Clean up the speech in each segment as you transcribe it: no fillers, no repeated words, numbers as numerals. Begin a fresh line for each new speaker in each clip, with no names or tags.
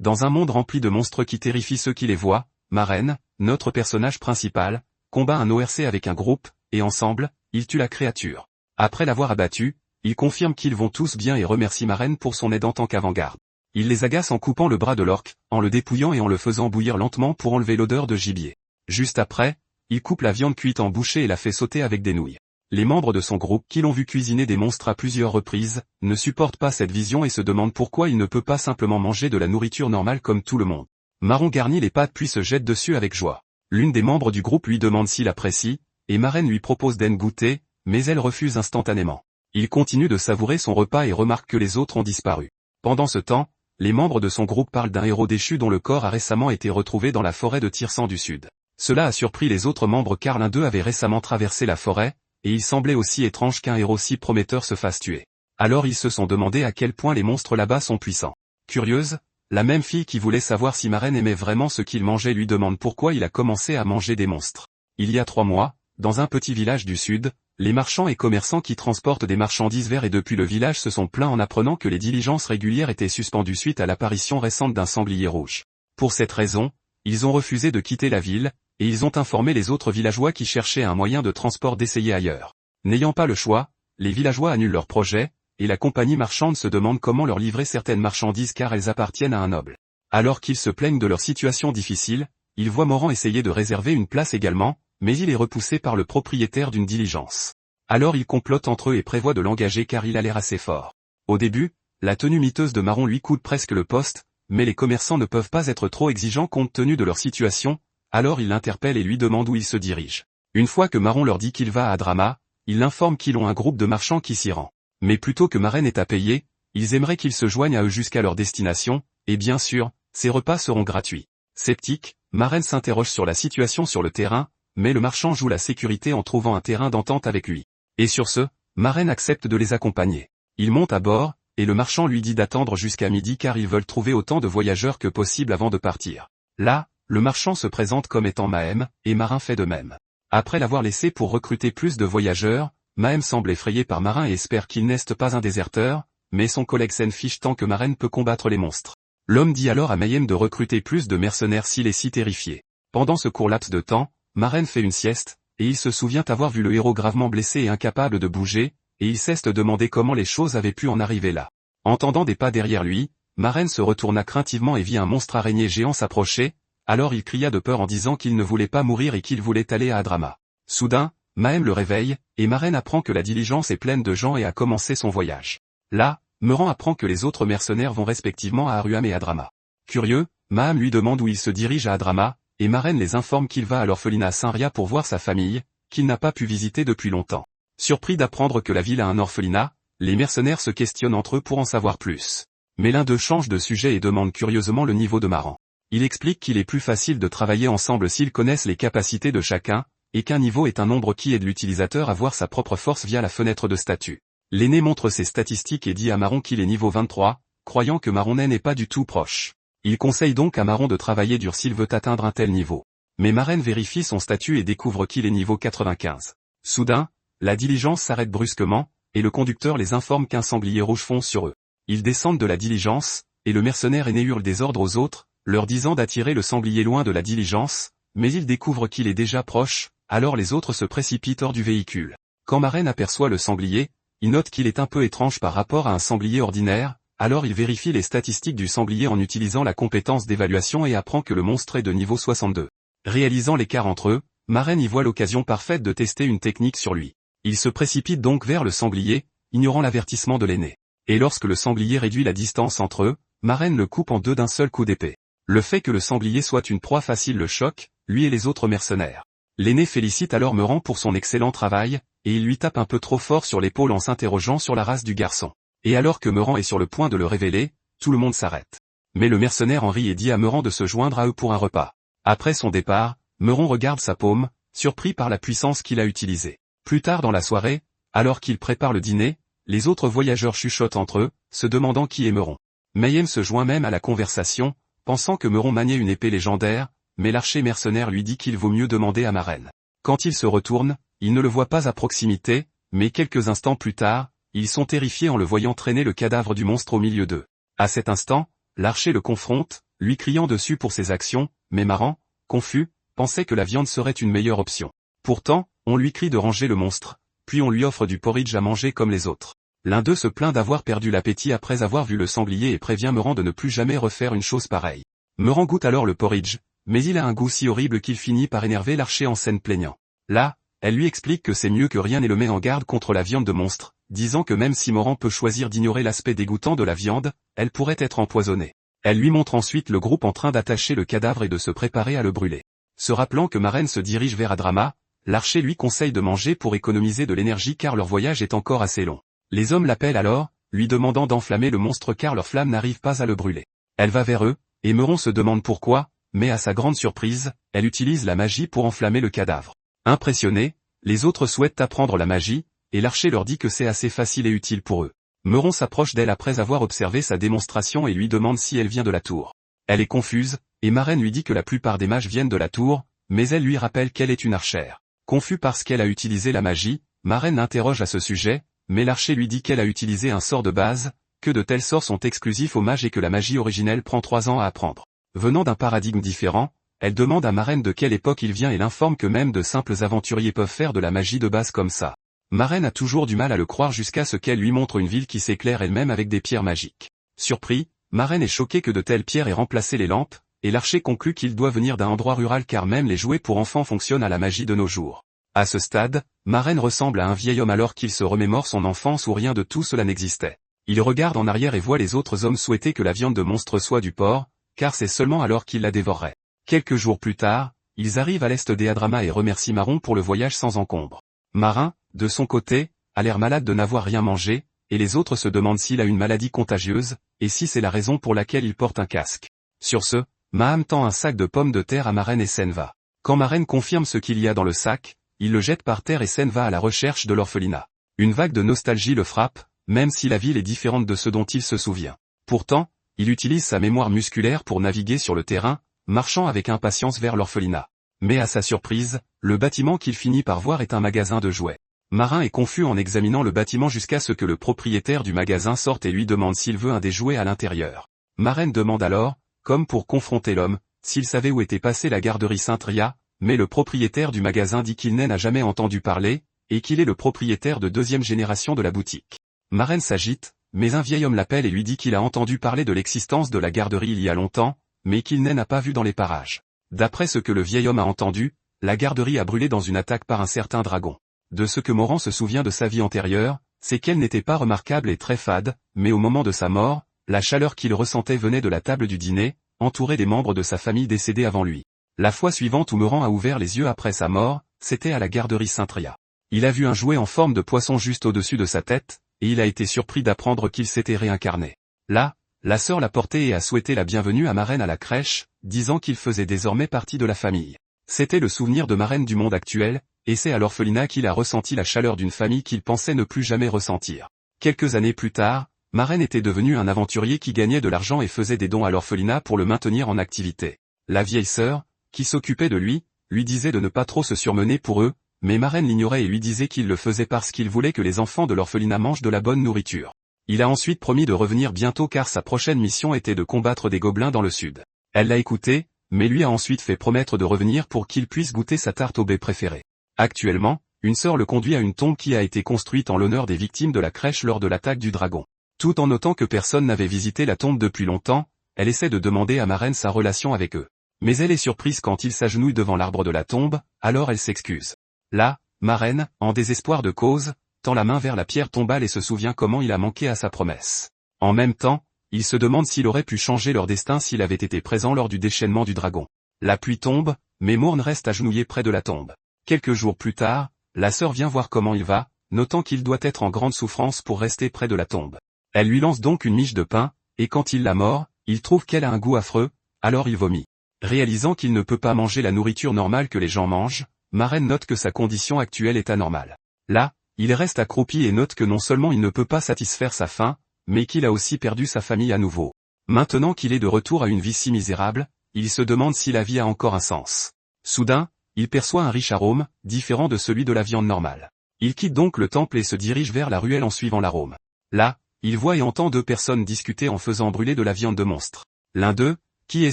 Dans un monde rempli de monstres qui terrifient ceux qui les voient, Maren, notre personnage principal, combat un ORC avec un groupe, et ensemble, ils tuent la créature. Après l'avoir abattu, il confirme qu'ils vont tous bien et remercie Maren pour son aide en tant qu'avant-garde. Il les agace en coupant le bras de l'orque, en le dépouillant et en le faisant bouillir lentement pour enlever l'odeur de gibier. Juste après, il coupe la viande cuite en bouchées et la fait sauter avec des nouilles. Les membres de son groupe qui l'ont vu cuisiner des monstres à plusieurs reprises, ne supportent pas cette vision et se demandent pourquoi il ne peut pas simplement manger de la nourriture normale comme tout le monde. Maron garnit les pâtes puis se jette dessus avec joie. L'une des membres du groupe lui demande s'il apprécie, et Maren lui propose d'en goûter, mais elle refuse instantanément. Il continue de savourer son repas et remarque que les autres ont disparu. Pendant ce temps, les membres de son groupe parlent d'un héros déchu dont le corps a récemment été retrouvé dans la forêt de Tirsan du Sud. Cela a surpris les autres membres car l'un d'eux avait récemment traversé la forêt, et il semblait aussi étrange qu'un héros si prometteur se fasse tuer. Alors ils se sont demandé à quel point les monstres là-bas sont puissants. Curieuse, la même fille qui voulait savoir si Maren aimait vraiment ce qu'il mangeait lui demande pourquoi il a commencé à manger des monstres. Il y a 3 mois, dans un petit village du sud, les marchands et commerçants qui transportent des marchandises vers et depuis le village se sont plaints en apprenant que les diligences régulières étaient suspendues suite à l'apparition récente d'un sanglier rouge. Pour cette raison, ils ont refusé de quitter la ville, et ils ont informé les autres villageois qui cherchaient un moyen de transport d'essayer ailleurs. N'ayant pas le choix, les villageois annulent leur projet, et la compagnie marchande se demande comment leur livrer certaines marchandises car elles appartiennent à un noble. Alors qu'ils se plaignent de leur situation difficile, ils voient Moran essayer de réserver une place également, mais il est repoussé par le propriétaire d'une diligence. Alors ils complotent entre eux et prévoient de l'engager car il a l'air assez fort. Au début, la tenue miteuse de Maron lui coûte presque le poste, mais les commerçants ne peuvent pas être trop exigeants compte tenu de leur situation, alors ils l'interpellent et lui demandent où il se dirige. Une fois que Maron leur dit qu'il va à Drama, ils l'informent qu'ils ont un groupe de marchands qui s'y rend. Mais plutôt que Maren ait à payer, ils aimeraient qu'ils se joignent à eux jusqu'à leur destination, et bien sûr, ces repas seront gratuits. Sceptique, Maren s'interroge sur la situation sur le terrain, mais le marchand joue la sécurité en trouvant un terrain d'entente avec lui. Et sur ce, Maren accepte de les accompagner. Ils montent à bord, et le marchand lui dit d'attendre jusqu'à midi car ils veulent trouver autant de voyageurs que possible avant de partir. Là, le marchand se présente comme étant Mahem, et Marin fait de même. Après l'avoir laissé pour recruter plus de voyageurs, Mahem semble effrayé par Marin et espère qu'il n'est pas un déserteur, mais son collègue s'en fiche tant que Maren peut combattre les monstres. L'homme dit alors à Mayhem de recruter plus de mercenaires s'il est si terrifié. Pendant ce court laps de temps, Maren fait une sieste, et il se souvient avoir vu le héros gravement blessé et incapable de bouger, et il cesse de demander comment les choses avaient pu en arriver là. Entendant des pas derrière lui, Maren se retourna craintivement et vit un monstre araignée géant s'approcher, alors il cria de peur en disant qu'il ne voulait pas mourir et qu'il voulait aller à Adrama. Soudain, Mahem le réveille, et Maren apprend que la diligence est pleine de gens et a commencé son voyage. Là, Meran apprend que les autres mercenaires vont respectivement à Aruam et Adrama. Curieux, Mahem lui demande où il se dirige à Adrama, et Maren les informe qu'il va à l'orphelinat Saint-Ria pour voir sa famille, qu'il n'a pas pu visiter depuis longtemps. Surpris d'apprendre que la ville a un orphelinat, les mercenaires se questionnent entre eux pour en savoir plus. Mais l'un d'eux change de sujet et demande curieusement le niveau de Maran. Il explique qu'il est plus facile de travailler ensemble s'ils connaissent les capacités de chacun, et qu'un niveau est un nombre qui aide l'utilisateur à voir sa propre force via la fenêtre de statut. L'aîné montre ses statistiques et dit à Maron qu'il est niveau 23, croyant que Maron n'est pas du tout proche. Il conseille donc à Maron de travailler dur s'il veut atteindre un tel niveau. Mais Maren vérifie son statut et découvre qu'il est niveau 95. Soudain, la diligence s'arrête brusquement, et le conducteur les informe qu'un sanglier rouge fonce sur eux. Ils descendent de la diligence, et le mercenaire aîné hurle des ordres aux autres, leur disant d'attirer le sanglier loin de la diligence, mais il découvre qu'il est déjà proche, alors les autres se précipitent hors du véhicule. Quand Maren aperçoit le sanglier, il note qu'il est un peu étrange par rapport à un sanglier ordinaire, alors il vérifie les statistiques du sanglier en utilisant la compétence d'évaluation et apprend que le monstre est de niveau 62. Réalisant l'écart entre eux, Maren y voit l'occasion parfaite de tester une technique sur lui. Il se précipite donc vers le sanglier, ignorant l'avertissement de l'aîné. Et lorsque le sanglier réduit la distance entre eux, Maren le coupe en deux d'un seul coup d'épée. Le fait que le sanglier soit une proie facile le choque, lui et les autres mercenaires. L'aîné félicite alors Meran pour son excellent travail, et il lui tape un peu trop fort sur l'épaule en s'interrogeant sur la race du garçon. Et alors que Meran est sur le point de le révéler, tout le monde s'arrête. Mais le mercenaire en rit et dit à Meran de se joindre à eux pour un repas. Après son départ, Meran regarde sa paume, surpris par la puissance qu'il a utilisée. Plus tard dans la soirée, alors qu'il prépare le dîner, les autres voyageurs chuchotent entre eux, se demandant qui est Meron. Mayhem se joint même à la conversation, pensant que Meron maniait une épée légendaire, mais l'archer mercenaire lui dit qu'il vaut mieux demander à Maren. Quand il se retourne, il ne le voit pas à proximité, mais quelques instants plus tard, ils sont terrifiés en le voyant traîner le cadavre du monstre au milieu d'eux. À cet instant, l'archer le confronte, lui criant dessus pour ses actions, mais Maran, confus, pensait que la viande serait une meilleure option. Pourtant, on lui crie de ranger le monstre, puis on lui offre du porridge à manger comme les autres. L'un d'eux se plaint d'avoir perdu l'appétit après avoir vu le sanglier et prévient Meran de ne plus jamais refaire une chose pareille. Meran goûte alors le porridge, mais il a un goût si horrible qu'il finit par énerver l'archer en scène plaignant. Là, elle lui explique que c'est mieux que rien et le met en garde contre la viande de monstre, disant que même si Meran peut choisir d'ignorer l'aspect dégoûtant de la viande, elle pourrait être empoisonnée. Elle lui montre ensuite le groupe en train d'attacher le cadavre et de se préparer à le brûler. Se rappelant que Maren se dirige vers Adrama, l'archer lui conseille de manger pour économiser de l'énergie car leur voyage est encore assez long. Les hommes l'appellent alors, lui demandant d'enflammer le monstre car leur flamme n'arrive pas à le brûler. Elle va vers eux, et Meran se demande pourquoi, mais à sa grande surprise, elle utilise la magie pour enflammer le cadavre. Impressionnés, les autres souhaitent apprendre la magie, et l'archer leur dit que c'est assez facile et utile pour eux. Meran s'approche d'elle après avoir observé sa démonstration et lui demande si elle vient de la tour. Elle est confuse, et Maren lui dit que la plupart des mages viennent de la tour, mais elle lui rappelle qu'elle est une archère. Confus parce qu'elle a utilisé la magie, Maren l'interroge à ce sujet, mais l'archer lui dit qu'elle a utilisé un sort de base, que de tels sorts sont exclusifs aux mages et que la magie originelle prend 3 ans à apprendre. Venant d'un paradigme différent, elle demande à Maren de quelle époque il vient et l'informe que même de simples aventuriers peuvent faire de la magie de base comme ça. Maren a toujours du mal à le croire jusqu'à ce qu'elle lui montre une ville qui s'éclaire elle-même avec des pierres magiques. Surpris, Maren est choqué que de telles pierres aient remplacé les lampes, et l'archer conclut qu'il doit venir d'un endroit rural car même les jouets pour enfants fonctionnent à la magie de nos jours. À ce stade, Maren ressemble à un vieil homme alors qu'il se remémore son enfance où rien de tout cela n'existait. Il regarde en arrière et voit les autres hommes souhaiter que la viande de monstre soit du porc, car c'est seulement alors qu'il la dévorerait. Quelques jours plus tard, ils arrivent à l'est d'Eadrama et remercient Maron pour le voyage sans encombre. Marin, de son côté, a l'air malade de n'avoir rien mangé, et les autres se demandent s'il a une maladie contagieuse, et si c'est la raison pour laquelle il porte un casque. Sur ce, Maham tend un sac de pommes de terre à Maren et Sen va. Quand Maren confirme ce qu'il y a dans le sac, il le jette par terre et Sen va à la recherche de l'orphelinat. Une vague de nostalgie le frappe, même si la ville est différente de ce dont il se souvient. Pourtant, il utilise sa mémoire musculaire pour naviguer sur le terrain, marchant avec impatience vers l'orphelinat. Mais à sa surprise, le bâtiment qu'il finit par voir est un magasin de jouets. Marin est confus en examinant le bâtiment jusqu'à ce que le propriétaire du magasin sorte et lui demande s'il veut un des jouets à l'intérieur. Maren demande alors, comme pour confronter l'homme, s'il savait où était passée la garderie Saint-Ria, mais le propriétaire du magasin dit qu'il n'en a jamais entendu parler, et qu'il est le propriétaire de 2e génération de la boutique. Maren s'agite, mais un vieil homme l'appelle et lui dit qu'il a entendu parler de l'existence de la garderie il y a longtemps, mais qu'il n'en a pas vu dans les parages. D'après ce que le vieil homme a entendu, la garderie a brûlé dans une attaque par un certain dragon. De ce que Moran se souvient de sa vie antérieure, c'est qu'elle n'était pas remarquable et très fade, mais au moment de sa mort, la chaleur qu'il ressentait venait de la table du dîner, entouré des membres de sa famille décédés avant lui. La fois suivante où Moran a ouvert les yeux après sa mort, c'était à la garderie Saint-Ria. Il a vu un jouet en forme de poisson juste au-dessus de sa tête, et il a été surpris d'apprendre qu'il s'était réincarné. Là, la sœur l'a porté et a souhaité la bienvenue à Maren à la crèche, disant qu'il faisait désormais partie de la famille. C'était le souvenir de Maren du monde actuel, et c'est à l'orphelinat qu'il a ressenti la chaleur d'une famille qu'il pensait ne plus jamais ressentir. Quelques années plus tard, Maren était devenu un aventurier qui gagnait de l'argent et faisait des dons à l'orphelinat pour le maintenir en activité. La vieille sœur, qui s'occupait de lui disait de ne pas trop se surmener pour eux, mais Maren l'ignorait et lui disait qu'il le faisait parce qu'il voulait que les enfants de l'orphelinat mangent de la bonne nourriture. Il a ensuite promis de revenir bientôt car sa prochaine mission était de combattre des gobelins dans le sud. Elle l'a écouté, mais lui a ensuite fait promettre de revenir pour qu'il puisse goûter sa tarte au baie préférée. Actuellement, une sœur le conduit à une tombe qui a été construite en l'honneur des victimes de la crèche lors de l'attaque du dragon. Tout en notant que personne n'avait visité la tombe depuis longtemps, elle essaie de demander à Maren sa relation avec eux. Mais elle est surprise quand il s'agenouille devant l'arbre de la tombe, alors elle s'excuse. Là, Maren, en désespoir de cause, tend la main vers la pierre tombale et se souvient comment il a manqué à sa promesse. En même temps, il se demande s'il aurait pu changer leur destin s'il avait été présent lors du déchaînement du dragon. La pluie tombe, mais Morn reste agenouillé près de la tombe. Quelques jours plus tard, la sœur vient voir comment il va, notant qu'il doit être en grande souffrance pour rester près de la tombe. Elle lui lance donc une miche de pain, et quand il la mord, il trouve qu'elle a un goût affreux, alors il vomit. Réalisant qu'il ne peut pas manger la nourriture normale que les gens mangent, Maren note que sa condition actuelle est anormale. Là, il reste accroupi et note que non seulement il ne peut pas satisfaire sa faim, mais qu'il a aussi perdu sa famille à nouveau. Maintenant qu'il est de retour à une vie si misérable, il se demande si la vie a encore un sens. Soudain, il perçoit un riche arôme, différent de celui de la viande normale. Il quitte donc le temple et se dirige vers la ruelle en suivant l'arôme. Là, il voit et entend 2 personnes discuter en faisant brûler de la viande de monstre. L'un d'eux, qui est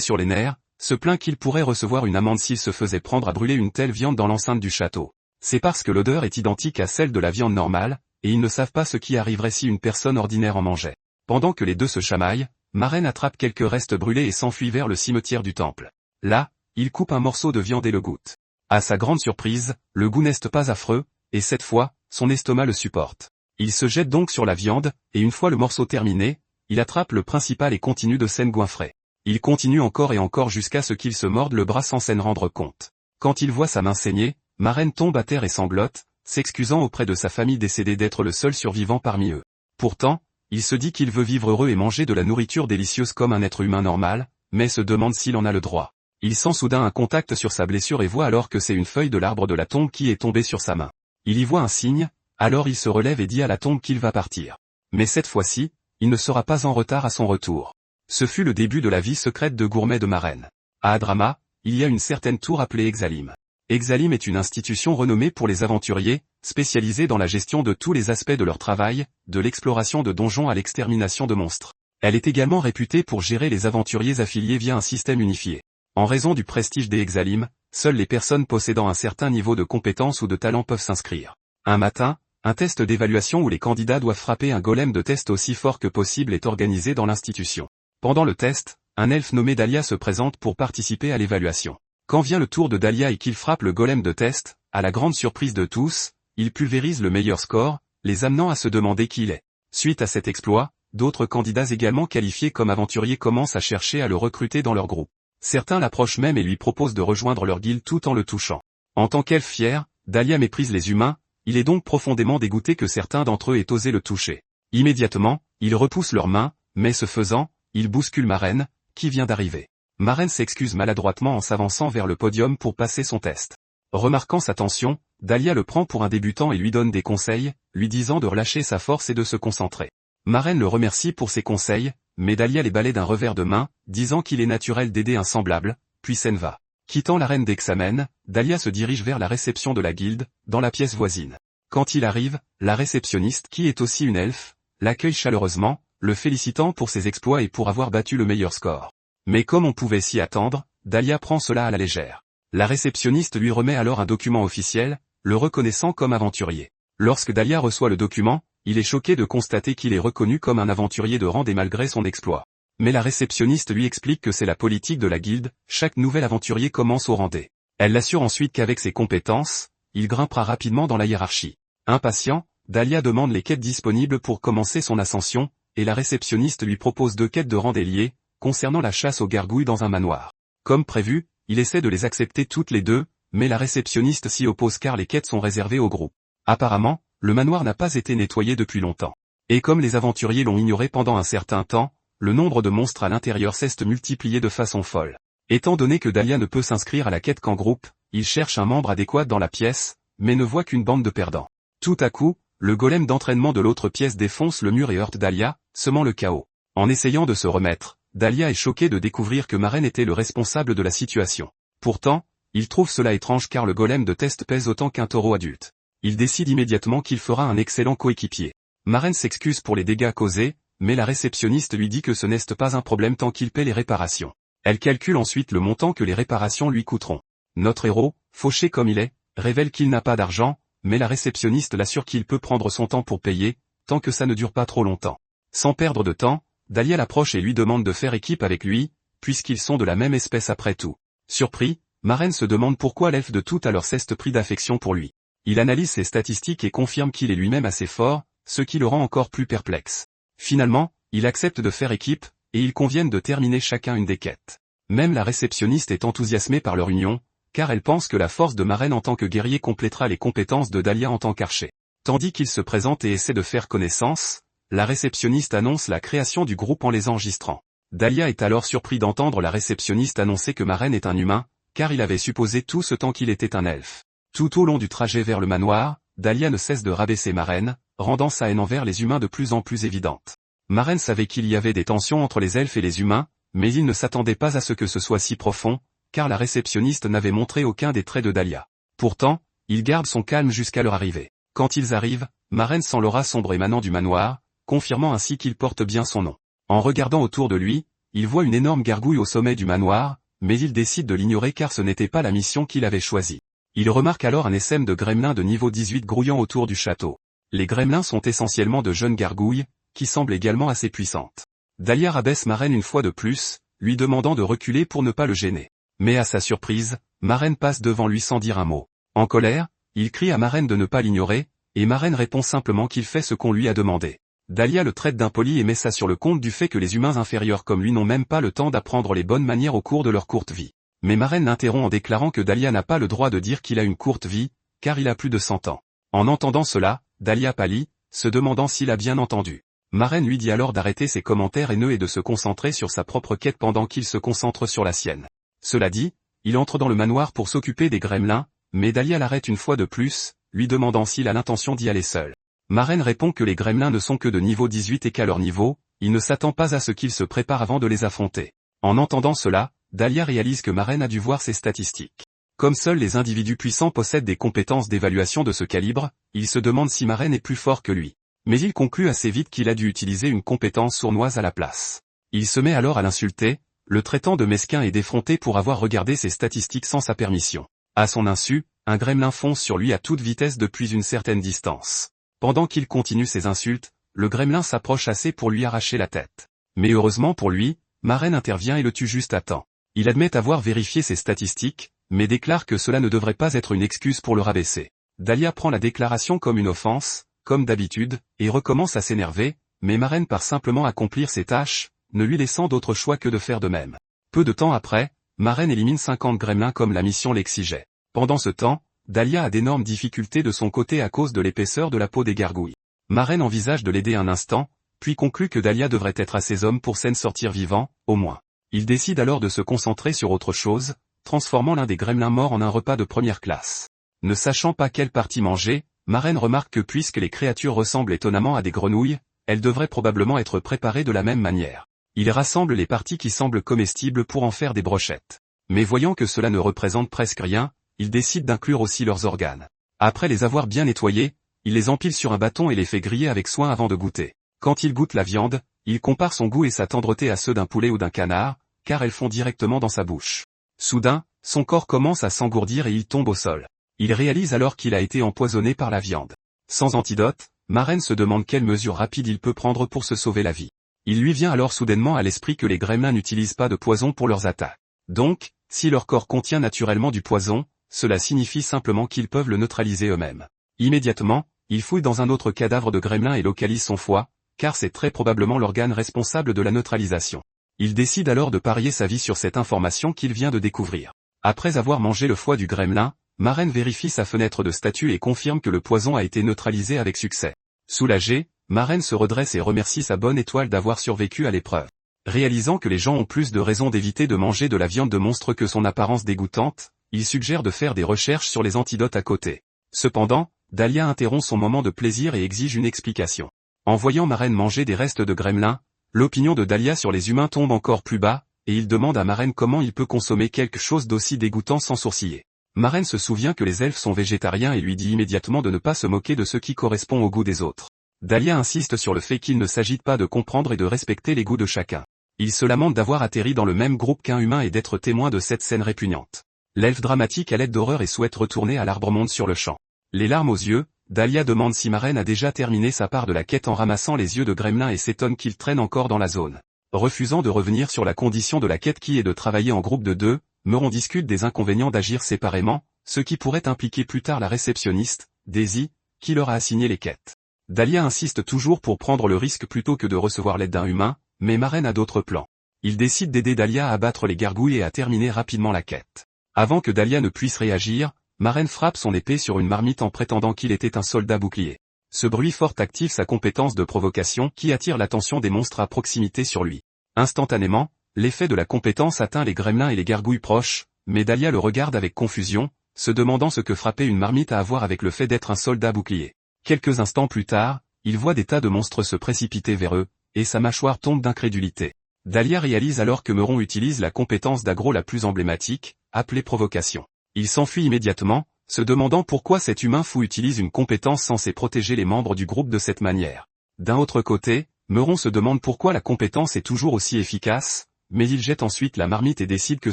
sur les nerfs, se plaint qu'il pourrait recevoir une amende s'il se faisait prendre à brûler une telle viande dans l'enceinte du château. C'est parce que l'odeur est identique à celle de la viande normale, et ils ne savent pas ce qui arriverait si une personne ordinaire en mangeait. Pendant que les deux se chamaillent, Maren attrape quelques restes brûlés et s'enfuit vers le cimetière du temple. Là, il coupe un morceau de viande et le goûte. À sa grande surprise, le goût n'est pas affreux, et cette fois, son estomac le supporte. Il se jette donc sur la viande, et une fois le morceau terminé, il attrape le principal et continue de s'en goinfrer. Il continue encore et encore jusqu'à ce qu'il se morde le bras sans s'en rendre compte. Quand il voit sa main saigner, Maren tombe à terre et sanglote, s'excusant auprès de sa famille décédée d'être le seul survivant parmi eux. Pourtant, il se dit qu'il veut vivre heureux et manger de la nourriture délicieuse comme un être humain normal, mais se demande s'il en a le droit. Il sent soudain un contact sur sa blessure et voit alors que c'est une feuille de l'arbre de la tombe qui est tombée sur sa main. Il y voit un signe, alors il se relève et dit à la tombe qu'il va partir. Mais cette fois-ci, il ne sera pas en retard à son retour. Ce fut le début de la vie secrète de gourmet de Maren. À Hadrama, il y a une certaine tour appelée Exalim. Exalim est une institution renommée pour les aventuriers, spécialisée dans la gestion de tous les aspects de leur travail, de l'exploration de donjons à l'extermination de monstres. Elle est également réputée pour gérer les aventuriers affiliés via un système unifié. En raison du prestige des Exalim, seules les personnes possédant un certain niveau de compétence ou de talent peuvent s'inscrire. Un matin, un test d'évaluation où les candidats doivent frapper un golem de test aussi fort que possible est organisé dans l'institution. Pendant le test, un elfe nommé Dahlia se présente pour participer à l'évaluation. Quand vient le tour de Dahlia et qu'il frappe le golem de test, à la grande surprise de tous, il pulvérise le meilleur score, les amenant à se demander qui il est. Suite à cet exploit, d'autres candidats également qualifiés comme aventuriers commencent à chercher à le recruter dans leur groupe. Certains l'approchent même et lui proposent de rejoindre leur guilde tout en le touchant. En tant qu'elfe fier, Dahlia méprise les humains, il est donc profondément dégoûté que certains d'entre eux aient osé le toucher. Immédiatement, il repousse leurs mains, mais ce faisant, il bouscule Maren, qui vient d'arriver. Maren s'excuse maladroitement en s'avançant vers le podium pour passer son test. Remarquant sa tension, Dahlia le prend pour un débutant et lui donne des conseils, lui disant de relâcher sa force et de se concentrer. Maren le remercie pour ses conseils, mais Dahlia les balaie d'un revers de main, disant qu'il est naturel d'aider un semblable, puis s'en va. Quittant l'arène d'Examen, Dahlia se dirige vers la réception de la guilde, dans la pièce voisine. Quand il arrive, la réceptionniste, qui est aussi une elfe, l'accueille chaleureusement, le félicitant pour ses exploits et pour avoir battu le meilleur score. Mais comme on pouvait s'y attendre, Dahlia prend cela à la légère. La réceptionniste lui remet alors un document officiel, le reconnaissant comme aventurier. Lorsque Dahlia reçoit le document, il est choqué de constater qu'il est reconnu comme un aventurier de rang et malgré son exploit. Mais la réceptionniste lui explique que c'est la politique de la guilde, chaque nouvel aventurier commence au rang D. Elle l'assure ensuite qu'avec ses compétences, il grimpera rapidement dans la hiérarchie. Impatient, Dahlia demande les quêtes disponibles pour commencer son ascension, et la réceptionniste lui propose 2 quêtes de rang D liées, concernant la chasse aux gargouilles dans un manoir. Comme prévu, il essaie de les accepter toutes les deux, mais la réceptionniste s'y oppose car les quêtes sont réservées au groupe. Apparemment, le manoir n'a pas été nettoyé depuis longtemps. Et comme les aventuriers l'ont ignoré pendant un certain temps, le nombre de monstres à l'intérieur s'est multiplié de façon folle. Étant donné que Dahlia ne peut s'inscrire à la quête qu'en groupe, il cherche un membre adéquat dans la pièce, mais ne voit qu'une bande de perdants. Tout à coup, le golem d'entraînement de l'autre pièce défonce le mur et heurte Dahlia, semant le chaos. En essayant de se remettre, Dahlia est choqué de découvrir que Maren était le responsable de la situation. Pourtant, il trouve cela étrange car le golem de test pèse autant qu'un taureau adulte. Il décide immédiatement qu'il fera un excellent coéquipier. Maren s'excuse pour les dégâts causés, mais la réceptionniste lui dit que ce n'est pas un problème tant qu'il paie les réparations. Elle calcule ensuite le montant que les réparations lui coûteront. Notre héros, fauché comme il est, révèle qu'il n'a pas d'argent, mais la réceptionniste l'assure qu'il peut prendre son temps pour payer, tant que ça ne dure pas trop longtemps. Sans perdre de temps, Dahlia l'approche et lui demande de faire équipe avec lui, puisqu'ils sont de la même espèce après tout. Surpris, Maren se demande pourquoi l'elfe de tout à leur s'est pris d'affection pour lui. Il analyse ses statistiques et confirme qu'il est lui-même assez fort, ce qui le rend encore plus perplexe. Finalement, il accepte de faire équipe, et ils conviennent de terminer chacun une des quêtes. Même la réceptionniste est enthousiasmée par leur union, car elle pense que la force de Maren en tant que guerrier complétera les compétences de Dahlia en tant qu'archer. Tandis qu'il se présente et essaie de faire connaissance, la réceptionniste annonce la création du groupe en les enregistrant. Dahlia est alors surpris d'entendre la réceptionniste annoncer que Maren est un humain, car il avait supposé tout ce temps qu'il était un elfe. Tout au long du trajet vers le manoir, Dahlia ne cesse de rabaisser Maren, rendant sa haine envers les humains de plus en plus évidente. Maren savait qu'il y avait des tensions entre les elfes et les humains, mais il ne s'attendait pas à ce que ce soit si profond, car la réceptionniste n'avait montré aucun des traits de Dahlia. Pourtant, il garde son calme jusqu'à leur arrivée. Quand ils arrivent, Maren sent l'aura sombre émanant du manoir, confirmant ainsi qu'il porte bien son nom. En regardant autour de lui, il voit une énorme gargouille au sommet du manoir, mais il décide de l'ignorer car ce n'était pas la mission qu'il avait choisie. Il remarque alors un essaim de gremlins de niveau 18 grouillant autour du château. Les gremlins sont essentiellement de jeunes gargouilles, qui semblent également assez puissantes. Dahlia rabaisse Marraine une fois de plus, lui demandant de reculer pour ne pas le gêner. Mais à sa surprise, Marraine passe devant lui sans dire un mot. En colère, il crie à Marraine de ne pas l'ignorer, et Marraine répond simplement qu'il fait ce qu'on lui a demandé. Dahlia le traite d'impoli et met ça sur le compte du fait que les humains inférieurs comme lui n'ont même pas le temps d'apprendre les bonnes manières au cours de leur courte vie. Mais Marraine l'interrompt en déclarant que Dahlia n'a pas le droit de dire qu'il a une courte vie, car il a plus de 100 ans. En entendant cela, Dahlia pâlit, se demandant s'il a bien entendu. Marraine lui dit alors d'arrêter ses commentaires haineux et de se concentrer sur sa propre quête pendant qu'il se concentre sur la sienne. Cela dit, il entre dans le manoir pour s'occuper des gremlins, mais Dahlia l'arrête une fois de plus, lui demandant s'il a l'intention d'y aller seul. Marraine répond que les gremlins ne sont que de niveau 18 et qu'à leur niveau, il ne s'attend pas à ce qu'ils se préparent avant de les affronter. En entendant cela, Dahlia réalise que Marraine a dû voir ses statistiques. Comme seuls les individus puissants possèdent des compétences d'évaluation de ce calibre, il se demande si Marraine est plus fort que lui. Mais il conclut assez vite qu'il a dû utiliser une compétence sournoise à la place. Il se met alors à l'insulter, le traitant de mesquin et d'effronté pour avoir regardé ses statistiques sans sa permission. À son insu, un gremlin fonce sur lui à toute vitesse depuis une certaine distance. Pendant qu'il continue ses insultes, le gremlin s'approche assez pour lui arracher la tête. Mais heureusement pour lui, Marraine intervient et le tue juste à temps. Il admet avoir vérifié ses statistiques, mais déclare que cela ne devrait pas être une excuse pour le rabaisser. Dahlia prend la déclaration comme une offense, comme d'habitude, et recommence à s'énerver, mais Marraine part simplement accomplir ses tâches, ne lui laissant d'autre choix que de faire de même. Peu de temps après, Marraine élimine 50 gremlins comme la mission l'exigeait. Pendant ce temps, Dahlia a d'énormes difficultés de son côté à cause de l'épaisseur de la peau des gargouilles. Marraine envisage de l'aider un instant, puis conclut que Dahlia devrait être à ses hommes pour s'en sortir vivant, au moins. Il décide alors de se concentrer sur autre chose, transformant l'un des gremlins morts en un repas de première classe. Ne sachant pas quelle partie manger, Marraine remarque que puisque les créatures ressemblent étonnamment à des grenouilles, elles devraient probablement être préparées de la même manière. Il rassemble les parties qui semblent comestibles pour en faire des brochettes. Mais voyant que cela ne représente presque rien, il décide d'inclure aussi leurs organes. Après les avoir bien nettoyés, il les empile sur un bâton et les fait griller avec soin avant de goûter. Quand il goûte la viande, il compare son goût et sa tendreté à ceux d'un poulet ou d'un canard, car elles font directement dans sa bouche. Soudain, son corps commence à s'engourdir et il tombe au sol. Il réalise alors qu'il a été empoisonné par la viande. Sans antidote, Marraine se demande quelles mesures rapides il peut prendre pour se sauver la vie. Il lui vient alors soudainement à l'esprit que les gremlins n'utilisent pas de poison pour leurs attaques. Donc, si leur corps contient naturellement du poison, cela signifie simplement qu'ils peuvent le neutraliser eux-mêmes. Immédiatement, il fouille dans un autre cadavre de gremlin et localise son foie, car c'est très probablement l'organe responsable de la neutralisation. Il décide alors de parier sa vie sur cette information qu'il vient de découvrir. Après avoir mangé le foie du gremlin, Marraine vérifie sa fenêtre de statut et confirme que le poison a été neutralisé avec succès. Soulagée, Marraine se redresse et remercie sa bonne étoile d'avoir survécu à l'épreuve. Réalisant que les gens ont plus de raisons d'éviter de manger de la viande de monstre que son apparence dégoûtante, il suggère de faire des recherches sur les antidotes à côté. Cependant, Dahlia interrompt son moment de plaisir et exige une explication. En voyant Marraine manger des restes de gremlins, l'opinion de Dahlia sur les humains tombe encore plus bas, et il demande à Marraine comment il peut consommer quelque chose d'aussi dégoûtant sans sourciller. Marraine se souvient que les elfes sont végétariens et lui dit immédiatement de ne pas se moquer de ce qui correspond au goût des autres. Dahlia insiste sur le fait qu'il ne s'agit pas de comprendre et de respecter les goûts de chacun. Il se lamente d'avoir atterri dans le même groupe qu'un humain et d'être témoin de cette scène répugnante. L'elfe dramatique a l'aide d'horreur et souhaite retourner à l'Arbre-Monde sur le champ. Les larmes aux yeux, Dahlia demande si Marraine a déjà terminé sa part de la quête en ramassant les yeux de gremlin et s'étonne qu'il traîne encore dans la zone. Refusant de revenir sur la condition de la quête qui est de travailler en groupe de 2, Meuron discute des inconvénients d'agir séparément, ce qui pourrait impliquer plus tard la réceptionniste, Daisy, qui leur a assigné les quêtes. Dahlia insiste toujours pour prendre le risque plutôt que de recevoir l'aide d'un humain, mais Marraine a d'autres plans. Il décide d'aider Dahlia à abattre les gargouilles et à terminer rapidement la quête. Avant que Dahlia ne puisse réagir, Marraine frappe son épée sur une marmite en prétendant qu'il était un soldat bouclier. Ce bruit fort active sa compétence de provocation qui attire l'attention des monstres à proximité sur lui. Instantanément, l'effet de la compétence atteint les gremlins et les gargouilles proches, mais Dahlia le regarde avec confusion, se demandant ce que frapper une marmite a à voir avec le fait d'être un soldat bouclier. Quelques instants plus tard, il voit des tas de monstres se précipiter vers eux, et sa mâchoire tombe d'incrédulité. Dahlia réalise alors que Meuron utilise la compétence d'aggro la plus emblématique, appelée provocation. Il s'enfuit immédiatement, se demandant pourquoi cet humain fou utilise une compétence censée protéger les membres du groupe de cette manière. D'un autre côté, Meuron se demande pourquoi la compétence est toujours aussi efficace, mais il jette ensuite la marmite et décide que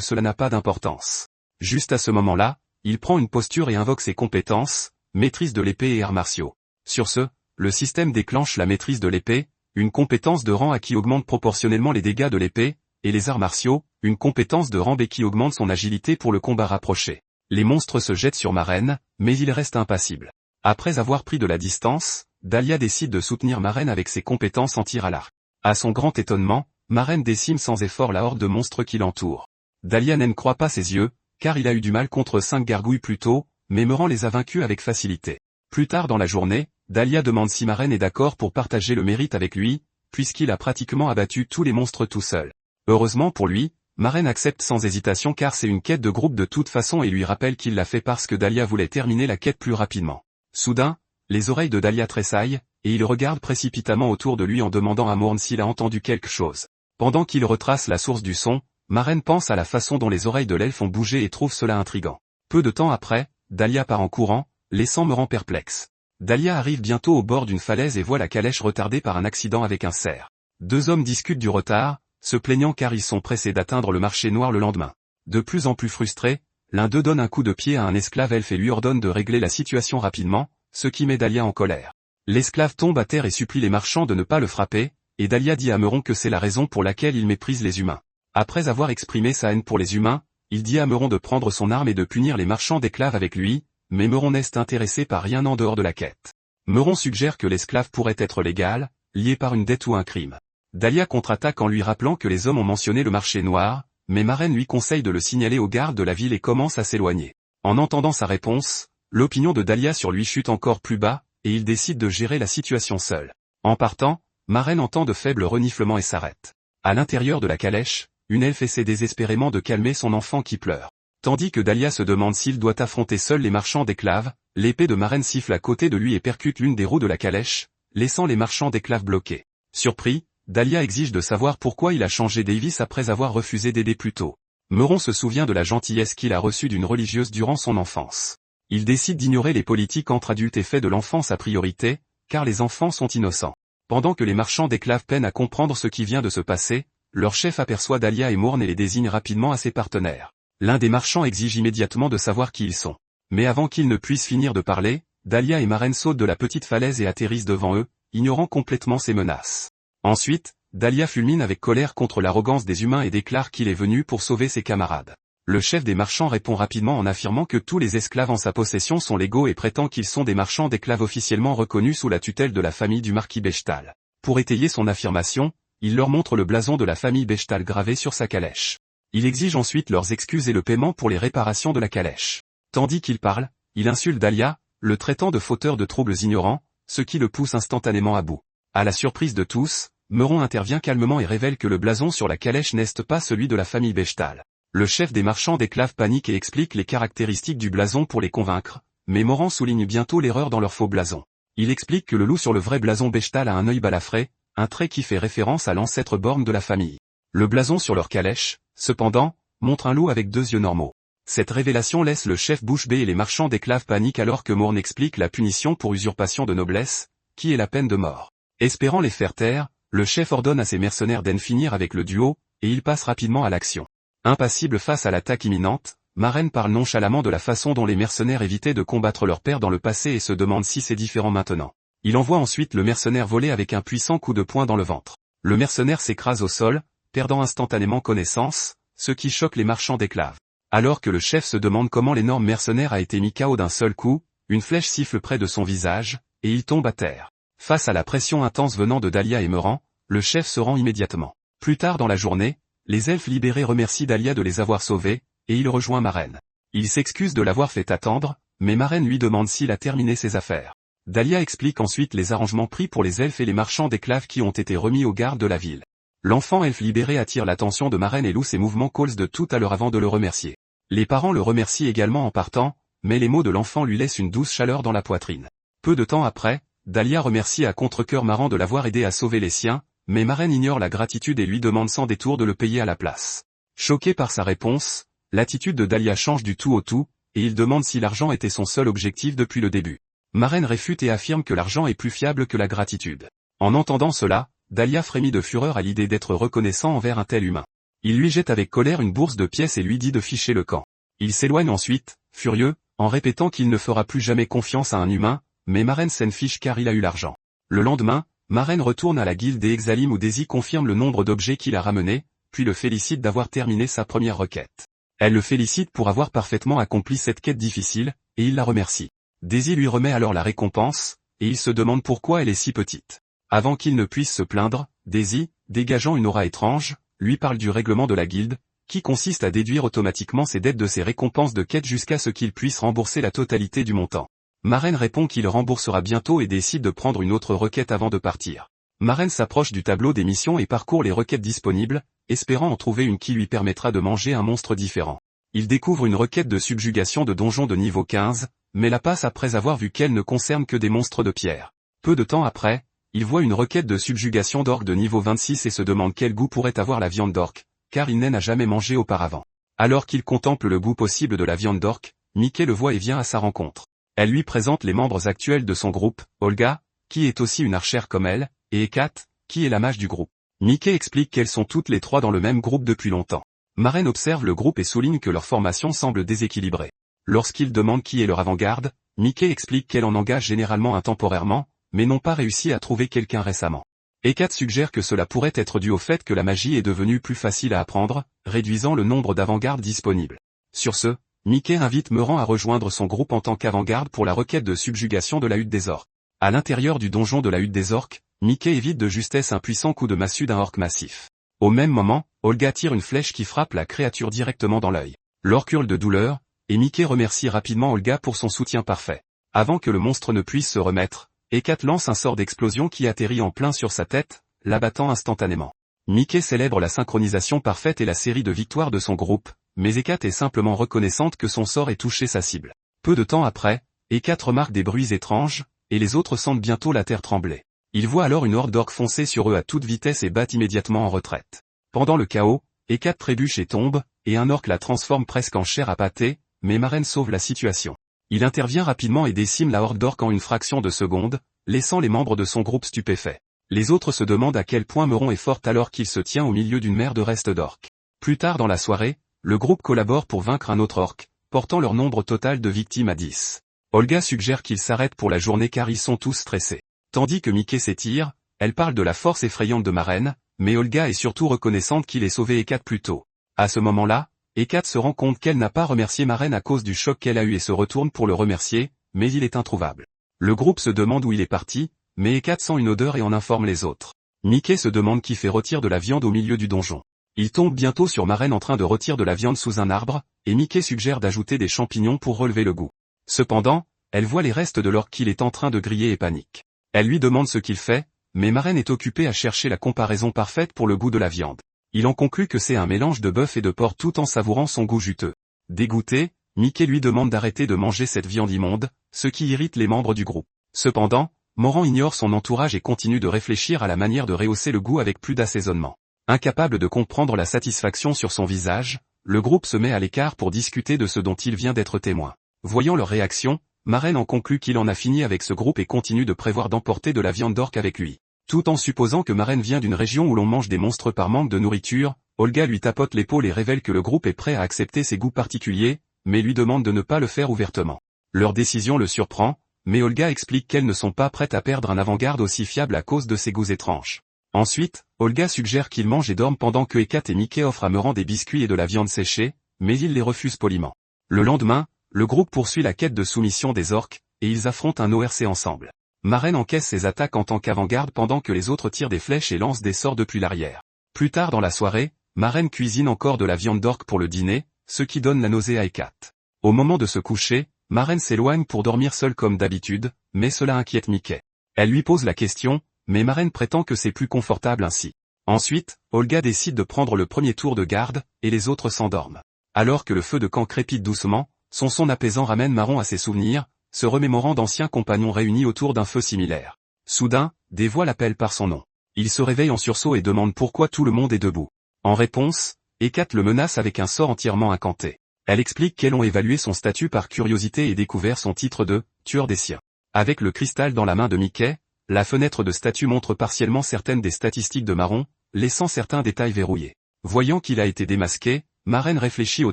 cela n'a pas d'importance. Juste à ce moment-là, il prend une posture et invoque ses compétences, maîtrise de l'épée et arts martiaux. Sur ce, le système déclenche la maîtrise de l'épée, une compétence de rang A qui augmente proportionnellement les dégâts de l'épée, et les arts martiaux, une compétence de rang B qui augmente son agilité pour le combat rapproché. Les monstres se jettent sur Marraine, mais il reste impassible. Après avoir pris de la distance, Dahlia décide de soutenir Marraine avec ses compétences en tir à l'arc. À son grand étonnement, Marraine décime sans effort la horde de monstres qui l'entourent. Dahlia n'en croit pas ses yeux, car il a eu du mal contre 5 gargouilles plus tôt, mais Meurant les a vaincus avec facilité. Plus tard dans la journée, Dahlia demande si Marraine est d'accord pour partager le mérite avec lui, puisqu'il a pratiquement abattu tous les monstres tout seul. Heureusement pour lui, Marraine accepte sans hésitation car c'est une quête de groupe de toute façon et lui rappelle qu'il l'a fait parce que Dahlia voulait terminer la quête plus rapidement. Soudain, les oreilles de Dahlia tressaillent, et il regarde précipitamment autour de lui en demandant à Morn s'il a entendu quelque chose. Pendant qu'il retrace la source du son, Marraine pense à la façon dont les oreilles de l'elfe ont bougé et trouve cela intriguant. Peu de temps après, Dahlia part en courant, laissant Meurant perplexe. Dahlia arrive bientôt au bord d'une falaise et voit la calèche retardée par un accident avec un cerf. Deux hommes discutent du retard, se plaignant car ils sont pressés d'atteindre le marché noir le lendemain. De plus en plus frustré, l'un d'eux donne un coup de pied à un esclave elfe et lui ordonne de régler la situation rapidement, ce qui met Dahlia en colère. L'esclave tombe à terre et supplie les marchands de ne pas le frapper, et Dahlia dit à Meurant que c'est la raison pour laquelle il méprise les humains. Après avoir exprimé sa haine pour les humains, il dit à Meurant de prendre son arme et de punir les marchands d'esclaves avec lui, mais Meurant n'est intéressé par rien en dehors de la quête. Meurant suggère que l'esclave pourrait être légal, lié par une dette ou un crime. Dahlia contre-attaque en lui rappelant que les hommes ont mentionné le marché noir, mais Marraine lui conseille de le signaler aux gardes de la ville et commence à s'éloigner. En entendant sa réponse, l'opinion de Dahlia sur lui chute encore plus bas, et il décide de gérer la situation seul. En partant, Marraine entend de faibles reniflements et s'arrête. À l'intérieur de la calèche, une elfe essaie désespérément de calmer son enfant qui pleure. Tandis que Dahlia se demande s'il doit affronter seul les marchands d'esclaves, l'épée de Marraine siffle à côté de lui et percute l'une des roues de la calèche, laissant les marchands d'esclaves bloqués. Surpris, Dahlia exige de savoir pourquoi il a changé Davis après avoir refusé d'aider plus tôt. Meurant se souvient de la gentillesse qu'il a reçue d'une religieuse durant son enfance. Il décide d'ignorer les politiques entre adultes et fait de l'enfance sa priorité, car les enfants sont innocents. Pendant que les marchands d'esclaves peinent à comprendre ce qui vient de se passer, leur chef aperçoit Dahlia et Morn et les désigne rapidement à ses partenaires. L'un des marchands exige immédiatement de savoir qui ils sont. Mais avant qu'ils ne puissent finir de parler, Dahlia et Marraine sautent de la petite falaise et atterrissent devant eux, ignorant complètement ces menaces. Ensuite, Dahlia fulmine avec colère contre l'arrogance des humains et déclare qu'il est venu pour sauver ses camarades. Le chef des marchands répond rapidement en affirmant que tous les esclaves en sa possession sont légaux et prétend qu'ils sont des marchands d'esclaves officiellement reconnus sous la tutelle de la famille du marquis Bechtal. Pour étayer son affirmation, il leur montre le blason de la famille Bechtal gravé sur sa calèche. Il exige ensuite leurs excuses et le paiement pour les réparations de la calèche. Tandis qu'il parle, il insulte Dahlia, le traitant de fauteur de troubles ignorants, ce qui le pousse instantanément à bout. À la surprise de tous, Meurant intervient calmement et révèle que le blason sur la calèche n'est pas celui de la famille Bechtal. Le chef des marchands d'esclaves panique et explique les caractéristiques du blason pour les convaincre, mais Meurant souligne bientôt l'erreur dans leur faux blason. Il explique que le loup sur le vrai blason Bechtal a un œil balafré, un trait qui fait référence à l'ancêtre borgne de la famille. Le blason sur leur calèche, cependant, montre un loup avec deux yeux normaux. Cette révélation laisse le chef bouche bée et les marchands d'esclaves paniquent alors que Morn explique la punition pour usurpation de noblesse, qui est la peine de mort. Espérant les faire taire, le chef ordonne à ses mercenaires d'en finir avec le duo, et il passe rapidement à l'action. Impassible face à l'attaque imminente, Marraine parle nonchalamment de la façon dont les mercenaires évitaient de combattre leur père dans le passé et se demande si c'est différent maintenant. Il envoie ensuite le mercenaire voler avec un puissant coup de poing dans le ventre. Le mercenaire s'écrase au sol, perdant instantanément connaissance, ce qui choque les marchands d'esclaves. Alors que le chef se demande comment l'énorme mercenaire a été mis KO d'un seul coup, une flèche siffle près de son visage, et il tombe à terre. Face à la pression intense venant de Dahlia et Meurant, le chef se rend immédiatement. Plus tard dans la journée, les elfes libérés remercient Dahlia de les avoir sauvés, et il rejoint Marraine. Il s'excuse de l'avoir fait attendre, mais Marraine lui demande s'il a terminé ses affaires. Dahlia explique ensuite les arrangements pris pour les elfes et les marchands d'esclaves qui ont été remis aux gardes de la ville. L'enfant elfe libéré attire l'attention de Marraine et loue ses mouvements calls de tout à l'heure avant de le remercier. Les parents le remercient également en partant, mais les mots de l'enfant lui laissent une douce chaleur dans la poitrine. Peu de temps après, Dahlia remercie à contre-cœur Marrant de l'avoir aidé à sauver les siens, mais Marraine ignore la gratitude et lui demande sans détour de le payer à la place. Choqué par sa réponse, l'attitude de Dahlia change du tout au tout, et il demande si l'argent était son seul objectif depuis le début. Marraine réfute et affirme que l'argent est plus fiable que la gratitude. En entendant cela, Dahlia frémit de fureur à l'idée d'être reconnaissant envers un tel humain. Il lui jette avec colère une bourse de pièces et lui dit de ficher le camp. Il s'éloigne ensuite, furieux, en répétant qu'il ne fera plus jamais confiance à un humain, mais Maren s'en fiche car il a eu l'argent. Le lendemain, Maren retourne à la guilde des Exalim où Daisy confirme le nombre d'objets qu'il a ramenés, puis le félicite d'avoir terminé sa première requête. Elle le félicite pour avoir parfaitement accompli cette quête difficile, et il la remercie. Daisy lui remet alors la récompense, et il se demande pourquoi elle est si petite. Avant qu'il ne puisse se plaindre, Daisy, dégageant une aura étrange, lui parle du règlement de la guilde, qui consiste à déduire automatiquement ses dettes de ses récompenses de quête jusqu'à ce qu'il puisse rembourser la totalité du montant. Maren répond qu'il remboursera bientôt et décide de prendre une autre requête avant de partir. Maren s'approche du tableau des missions et parcourt les requêtes disponibles, espérant en trouver une qui lui permettra de manger un monstre différent. Il découvre une requête de subjugation de donjon de niveau 15, mais la passe après avoir vu qu'elle ne concerne que des monstres de pierre. Peu de temps après, il voit une requête de subjugation d'orque de niveau 26 et se demande quel goût pourrait avoir la viande d'orque, car il n'en a jamais mangé auparavant. Alors qu'il contemple le goût possible de la viande d'orque, Mickey le voit et vient à sa rencontre. Elle lui présente les membres actuels de son groupe, Olga, qui est aussi une archère comme elle, et Hécate, qui est la mage du groupe. Mickey explique qu'elles sont toutes les trois dans le même groupe depuis longtemps. Maren observe le groupe et souligne que leur formation semble déséquilibrée. Lorsqu'il demande qui est leur avant-garde, Mickey explique qu'elle en engage généralement intemporairement, mais n'ont pas réussi à trouver quelqu'un récemment. Hécate suggère que cela pourrait être dû au fait que la magie est devenue plus facile à apprendre, réduisant le nombre d'avant-gardes disponibles. Sur ce, Mickey invite Meran à rejoindre son groupe en tant qu'avant-garde pour la requête de subjugation de la hutte des orques. À l'intérieur du donjon de la hutte des orques, Mickey évite de justesse un puissant coup de massue d'un orque massif. Au même moment, Olga tire une flèche qui frappe la créature directement dans l'œil. L'orque hurle de douleur, et Mickey remercie rapidement Olga pour son soutien parfait. Avant que le monstre ne puisse se remettre, Hécate lance un sort d'explosion qui atterrit en plein sur sa tête, l'abattant instantanément. Mickey célèbre la synchronisation parfaite et la série de victoires de son groupe, mais Hécate est simplement reconnaissante que son sort ait touché sa cible. Peu de temps après, Hécate remarque des bruits étranges, et les autres sentent bientôt la terre trembler. Ils voient alors une horde d'orques foncer sur eux à toute vitesse et battent immédiatement en retraite. Pendant le chaos, Hécate trébuche et tombe, et un orque la transforme presque en chair à pâté, mais Maren sauve la situation. Il intervient rapidement et décime la horde d'orques en une fraction de seconde, laissant les membres de son groupe stupéfaits. Les autres se demandent à quel point Meron est forte alors qu'il se tient au milieu d'une mer de restes d'orques. Plus tard dans la soirée, le groupe collabore pour vaincre un autre orque, portant leur nombre total de victimes à 10. Olga suggère qu'ils s'arrêtent pour la journée car ils sont tous stressés. Tandis que Mickey s'étire, elle parle de la force effrayante de Maren, mais Olga est surtout reconnaissante qu'il ait sauvé Hécate plus tôt. À ce moment-là, Hécate se rend compte qu'elle n'a pas remercié Maren à cause du choc qu'elle a eu et se retourne pour le remercier, mais il est introuvable. Le groupe se demande où il est parti, mais Hécate sent une odeur et en informe les autres. Mickey se demande qui fait rôtir de la viande au milieu du donjon. Il tombe bientôt sur Maren en train de rôtir de la viande sous un arbre, et Mickey suggère d'ajouter des champignons pour relever le goût. Cependant, elle voit les restes de l'orque qu'il est en train de griller et panique. Elle lui demande ce qu'il fait, mais Maren est occupée à chercher la comparaison parfaite pour le goût de la viande. Il en conclut que c'est un mélange de bœuf et de porc tout en savourant son goût juteux. Dégoûté, Mickey lui demande d'arrêter de manger cette viande immonde, ce qui irrite les membres du groupe. Cependant, Moran ignore son entourage et continue de réfléchir à la manière de rehausser le goût avec plus d'assaisonnement. Incapable de comprendre la satisfaction sur son visage, le groupe se met à l'écart pour discuter de ce dont il vient d'être témoin. Voyant leur réaction, Maren en conclut qu'il en a fini avec ce groupe et continue de prévoir d'emporter de la viande d'orque avec lui. Tout en supposant que Maren vient d'une région où l'on mange des monstres par manque de nourriture, Olga lui tapote l'épaule et révèle que le groupe est prêt à accepter ses goûts particuliers, mais lui demande de ne pas le faire ouvertement. Leur décision le surprend, mais Olga explique qu'elles ne sont pas prêtes à perdre un avant-garde aussi fiable à cause de ses goûts étranges. Ensuite, Olga suggère qu'ils mangent et dorment pendant que Hécate et Mickey offrent à Meran des biscuits et de la viande séchée, mais il les refuse poliment. Le lendemain, le groupe poursuit la quête de soumission des orques, et ils affrontent un ORC ensemble. Maren encaisse ses attaques en tant qu'avant-garde pendant que les autres tirent des flèches et lancent des sorts depuis l'arrière. Plus tard dans la soirée, Maren cuisine encore de la viande d'orque pour le dîner, ce qui donne la nausée à Hécate. Au moment de se coucher, Maren s'éloigne pour dormir seule comme d'habitude, mais cela inquiète Mickey. Elle lui pose la question, mais Maren prétend que c'est plus confortable ainsi. Ensuite, Olga décide de prendre le premier tour de garde, et les autres s'endorment. Alors que le feu de camp crépite doucement, son son apaisant ramène Maron à ses souvenirs, se remémorant d'anciens compagnons réunis autour d'un feu similaire. Soudain, des voix l'appellent par son nom. Il se réveille en sursaut et demande pourquoi tout le monde est debout. En réponse, Hécate le menace avec un sort entièrement incanté. Elle explique qu'elles ont évalué son statut par curiosité et découvert son titre de « tueur des siens ». Avec le cristal dans la main de Mickey, la fenêtre de statut montre partiellement certaines des statistiques de Maron, laissant certains détails verrouillés. Voyant qu'il a été démasqué, Marraine réfléchit au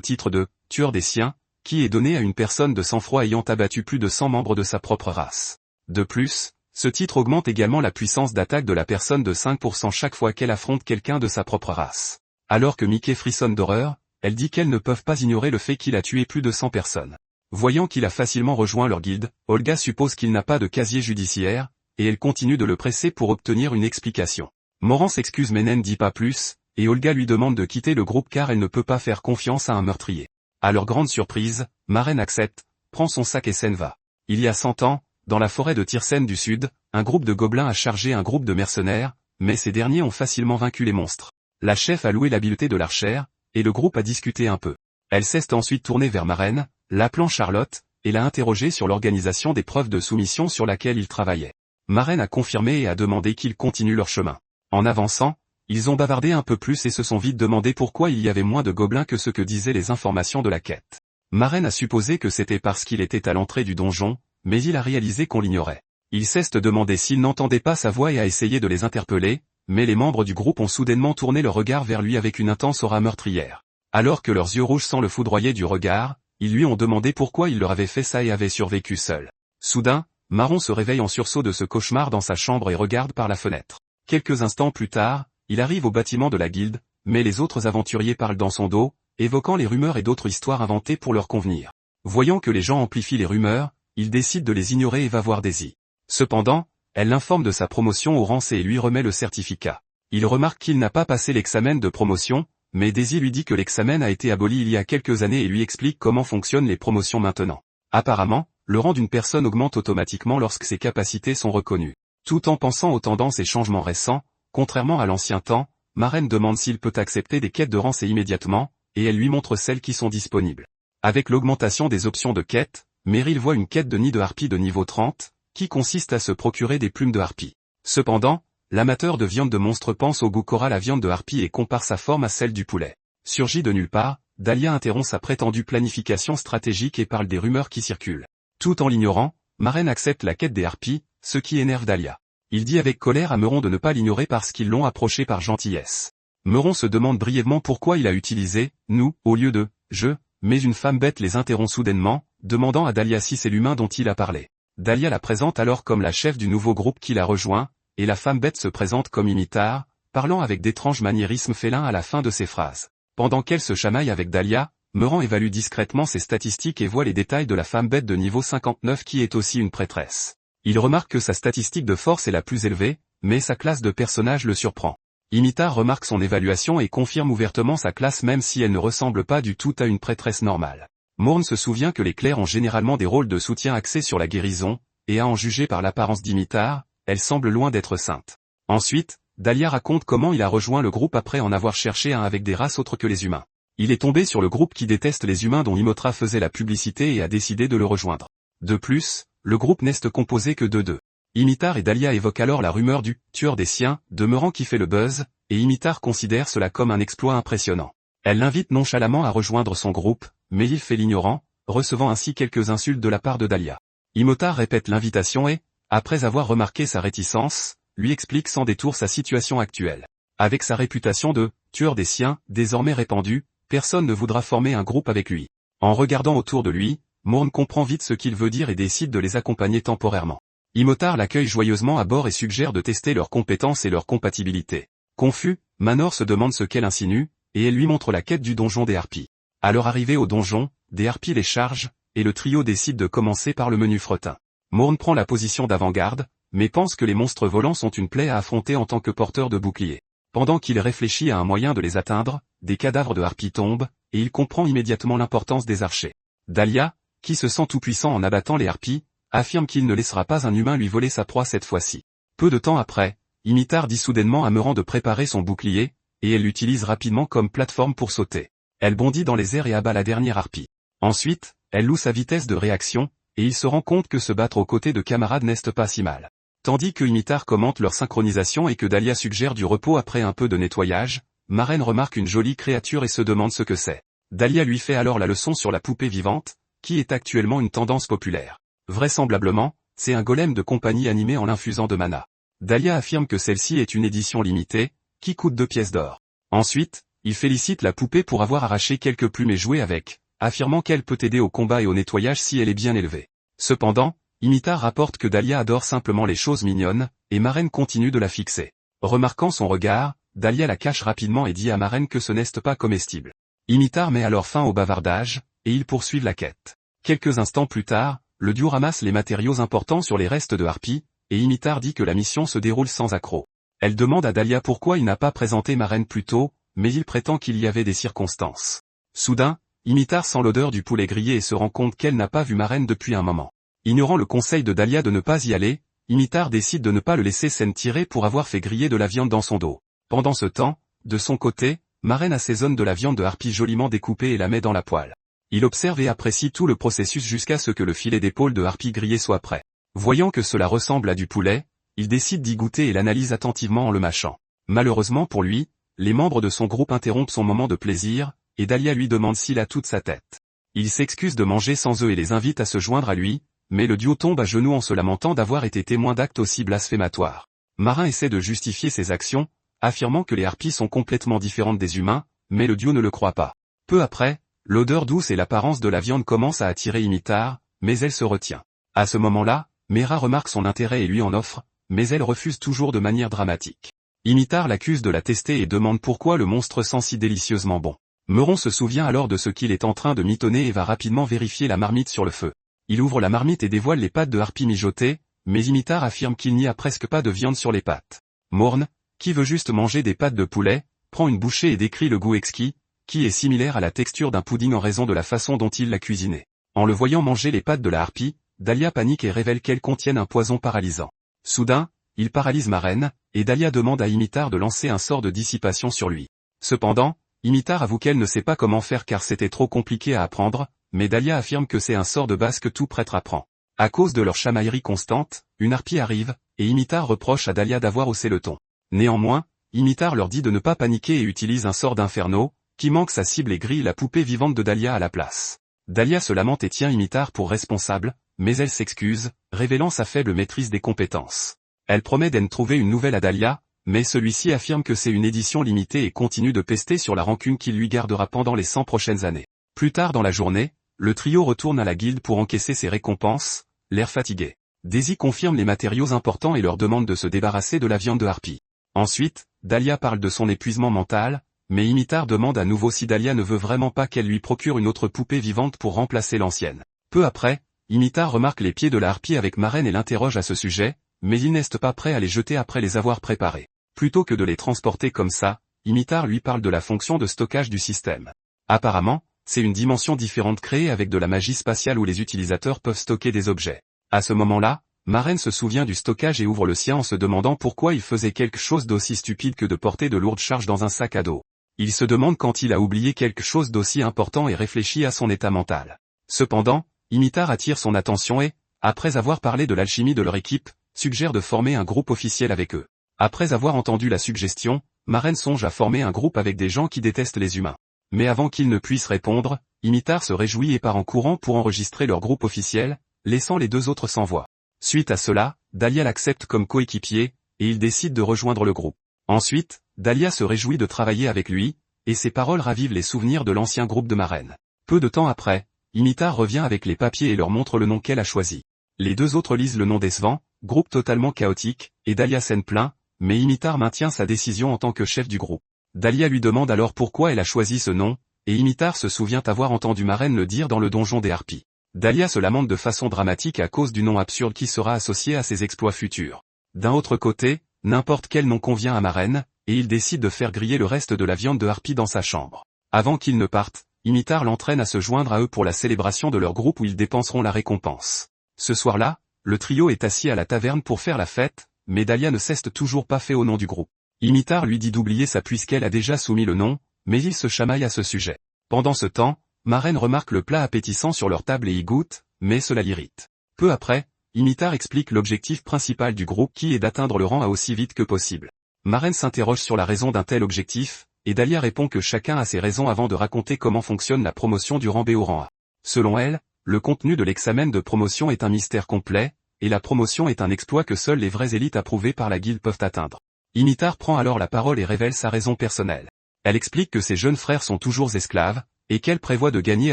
titre de « tueur des siens », qui est donné à une personne de sang-froid ayant abattu plus de 100 membres de sa propre race. De plus, ce titre augmente également la puissance d'attaque de la personne de 5% chaque fois qu'elle affronte quelqu'un de sa propre race. Alors que Mickey frissonne d'horreur, elle dit qu'elles ne peuvent pas ignorer le fait qu'il a tué plus de 100 personnes. Voyant qu'il a facilement rejoint leur guilde, Olga suppose qu'il n'a pas de casier judiciaire, et elle continue de le presser pour obtenir une explication. Moran s'excuse mais n'en dit pas plus, et Olga lui demande de quitter le groupe car elle ne peut pas faire confiance à un meurtrier. À leur grande surprise, Marraine accepte, prend son sac et s'en va. Il y a 100 ans, dans la forêt de Tyrsen du Sud, un groupe de gobelins a chargé un groupe de mercenaires, mais ces derniers ont facilement vaincu les monstres. La chef a loué l'habileté de l'archère, et le groupe a discuté un peu. Elle s'est ensuite tournée vers Marraine, l'appelant Charlotte, et l'a interrogée sur l'organisation des preuves de soumission sur laquelle il travaillait. Marraine a confirmé et a demandé qu'ils continuent leur chemin. En avançant, ils ont bavardé un peu plus et se sont vite demandé pourquoi il y avait moins de gobelins que ce que disaient les informations de la quête. Marraine a supposé que c'était parce qu'il était à l'entrée du donjon, mais il a réalisé qu'on l'ignorait. Il s'est demandé s'il n'entendait pas sa voix et a essayé de les interpeller, mais les membres du groupe ont soudainement tourné leur regard vers lui avec une intense aura meurtrière. Alors que leurs yeux rouges sans le foudroyer du regard, ils lui ont demandé pourquoi il leur avait fait ça et avait survécu seul. Soudain, Marron se réveille en sursaut de ce cauchemar dans sa chambre et regarde par la fenêtre. Quelques instants plus tard, il arrive au bâtiment de la guilde, mais les autres aventuriers parlent dans son dos, évoquant les rumeurs et d'autres histoires inventées pour leur convenir. Voyant que les gens amplifient les rumeurs, il décide de les ignorer et va voir Daisy. Cependant, elle l'informe de sa promotion au rang C et lui remet le certificat. Il remarque qu'il n'a pas passé l'examen de promotion, mais Daisy lui dit que l'examen a été aboli il y a quelques années et lui explique comment fonctionnent les promotions maintenant. Apparemment, le rang d'une personne augmente automatiquement lorsque ses capacités sont reconnues. Tout en pensant aux tendances et changements récents, contrairement à l'ancien temps, Marraine demande s'il peut accepter des quêtes de rang C immédiatement, et elle lui montre celles qui sont disponibles. Avec l'augmentation des options de quêtes, Meryl voit une quête de nid de harpie de niveau 30, qui consiste à se procurer des plumes de harpie. Cependant, l'amateur de viande de monstre pense au goût qu'aura la viande de harpie et compare sa forme à celle du poulet. Surgit de nulle part, Dahlia interrompt sa prétendue planification stratégique et parle des rumeurs qui circulent. Tout en l'ignorant, Marraine accepte la quête des harpies, ce qui énerve Dahlia. Il dit avec colère à Meuron de ne pas l'ignorer parce qu'ils l'ont approché par gentillesse. Meuron se demande brièvement pourquoi il a utilisé « nous » au lieu de « je », mais une femme bête les interrompt soudainement, demandant à Dahlia si c'est l'humain dont il a parlé. Dahlia la présente alors comme la chef du nouveau groupe qui l'a rejoint, et la femme bête se présente comme Imitar, parlant avec d'étranges maniérismes félins à la fin de ses phrases. Pendant qu'elle se chamaille avec Dahlia, Meuron évalue discrètement ses statistiques et voit les détails de la femme bête de niveau 59 qui est aussi une prêtresse. Il remarque que sa statistique de force est la plus élevée, mais sa classe de personnage le surprend. Imitar remarque son évaluation et confirme ouvertement sa classe même si elle ne ressemble pas du tout à une prêtresse normale. Morn se souvient que les clercs ont généralement des rôles de soutien axés sur la guérison, et à en juger par l'apparence d'Imitar, elle semble loin d'être sainte. Ensuite, Dahlia raconte comment il a rejoint le groupe après en avoir cherché un avec des races autres que les humains. Il est tombé sur le groupe qui déteste les humains dont Imotra faisait la publicité et a décidé de le rejoindre. De plus, le groupe n'est composé que de deux. Imitar et Dahlia évoquent alors la rumeur du « tueur des siens » demeurant qui fait le buzz, et Imitar considère cela comme un exploit impressionnant. Elle l'invite nonchalamment à rejoindre son groupe, mais il fait l'ignorant, recevant ainsi quelques insultes de la part de Dahlia. Imitar répète l'invitation et, après avoir remarqué sa réticence, lui explique sans détour sa situation actuelle. Avec sa réputation de « tueur des siens » désormais répandue, personne ne voudra former un groupe avec lui. En regardant autour de lui, Morn comprend vite ce qu'il veut dire et décide de les accompagner temporairement. Imotar l'accueille joyeusement à bord et suggère de tester leurs compétences et leur compatibilité. Confus, Manor se demande ce qu'elle insinue, et elle lui montre la quête du donjon des harpies. À leur arrivée au donjon, des harpies les chargent, et le trio décide de commencer par le menu fretin. Morn prend la position d'avant-garde, mais pense que les monstres volants sont une plaie à affronter en tant que porteur de bouclier. Pendant qu'il réfléchit à un moyen de les atteindre, des cadavres de harpies tombent, et il comprend immédiatement l'importance des archers. Dahlia, qui se sent tout puissant en abattant les harpies, affirme qu'il ne laissera pas un humain lui voler sa proie cette fois-ci. Peu de temps après, Imitar dit soudainement à Meuron de préparer son bouclier, et elle l'utilise rapidement comme plateforme pour sauter. Elle bondit dans les airs et abat la dernière harpie. Ensuite, elle loue sa vitesse de réaction, et il se rend compte que se battre aux côtés de camarades n'est pas si mal. Tandis que Imitar commente leur synchronisation et que Dahlia suggère du repos après un peu de nettoyage, Marraine remarque une jolie créature et se demande ce que c'est. Dahlia lui fait alors la leçon sur la poupée vivante, qui est actuellement une tendance populaire. Vraisemblablement, c'est un golem de compagnie animé en l'infusant de mana. Dahlia affirme que celle-ci est une édition limitée, qui coûte 2 pièces d'or. Ensuite, Il félicite la poupée pour avoir arraché quelques plumes et joué avec, affirmant qu'elle peut aider au combat et au nettoyage si elle est bien élevée. Cependant, Imitar rapporte que Dahlia adore simplement les choses mignonnes, et Marraine continue de la fixer. Remarquant son regard, Dahlia la cache rapidement et dit à Marraine que ce n'est pas comestible. Imitar met alors fin au bavardage, et ils poursuivent la quête. Quelques instants plus tard, le duo ramasse les matériaux importants sur les restes de Harpie, et Imitar dit que la mission se déroule sans accroc. Elle demande à Dahlia pourquoi il n'a pas présenté Marraine plus tôt, mais il prétend qu'il y avait des circonstances. Soudain, Imitar sent l'odeur du poulet grillé et se rend compte qu'elle n'a pas vu Marraine depuis un moment. Ignorant le conseil de Dahlia de ne pas y aller, Imitar décide de ne pas le laisser s'en tirer pour avoir fait griller de la viande dans son dos. Pendant ce temps, de son côté, Marraine assaisonne de la viande de Harpie joliment découpée et la met dans la poêle. Il observe et apprécie tout le processus jusqu'à ce que le filet d'épaule de Harpie grillé soit prêt. Voyant que cela ressemble à du poulet, il décide d'y goûter et l'analyse attentivement en le mâchant. Malheureusement pour lui, les membres de son groupe interrompent son moment de plaisir, et Dahlia lui demande s'il a toute sa tête. Il s'excuse de manger sans eux et les invite à se joindre à lui, mais le duo tombe à genoux en se lamentant d'avoir été témoin d'actes aussi blasphématoires. Marin essaie de justifier ses actions, affirmant que les harpies sont complètement différentes des humains, mais le duo ne le croit pas. Peu après, l'odeur douce et l'apparence de la viande commencent à attirer Imitar, mais elle se retient. À ce moment-là, Mera remarque son intérêt et lui en offre, mais elle refuse toujours de manière dramatique. Imitar l'accuse de la tester et demande pourquoi le monstre sent si délicieusement bon. Meuron se souvient alors de ce qu'il est en train de mitonner et va rapidement vérifier la marmite sur le feu. Il ouvre la marmite et dévoile les pattes de harpie mijotées, mais Imitar affirme qu'il n'y a presque pas de viande sur les pattes. Morne, qui veut juste manger des pattes de poulet, prend une bouchée et décrit le goût exquis, qui est similaire à la texture d'un pudding en raison de la façon dont il l'a cuisiné. En le voyant manger les pattes de la harpie, Dahlia panique et révèle qu'elles contiennent un poison paralysant. Soudain, il paralyse Marraine, et Dahlia demande à Imitar de lancer un sort de dissipation sur lui. Cependant, Imitar avoue qu'elle ne sait pas comment faire car c'était trop compliqué à apprendre, mais Dahlia affirme que c'est un sort de base que tout prêtre apprend. À cause de leur chamaillerie constante, une harpie arrive, et Imitar reproche à Dahlia d'avoir haussé le ton. Néanmoins, Imitar leur dit de ne pas paniquer et utilise un sort d'inferno, qui manque sa cible et grille la poupée vivante de Dahlia à la place. Dahlia se lamente et tient Imitar pour responsable, mais elle s'excuse, révélant sa faible maîtrise des compétences. Elle promet d'en trouver une nouvelle à Dahlia, mais celui-ci affirme que c'est une édition limitée et continue de pester sur la rancune qu'il lui gardera pendant les 100 prochaines années. Plus tard dans la journée, le trio retourne à la guilde pour encaisser ses récompenses, l'air fatigué. Daisy confirme les matériaux importants et leur demande de se débarrasser de la viande de harpie. Ensuite, Dahlia parle de son épuisement mental, mais Imitar demande à nouveau si Dahlia ne veut vraiment pas qu'elle lui procure une autre poupée vivante pour remplacer l'ancienne. Peu après, Imitar remarque les pieds de la harpie avec Marraine et l'interroge à ce sujet, mais il n'est pas prêt à les jeter après les avoir préparés. Plutôt que de les transporter comme ça, Imitar lui parle de la fonction de stockage du système. Apparemment, c'est une dimension différente créée avec de la magie spatiale où les utilisateurs peuvent stocker des objets. À ce moment-là, Marraine se souvient du stockage et ouvre le sien en se demandant pourquoi il faisait quelque chose d'aussi stupide que de porter de lourdes charges dans un sac à dos. Il se demande quand il a oublié quelque chose d'aussi important et réfléchit à son état mental. Cependant, Imitar attire son attention et, après avoir parlé de l'alchimie de leur équipe, suggère de former un groupe officiel avec eux. Après avoir entendu la suggestion, Marraine songe à former un groupe avec des gens qui détestent les humains. Mais avant qu'ils ne puissent répondre, Imitar se réjouit et part en courant pour enregistrer leur groupe officiel, laissant les deux autres sans voix. Suite à cela, Dahlia l'accepte comme coéquipier, et il décide de rejoindre le groupe. Ensuite, Dahlia se réjouit de travailler avec lui, et ses paroles ravivent les souvenirs de l'ancien groupe de Marraine. Peu de temps après, Imitar revient avec les papiers et leur montre le nom qu'elle a choisi. Les deux autres lisent le nom décevant, groupe totalement chaotique, et Dahlia s'en plaint, mais Imitar maintient sa décision en tant que chef du groupe. Dahlia lui demande alors pourquoi elle a choisi ce nom, et Imitar se souvient avoir entendu Marraine le dire dans le donjon des harpies. Dahlia se lamente de façon dramatique à cause du nom absurde qui sera associé à ses exploits futurs. D'un autre côté, n'importe quel nom convient à Marraine, et il décide de faire griller le reste de la viande de harpie dans sa chambre. Avant qu'ils ne partent, Imitar l'entraîne à se joindre à eux pour la célébration de leur groupe où ils dépenseront la récompense. Ce soir-là, le trio est assis à la taverne pour faire la fête, mais Dahlia ne cesse toujours pas fait au nom du groupe. Imitar lui dit d'oublier ça puisqu'elle a déjà soumis le nom, mais il se chamaille à ce sujet. Pendant ce temps, Marraine remarque le plat appétissant sur leur table et y goûte, mais cela l'irrite. Peu après, Imitar explique l'objectif principal du groupe qui est d'atteindre le rang A aussi vite que possible. Marraine s'interroge sur la raison d'un tel objectif, et Dahlia répond que chacun a ses raisons avant de raconter comment fonctionne la promotion du rang B au rang A. Selon elle, le contenu de l'examen de promotion est un mystère complet, et la promotion est un exploit que seules les vraies élites approuvées par la guilde peuvent atteindre. Imitar prend alors la parole et révèle sa raison personnelle. Elle explique que ses jeunes frères sont toujours esclaves, et qu'elle prévoit de gagner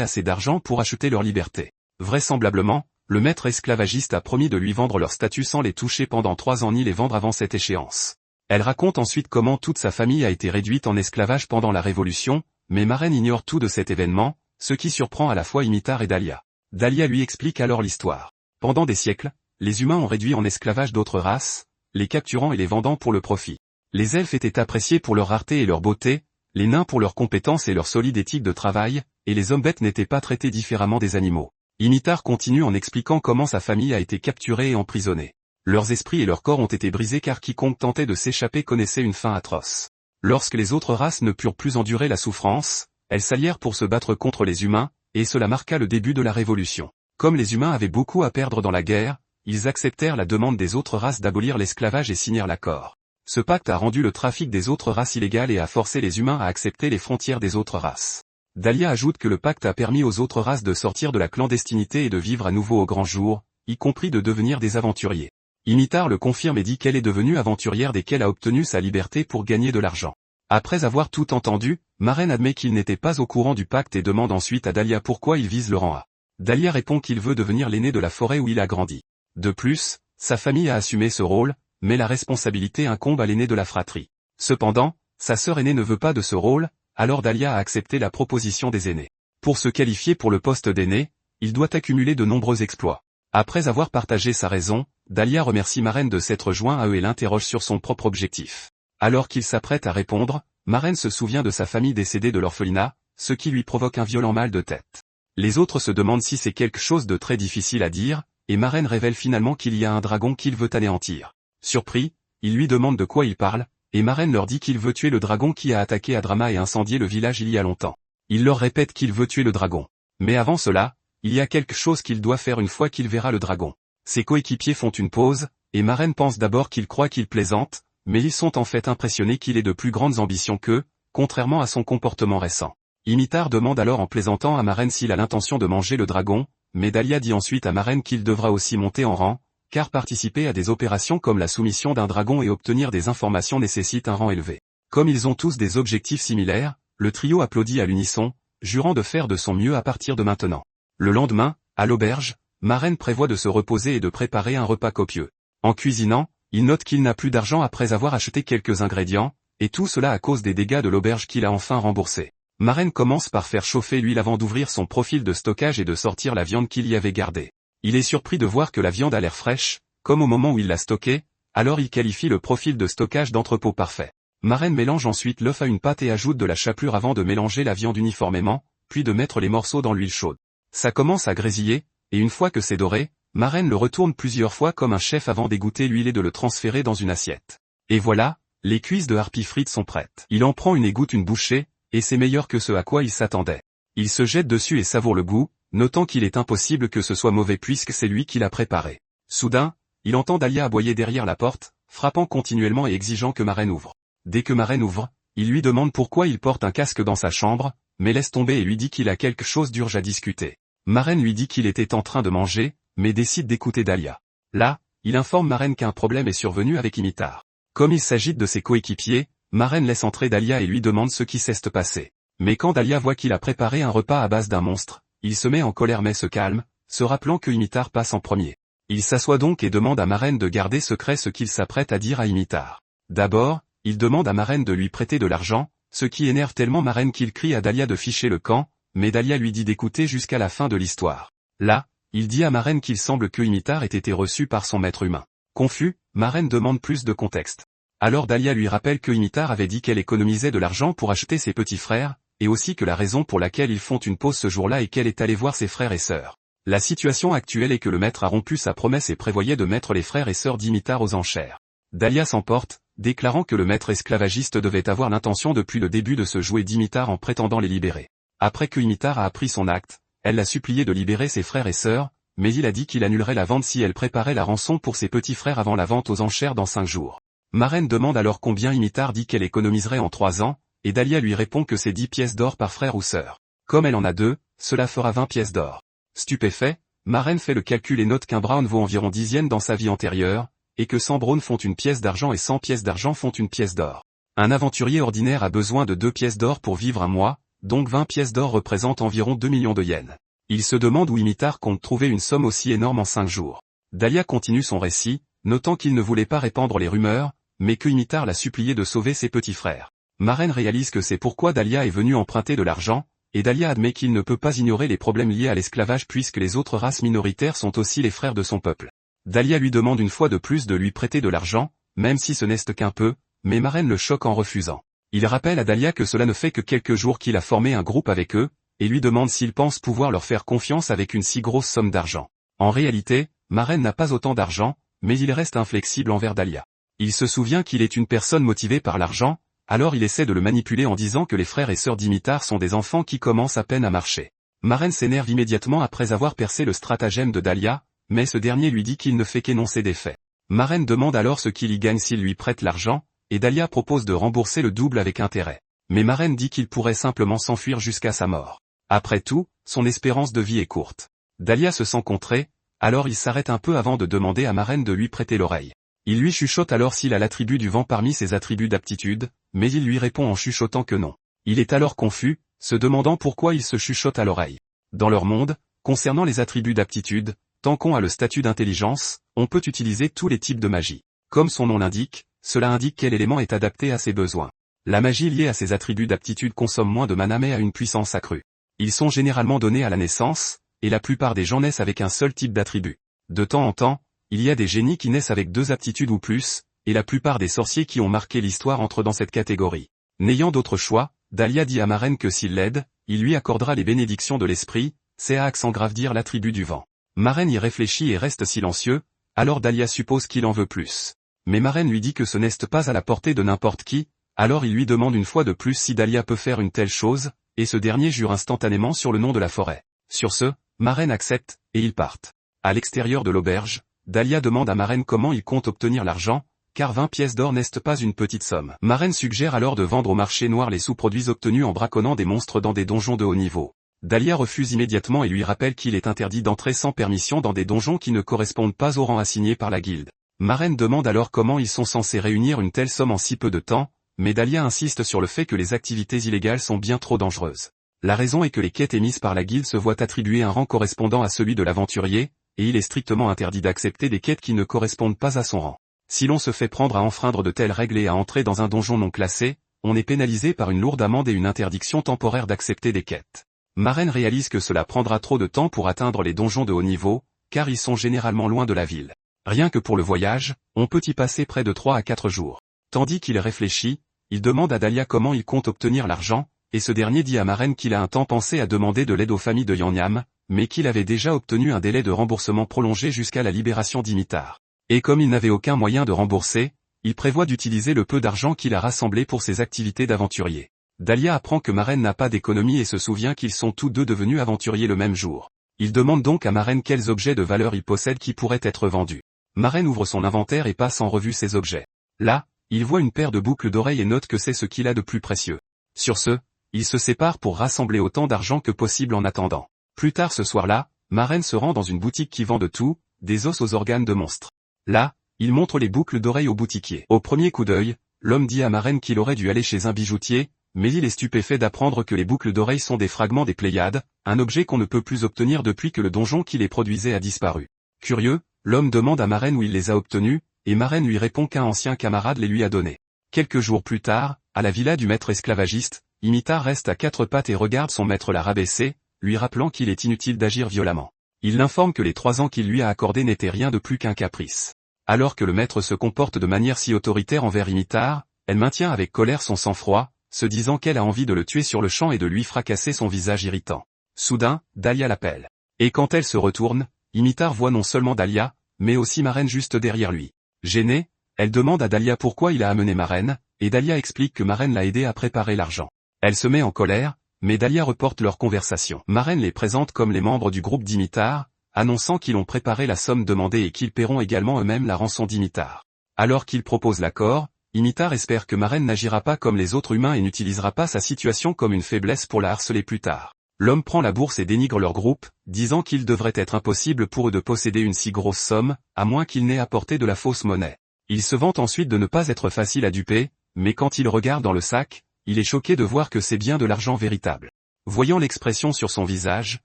assez d'argent pour acheter leur liberté. Vraisemblablement, le maître esclavagiste a promis de lui vendre leur statut sans les toucher pendant 3 ans ni les vendre avant cette échéance. Elle raconte ensuite comment toute sa famille a été réduite en esclavage pendant la Révolution, mais Maren ignore tout de cet événement, ce qui surprend à la fois Imitar et Dahlia. Dahlia lui explique alors l'histoire. Pendant des siècles, les humains ont réduit en esclavage d'autres races, les capturant et les vendant pour le profit. Les elfes étaient appréciés pour leur rareté et leur beauté, les nains pour leurs compétences et leur solide éthique de travail, et les hommes bêtes n'étaient pas traités différemment des animaux. Imitar continue en expliquant comment sa famille a été capturée et emprisonnée. Leurs esprits et leurs corps ont été brisés car quiconque tentait de s'échapper connaissait une fin atroce. Lorsque les autres races ne purent plus endurer la souffrance, elles s'allièrent pour se battre contre les humains, et cela marqua le début de la Révolution. Comme les humains avaient beaucoup à perdre dans la guerre, ils acceptèrent la demande des autres races d'abolir l'esclavage et signèrent l'accord. Ce pacte a rendu le trafic des autres races illégal et a forcé les humains à accepter les frontières des autres races. Dahlia ajoute que le pacte a permis aux autres races de sortir de la clandestinité et de vivre à nouveau au grand jour, y compris de devenir des aventuriers. Imitar le confirme et dit qu'elle est devenue aventurière dès qu'elle a obtenu sa liberté pour gagner de l'argent. Après avoir tout entendu, Maren admet qu'il n'était pas au courant du pacte et demande ensuite à Dahlia pourquoi il vise le rang A. Dahlia répond qu'il veut devenir l'aîné de la forêt où il a grandi. De plus, sa famille a assumé ce rôle, mais la responsabilité incombe à l'aîné de la fratrie. Cependant, sa sœur aînée ne veut pas de ce rôle, alors Dahlia a accepté la proposition des aînés. Pour se qualifier pour le poste d'aîné, il doit accumuler de nombreux exploits. Après avoir partagé sa raison, Dahlia remercie Maren de s'être joint à eux et l'interroge sur son propre objectif. Alors qu'il s'apprête à répondre, Maren se souvient de sa famille décédée de l'orphelinat, ce qui lui provoque un violent mal de tête. Les autres se demandent si c'est quelque chose de très difficile à dire, et Maren révèle finalement qu'il y a un dragon qu'il veut anéantir. Surpris, ils lui demandent de quoi il parle, et Maren leur dit qu'il veut tuer le dragon qui a attaqué Adrama et incendié le village il y a longtemps. Il leur répète qu'il veut tuer le dragon. Mais avant cela, il y a quelque chose qu'il doit faire une fois qu'il verra le dragon. Ses coéquipiers font une pause, et Maren pense d'abord qu'il croit qu'il plaisante, mais ils sont en fait impressionnés qu'il ait de plus grandes ambitions qu'eux, contrairement à son comportement récent. Imitar demande alors en plaisantant à Maren s'il a l'intention de manger le dragon, mais Dahlia dit ensuite à Maren qu'il devra aussi monter en rang, car participer à des opérations comme la soumission d'un dragon et obtenir des informations nécessite un rang élevé. Comme ils ont tous des objectifs similaires, le trio applaudit à l'unisson, jurant de faire de son mieux à partir de maintenant. Le lendemain, à l'auberge, Maren prévoit de se reposer et de préparer un repas copieux. En cuisinant, il note qu'il n'a plus d'argent après avoir acheté quelques ingrédients, et tout cela à cause des dégâts de l'auberge qu'il a enfin remboursé. Maren commence par faire chauffer l'huile avant d'ouvrir son profil de stockage et de sortir la viande qu'il y avait gardée. Il est surpris de voir que la viande a l'air fraîche, comme au moment où il l'a stockée, alors il qualifie le profil de stockage d'entrepôt parfait. Maren mélange ensuite l'œuf à une pâte et ajoute de la chapelure avant de mélanger la viande uniformément, puis de mettre les morceaux dans l'huile chaude. Ça commence à grésiller, et une fois que c'est doré, Maren le retourne plusieurs fois comme un chef avant d'égoutter l'huile et de le transférer dans une assiette. Et voilà, les cuisses de harpie frites sont prêtes. Il en prend une et goûte une bouchée, et c'est meilleur que ce à quoi il s'attendait. Il se jette dessus et savoure le goût, notant qu'il est impossible que ce soit mauvais puisque c'est lui qui l'a préparé. Soudain, il entend Dahlia aboyer derrière la porte, frappant continuellement et exigeant que Maren ouvre. Dès que Maren ouvre, il lui demande pourquoi il porte un casque dans sa chambre, mais laisse tomber et lui dit qu'il a quelque chose d'urgent à discuter. Maren lui dit qu'il était en train de manger, mais décide d'écouter Dahlia. Là, il informe Maren qu'un problème est survenu avec Imitar. Comme il s'agite de ses coéquipiers, Maren laisse entrer Dahlia et lui demande ce qui s'est passé. Mais quand Dahlia voit qu'il a préparé un repas à base d'un monstre, il se met en colère mais se calme, se rappelant que Imitar passe en premier. Il s'assoit donc et demande à Maren de garder secret ce qu'il s'apprête à dire à Imitar. D'abord, il demande à Maren de lui prêter de l'argent, ce qui énerve tellement Maren qu'il crie à Dahlia de ficher le camp, mais Dahlia lui dit d'écouter jusqu'à la fin de l'histoire. Là, il dit à Maren qu'il semble que Imitar ait été reçu par son maître humain. Confus, Maren demande plus de contexte. Alors Dahlia lui rappelle que Imitar avait dit qu'elle économisait de l'argent pour acheter ses petits frères, et aussi que la raison pour laquelle ils font une pause ce jour-là est qu'elle est allée voir ses frères et sœurs. La situation actuelle est que le maître a rompu sa promesse et prévoyait de mettre les frères et sœurs d'Imitar aux enchères. Dahlia s'emporte, déclarant que le maître esclavagiste devait avoir l'intention depuis le début de se jouer d'Imitar en prétendant les libérer. Après que Imitar a appris son acte, elle l'a supplié de libérer ses frères et sœurs, mais il a dit qu'il annulerait la vente si elle préparait la rançon pour ses petits frères avant la vente aux enchères dans 5 jours. Maren demande alors combien Imitar dit qu'elle économiserait en 3 ans, et Dahlia lui répond que c'est 10 pièces d'or par frère ou sœur. Comme elle en a 2, cela fera 20 pièces d'or. Stupéfait, Maren fait le calcul et note qu'un brown vaut environ 10 yens dans sa vie antérieure, et que 100 browns font une pièce d'argent et 100 pièces d'argent font une pièce d'or. Un aventurier ordinaire a besoin de 2 pièces d'or pour vivre un mois, donc 20 pièces d'or représentent environ 2 millions de yens. Il se demande où Imitar compte trouver une somme aussi énorme en 5 jours. Dahlia continue son récit, notant qu'il ne voulait pas répandre les rumeurs, mais que Imitar l'a supplié de sauver ses petits frères. Maren réalise que c'est pourquoi Dahlia est venue emprunter de l'argent, et Dahlia admet qu'il ne peut pas ignorer les problèmes liés à l'esclavage puisque les autres races minoritaires sont aussi les frères de son peuple. Dahlia lui demande une fois de plus de lui prêter de l'argent, même si ce n'est qu'un peu, mais Maren le choque en refusant. Il rappelle à Dahlia que cela ne fait que quelques jours qu'il a formé un groupe avec eux, et lui demande s'il pense pouvoir leur faire confiance avec une si grosse somme d'argent. En réalité, Maren n'a pas autant d'argent, mais il reste inflexible envers Dahlia. Il se souvient qu'il est une personne motivée par l'argent, alors il essaie de le manipuler en disant que les frères et sœurs d'Imitar sont des enfants qui commencent à peine à marcher. Maren s'énerve immédiatement après avoir percé le stratagème de Dahlia, mais ce dernier lui dit qu'il ne fait qu'énoncer des faits. Maren demande alors ce qu'il y gagne s'il lui prête l'argent, et Dahlia propose de rembourser le double avec intérêt. Mais Maren dit qu'il pourrait simplement s'enfuir jusqu'à sa mort. Après tout, son espérance de vie est courte. Dahlia se sent contré, alors il s'arrête un peu avant de demander à Maren de lui prêter l'oreille. Il lui chuchote alors s'il a l'attribut du vent parmi ses attributs d'aptitude, mais il lui répond en chuchotant que non. Il est alors confus, se demandant pourquoi il se chuchote à l'oreille. Dans leur monde, concernant les attributs d'aptitude, tant qu'on a le statut d'intelligence, on peut utiliser tous les types de magie. Comme son nom l'indique, cela indique quel élément est adapté à ses besoins. La magie liée à ses attributs d'aptitude consomme moins de mana mais a une puissance accrue. Ils sont généralement donnés à la naissance, et la plupart des gens naissent avec un seul type d'attribut. De temps en temps, il y a des génies qui naissent avec 2 aptitudes ou plus, et la plupart des sorciers qui ont marqué l'histoire entrent dans cette catégorie. N'ayant d'autre choix, Dahlia dit à Maren que s'il l'aide, il lui accordera les bénédictions de l'esprit, c'est à s'engravdir l'attribut du vent. Maren y réfléchit et reste silencieux, alors Dahlia suppose qu'il en veut plus. Mais Maren lui dit que ce n'est pas à la portée de n'importe qui, alors il lui demande une fois de plus si Dahlia peut faire une telle chose, et ce dernier jure instantanément sur le nom de la forêt. Sur ce, Maren accepte, et ils partent. À l'extérieur de l'auberge, Dahlia demande à Maren comment il compte obtenir l'argent, car 20 pièces d'or n'est pas une petite somme. Maren suggère alors de vendre au marché noir les sous-produits obtenus en braconnant des monstres dans des donjons de haut niveau. Dahlia refuse immédiatement et lui rappelle qu'il est interdit d'entrer sans permission dans des donjons qui ne correspondent pas au rang assigné par la guilde. Maren demande alors comment ils sont censés réunir une telle somme en si peu de temps, mais Dahlia insiste sur le fait que les activités illégales sont bien trop dangereuses. La raison est que les quêtes émises par la guilde se voient attribuer un rang correspondant à celui de l'aventurier, et il est strictement interdit d'accepter des quêtes qui ne correspondent pas à son rang. Si l'on se fait prendre à enfreindre de telles règles et à entrer dans un donjon non classé, on est pénalisé par une lourde amende et une interdiction temporaire d'accepter des quêtes. Maren réalise que cela prendra trop de temps pour atteindre les donjons de haut niveau, car ils sont généralement loin de la ville. Rien que pour le voyage, on peut y passer près de 3 à 4 jours. Tandis qu'il réfléchit, il demande à Dahlia comment il compte obtenir l'argent, et ce dernier dit à Maren qu'il a un temps pensé à demander de l'aide aux familles de Yanyam, mais qu'il avait déjà obtenu un délai de remboursement prolongé jusqu'à la libération d'Imitar. Et comme il n'avait aucun moyen de rembourser, il prévoit d'utiliser le peu d'argent qu'il a rassemblé pour ses activités d'aventurier. Dahlia apprend que Maren n'a pas d'économie et se souvient qu'ils sont tous deux devenus aventuriers le même jour. Il demande donc à Maren quels objets de valeur il possède qui pourraient être vendus. Maren ouvre son inventaire et passe en revue ses objets. Là, il voit une paire de boucles d'oreilles et note que c'est ce qu'il a de plus précieux. Sur ce, ils se séparent pour rassembler autant d'argent que possible en attendant. Plus tard ce soir-là, Maren se rend dans une boutique qui vend de tout, des os aux organes de monstres. Là, il montre les boucles d'oreilles au boutiquier. Au premier coup d'œil, l'homme dit à Maren qu'il aurait dû aller chez un bijoutier, mais il est stupéfait d'apprendre que les boucles d'oreilles sont des fragments des Pléiades, un objet qu'on ne peut plus obtenir depuis que le donjon qui les produisait a disparu. Curieux, l'homme demande à Maren où il les a obtenus, et Maren lui répond qu'un ancien camarade les lui a donnés. Quelques jours plus tard, à la villa du maître esclavagiste, Imitar reste à 4 pattes et regarde son maître la rabaisser, lui rappelant qu'il est inutile d'agir violemment. Il l'informe que les 3 ans qu'il lui a accordés n'étaient rien de plus qu'un caprice. Alors que le maître se comporte de manière si autoritaire envers Imitar, elle maintient avec colère son sang-froid, se disant qu'elle a envie de le tuer sur le champ et de lui fracasser son visage irritant. Soudain, Dahlia l'appelle. Et quand elle se retourne, Imitar voit non seulement Dahlia, mais aussi Maren juste derrière lui. Gênée, elle demande à Dahlia pourquoi il a amené Maren, et Dahlia explique que Maren l'a aidé à préparer l'argent. Elle se met en colère, mais Dahlia reporte leur conversation. Maren les présente comme les membres du groupe d'Imitar, annonçant qu'ils ont préparé la somme demandée et qu'ils paieront également eux-mêmes la rançon d'Imitar. Alors qu'ils proposent l'accord, Imitar espère que Maren n'agira pas comme les autres humains et n'utilisera pas sa situation comme une faiblesse pour la harceler plus tard. L'homme prend la bourse et dénigre leur groupe, disant qu'il devrait être impossible pour eux de posséder une si grosse somme, à moins qu'ils n'aient apporté de la fausse monnaie. Il se vante ensuite de ne pas être facile à duper, mais quand il regarde dans le sac, il est choqué de voir que c'est bien de l'argent véritable. Voyant l'expression sur son visage,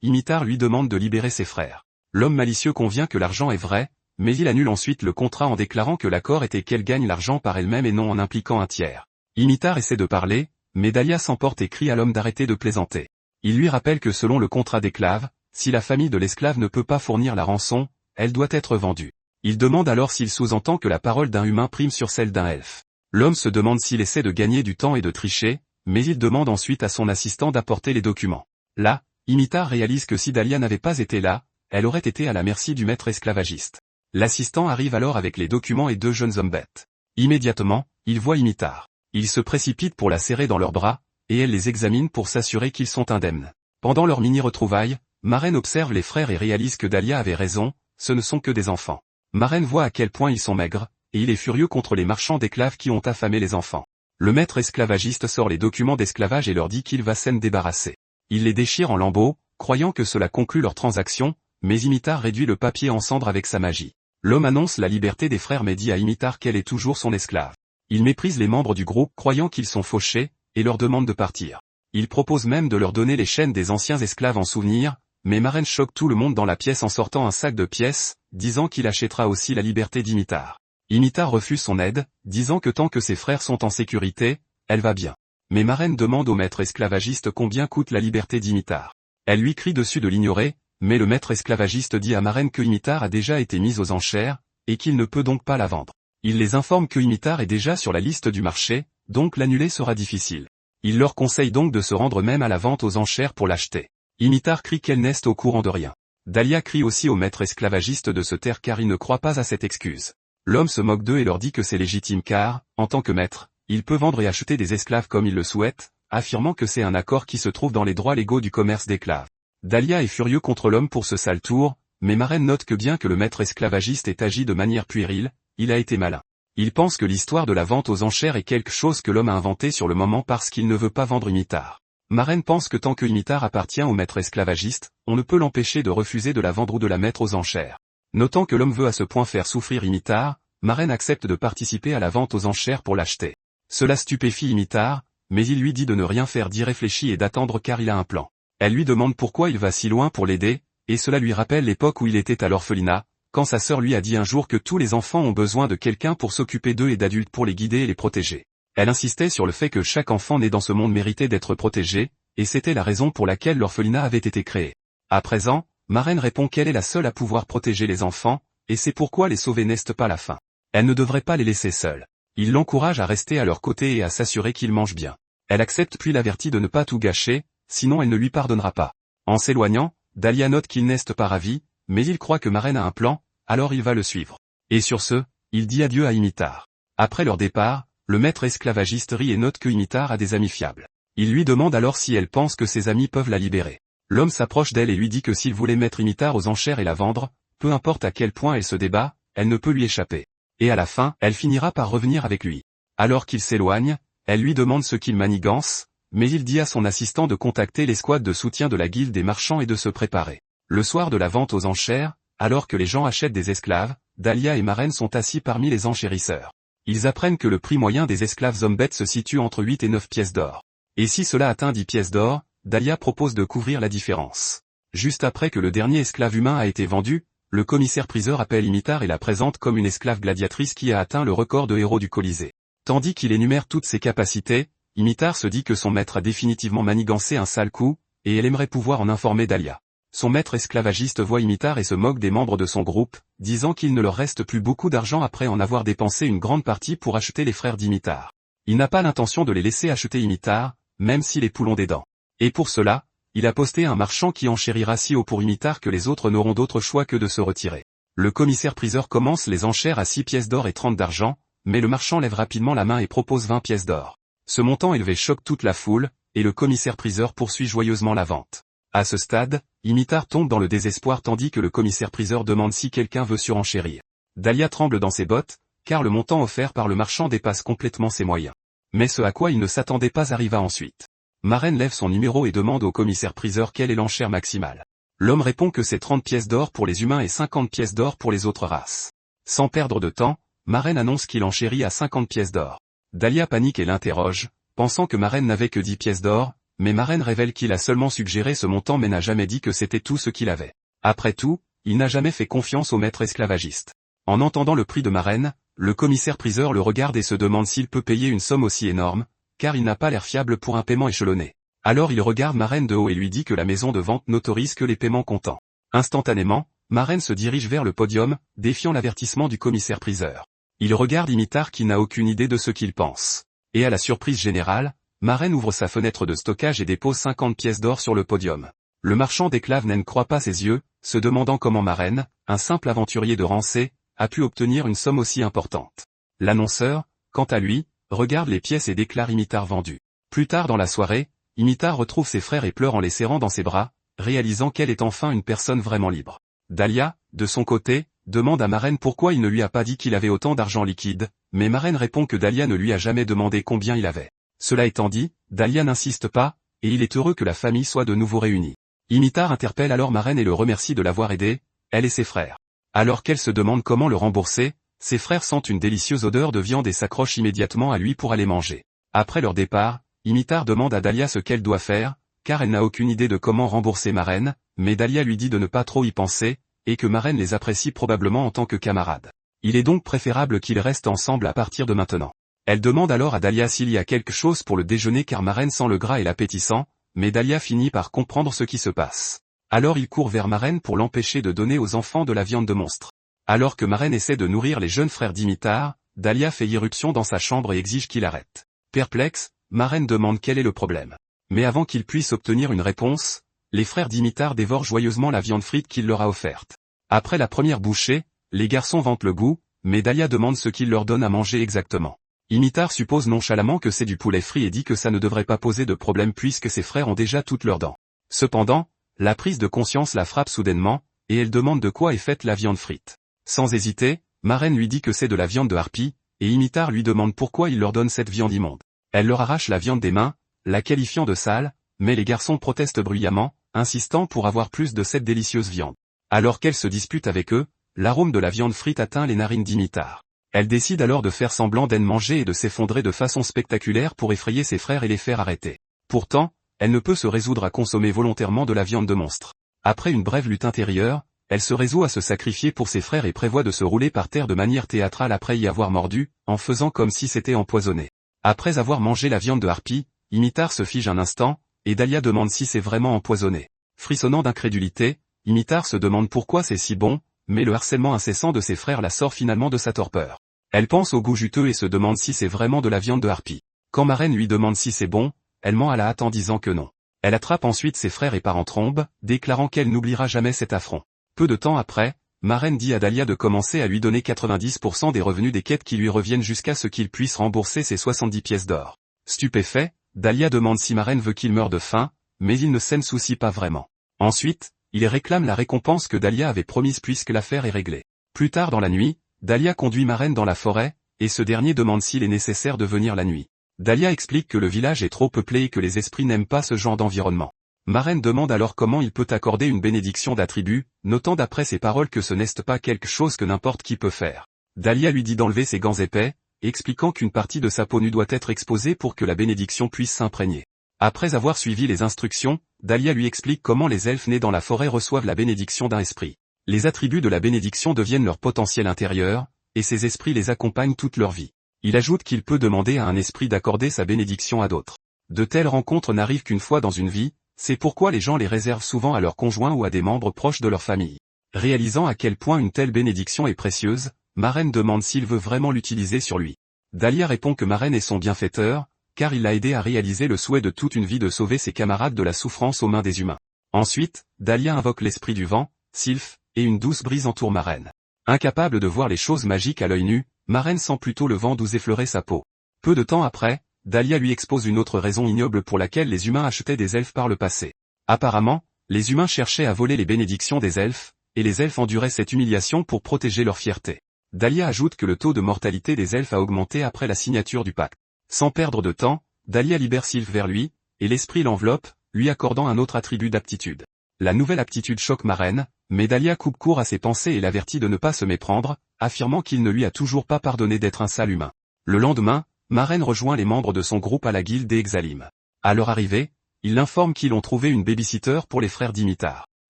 Imitar lui demande de libérer ses frères. L'homme malicieux convient que l'argent est vrai, mais il annule ensuite le contrat en déclarant que l'accord était qu'elle gagne l'argent par elle-même et non en impliquant un tiers. Imitar essaie de parler, mais Dahlia s'emporte et crie à l'homme d'arrêter de plaisanter. Il lui rappelle que selon le contrat d'esclave, si la famille de l'esclave ne peut pas fournir la rançon, elle doit être vendue. Il demande alors s'il sous-entend que la parole d'un humain prime sur celle d'un elfe. L'homme se demande s'il essaie de gagner du temps et de tricher, mais il demande ensuite à son assistant d'apporter les documents. Là, Imitar réalise que si Dahlia n'avait pas été là, elle aurait été à la merci du maître esclavagiste. L'assistant arrive alors avec les documents et deux jeunes hommes bêtes. Immédiatement, il voit Imitar. Il se précipite pour la serrer dans leurs bras, et elle les examine pour s'assurer qu'ils sont indemnes. Pendant leur mini-retrouvailles, Maren observe les frères et réalise que Dahlia avait raison, ce ne sont que des enfants. Maren voit à quel point ils sont maigres, et il est furieux contre les marchands d'esclaves qui ont affamé les enfants. Le maître esclavagiste sort les documents d'esclavage et leur dit qu'il va s'en débarrasser. Il les déchire en lambeaux, croyant que cela conclut leur transaction, mais Imitar réduit le papier en cendres avec sa magie. L'homme annonce la liberté des frères mais dit à Imitar qu'elle est toujours son esclave. Il méprise les membres du groupe croyant qu'ils sont fauchés, et leur demande de partir. Il propose même de leur donner les chaînes des anciens esclaves en souvenir, mais Maren choque tout le monde dans la pièce en sortant un sac de pièces, disant qu'il achètera aussi la liberté d'Imitar. Imitar refuse son aide, disant que tant que ses frères sont en sécurité, elle va bien. Mais Maren demande au maître esclavagiste combien coûte la liberté d'Imitar. Elle lui crie dessus de l'ignorer, mais le maître esclavagiste dit à Maren que Imitar a déjà été mise aux enchères, et qu'il ne peut donc pas la vendre. Il les informe que Imitar est déjà sur la liste du marché, donc l'annuler sera difficile. Il leur conseille donc de se rendre même à la vente aux enchères pour l'acheter. Imitar crie qu'elle n'est au courant de rien. Dahlia crie aussi au maître esclavagiste de se taire car il ne croit pas à cette excuse. L'homme se moque d'eux et leur dit que c'est légitime car, en tant que maître, il peut vendre et acheter des esclaves comme il le souhaite, affirmant que c'est un accord qui se trouve dans les droits légaux du commerce d'esclaves. Dahlia est furieux contre l'homme pour ce sale tour, mais Maren note que bien que le maître esclavagiste ait agi de manière puérile, il a été malin. Il pense que l'histoire de la vente aux enchères est quelque chose que l'homme a inventé sur le moment parce qu'il ne veut pas vendre Imitar. Maren pense que tant que Imitar appartient au maître esclavagiste, on ne peut l'empêcher de refuser de la vendre ou de la mettre aux enchères. Notant que l'homme veut à ce point faire souffrir Imitar, Maren accepte de participer à la vente aux enchères pour l'acheter. Cela stupéfie Imitar, mais il lui dit de ne rien faire d'irréfléchi et d'attendre car il a un plan. Elle lui demande pourquoi il va si loin pour l'aider, et cela lui rappelle l'époque où il était à l'orphelinat, quand sa sœur lui a dit un jour que tous les enfants ont besoin de quelqu'un pour s'occuper d'eux et d'adultes pour les guider et les protéger. Elle insistait sur le fait que chaque enfant né dans ce monde méritait d'être protégé, et c'était la raison pour laquelle l'orphelinat avait été créé. À présent, Maren répond qu'elle est la seule à pouvoir protéger les enfants, et c'est pourquoi les sauver n'est pas la fin. Elle ne devrait pas les laisser seuls. Il l'encourage à rester à leur côté et à s'assurer qu'ils mangent bien. Elle accepte puis l'avertit de ne pas tout gâcher, sinon elle ne lui pardonnera pas. En s'éloignant, Dahlia note qu'il n'est pas ravi, mais il croit que Maren a un plan, alors il va le suivre. Et sur ce, il dit adieu à Imitar. Après leur départ, le maître esclavagiste rit et note que Imitar a des amis fiables. Il lui demande alors si elle pense que ses amis peuvent la libérer. L'homme s'approche d'elle et lui dit que s'il voulait mettre Imitar aux enchères et la vendre, peu importe à quel point elle se débat, elle ne peut lui échapper. Et à la fin, elle finira par revenir avec lui. Alors qu'il s'éloigne, elle lui demande ce qu'il manigance, mais il dit à son assistant de contacter l'escouade de soutien de la guilde des marchands et de se préparer. Le soir de la vente aux enchères, alors que les gens achètent des esclaves, Dahlia et Maren sont assis parmi les enchérisseurs. Ils apprennent que le prix moyen des esclaves hommes bêtes se situe entre 8 et 9 pièces d'or. Et si cela atteint 10 pièces d'or, Dahlia propose de couvrir la différence. Juste après que le dernier esclave humain a été vendu, le commissaire-priseur appelle Imitar et la présente comme une esclave gladiatrice qui a atteint le record de héros du Colisée. Tandis qu'il énumère toutes ses capacités, Imitar se dit que son maître a définitivement manigancé un sale coup, et elle aimerait pouvoir en informer Dahlia. Son maître esclavagiste voit Imitar et se moque des membres de son groupe, disant qu'il ne leur reste plus beaucoup d'argent après en avoir dépensé une grande partie pour acheter les frères d'Imitar. Il n'a pas l'intention de les laisser acheter Imitar, même si les poules ont des dents. Et pour cela, il a posté un marchand qui enchérira si haut pour Imitar que les autres n'auront d'autre choix que de se retirer. Le commissaire-priseur commence les enchères à 6 pièces d'or et 30 d'argent, mais le marchand lève rapidement la main et propose 20 pièces d'or. Ce montant élevé choque toute la foule, et le commissaire-priseur poursuit joyeusement la vente. À ce stade, Imitar tombe dans le désespoir tandis que le commissaire-priseur demande si quelqu'un veut surenchérir. Dahlia tremble dans ses bottes, car le montant offert par le marchand dépasse complètement ses moyens. Mais ce à quoi il ne s'attendait pas arriva ensuite. Maren lève son numéro et demande au commissaire-priseur quelle est l'enchère maximale. L'homme répond que c'est 30 pièces d'or pour les humains et 50 pièces d'or pour les autres races. Sans perdre de temps, Maren annonce qu'il enchérit à 50 pièces d'or. Dahlia panique et l'interroge, pensant que Maren n'avait que 10 pièces d'or, mais Maren révèle qu'il a seulement suggéré ce montant mais n'a jamais dit que c'était tout ce qu'il avait. Après tout, il n'a jamais fait confiance au maître esclavagiste. En entendant le prix de Maren, le commissaire-priseur le regarde et se demande s'il peut payer une somme aussi énorme, car il n'a pas l'air fiable pour un paiement échelonné. Alors il regarde Maren de haut et lui dit que la maison de vente n'autorise que les paiements comptants. Instantanément, Maren se dirige vers le podium, défiant l'avertissement du commissaire-priseur. Il regarde Imitar qui n'a aucune idée de ce qu'il pense. Et à la surprise générale, Maren ouvre sa fenêtre de stockage et dépose 50 pièces d'or sur le podium. Le marchand d'esclaves n'en croit pas ses yeux, se demandant comment Maren, un simple aventurier de Rancé, a pu obtenir une somme aussi importante. L'annonceur, quant à lui, regarde les pièces et déclare Imitar vendu. Plus tard dans la soirée, Imitar retrouve ses frères et pleure en les serrant dans ses bras, réalisant qu'elle est enfin une personne vraiment libre. Dahlia, de son côté, demande à Maren pourquoi il ne lui a pas dit qu'il avait autant d'argent liquide, mais Maren répond que Dahlia ne lui a jamais demandé combien il avait. Cela étant dit, Dahlia n'insiste pas, et il est heureux que la famille soit de nouveau réunie. Imitar interpelle alors Maren et le remercie de l'avoir aidé, elle et ses frères. Alors qu'elle se demande comment le rembourser, ses frères sentent une délicieuse odeur de viande et s'accrochent immédiatement à lui pour aller manger. Après leur départ, Imitar demande à Dahlia ce qu'elle doit faire, car elle n'a aucune idée de comment rembourser Maren, mais Dahlia lui dit de ne pas trop y penser, et que Maren les apprécie probablement en tant que camarades. Il est donc préférable qu'ils restent ensemble à partir de maintenant. Elle demande alors à Dahlia s'il y a quelque chose pour le déjeuner car Maren sent le gras et l'appétissant, mais Dahlia finit par comprendre ce qui se passe. Alors il court vers Maren pour l'empêcher de donner aux enfants de la viande de monstre. Alors que Maren essaie de nourrir les jeunes frères d'Imitar, Dahlia fait irruption dans sa chambre et exige qu'il arrête. Perplexe, Maren demande quel est le problème. Mais avant qu'il puisse obtenir une réponse, les frères d'Imitar dévorent joyeusement la viande frite qu'il leur a offerte. Après la première bouchée, les garçons vantent le goût, mais Dahlia demande ce qu'il leur donne à manger exactement. Imitar suppose nonchalamment que c'est du poulet frit et dit que ça ne devrait pas poser de problème puisque ses frères ont déjà toutes leurs dents. Cependant, la prise de conscience la frappe soudainement, et elle demande de quoi est faite la viande frite. Sans hésiter, Maren lui dit que c'est de la viande de harpie, et Imitar lui demande pourquoi il leur donne cette viande immonde. Elle leur arrache la viande des mains, la qualifiant de sale, mais les garçons protestent bruyamment, insistant pour avoir plus de cette délicieuse viande. Alors qu'elle se dispute avec eux, l'arôme de la viande frite atteint les narines d'Imitar. Elle décide alors de faire semblant d'en manger et de s'effondrer de façon spectaculaire pour effrayer ses frères et les faire arrêter. Pourtant, elle ne peut se résoudre à consommer volontairement de la viande de monstre. Après une brève lutte intérieure, elle se résout à se sacrifier pour ses frères et prévoit de se rouler par terre de manière théâtrale après y avoir mordu, en faisant comme si c'était empoisonné. Après avoir mangé la viande de harpie, Imitar se fige un instant, et Dahlia demande si c'est vraiment empoisonné. Frissonnant d'incrédulité, Imitar se demande pourquoi c'est si bon, mais le harcèlement incessant de ses frères la sort finalement de sa torpeur. Elle pense au goût juteux et se demande si c'est vraiment de la viande de harpie. Quand Maren lui demande si c'est bon, elle ment à la hâte en disant que non. Elle attrape ensuite ses frères et part en trombe, déclarant qu'elle n'oubliera jamais cet affront. Peu de temps après, Maren dit à Dahlia de commencer à lui donner 90% des revenus des quêtes qui lui reviennent jusqu'à ce qu'il puisse rembourser ses 70 pièces d'or. Stupéfait, Dahlia demande si Maren veut qu'il meure de faim, mais il ne s'en soucie pas vraiment. Ensuite, il réclame la récompense que Dahlia avait promise puisque l'affaire est réglée. Plus tard dans la nuit, Dahlia conduit Maren dans la forêt, et ce dernier demande s'il est nécessaire de venir la nuit. Dahlia explique que le village est trop peuplé et que les esprits n'aiment pas ce genre d'environnement. Maren demande alors comment il peut accorder une bénédiction d'attribut, notant d'après ses paroles que ce n'est pas quelque chose que n'importe qui peut faire. Dahlia lui dit d'enlever ses gants épais, expliquant qu'une partie de sa peau nue doit être exposée pour que la bénédiction puisse s'imprégner. Après avoir suivi les instructions, Dahlia lui explique comment les elfes nés dans la forêt reçoivent la bénédiction d'un esprit. Les attributs de la bénédiction deviennent leur potentiel intérieur, et ces esprits les accompagnent toute leur vie. Il ajoute qu'il peut demander à un esprit d'accorder sa bénédiction à d'autres. De telles rencontres n'arrivent qu'une fois dans une vie, c'est pourquoi les gens les réservent souvent à leurs conjoints ou à des membres proches de leur famille. Réalisant à quel point une telle bénédiction est précieuse, Maren demande s'il veut vraiment l'utiliser sur lui. Dahlia répond que Maren est son bienfaiteur, car il l'a aidé à réaliser le souhait de toute une vie de sauver ses camarades de la souffrance aux mains des humains. Ensuite, Dahlia invoque l'esprit du vent, Sylph, et une douce brise entoure Maren. Incapable de voir les choses magiques à l'œil nu, Maren sent plutôt le vent doux effleurer sa peau. Peu de temps après, Dahlia lui expose une autre raison ignoble pour laquelle les humains achetaient des elfes par le passé. Apparemment, les humains cherchaient à voler les bénédictions des elfes, et les elfes enduraient cette humiliation pour protéger leur fierté. Dahlia ajoute que le taux de mortalité des elfes a augmenté après la signature du pacte. Sans perdre de temps, Dahlia libère Sylph vers lui, et l'esprit l'enveloppe, lui accordant un autre attribut d'aptitude. La nouvelle aptitude choque Maren, mais Dahlia coupe court à ses pensées et l'avertit de ne pas se méprendre, affirmant qu'il ne lui a toujours pas pardonné d'être un sale humain. Le lendemain, Maren rejoint les membres de son groupe à la guilde des Exalim. À leur arrivée, ils l'informent qu'ils ont trouvé une babysitter pour les frères Dimitar.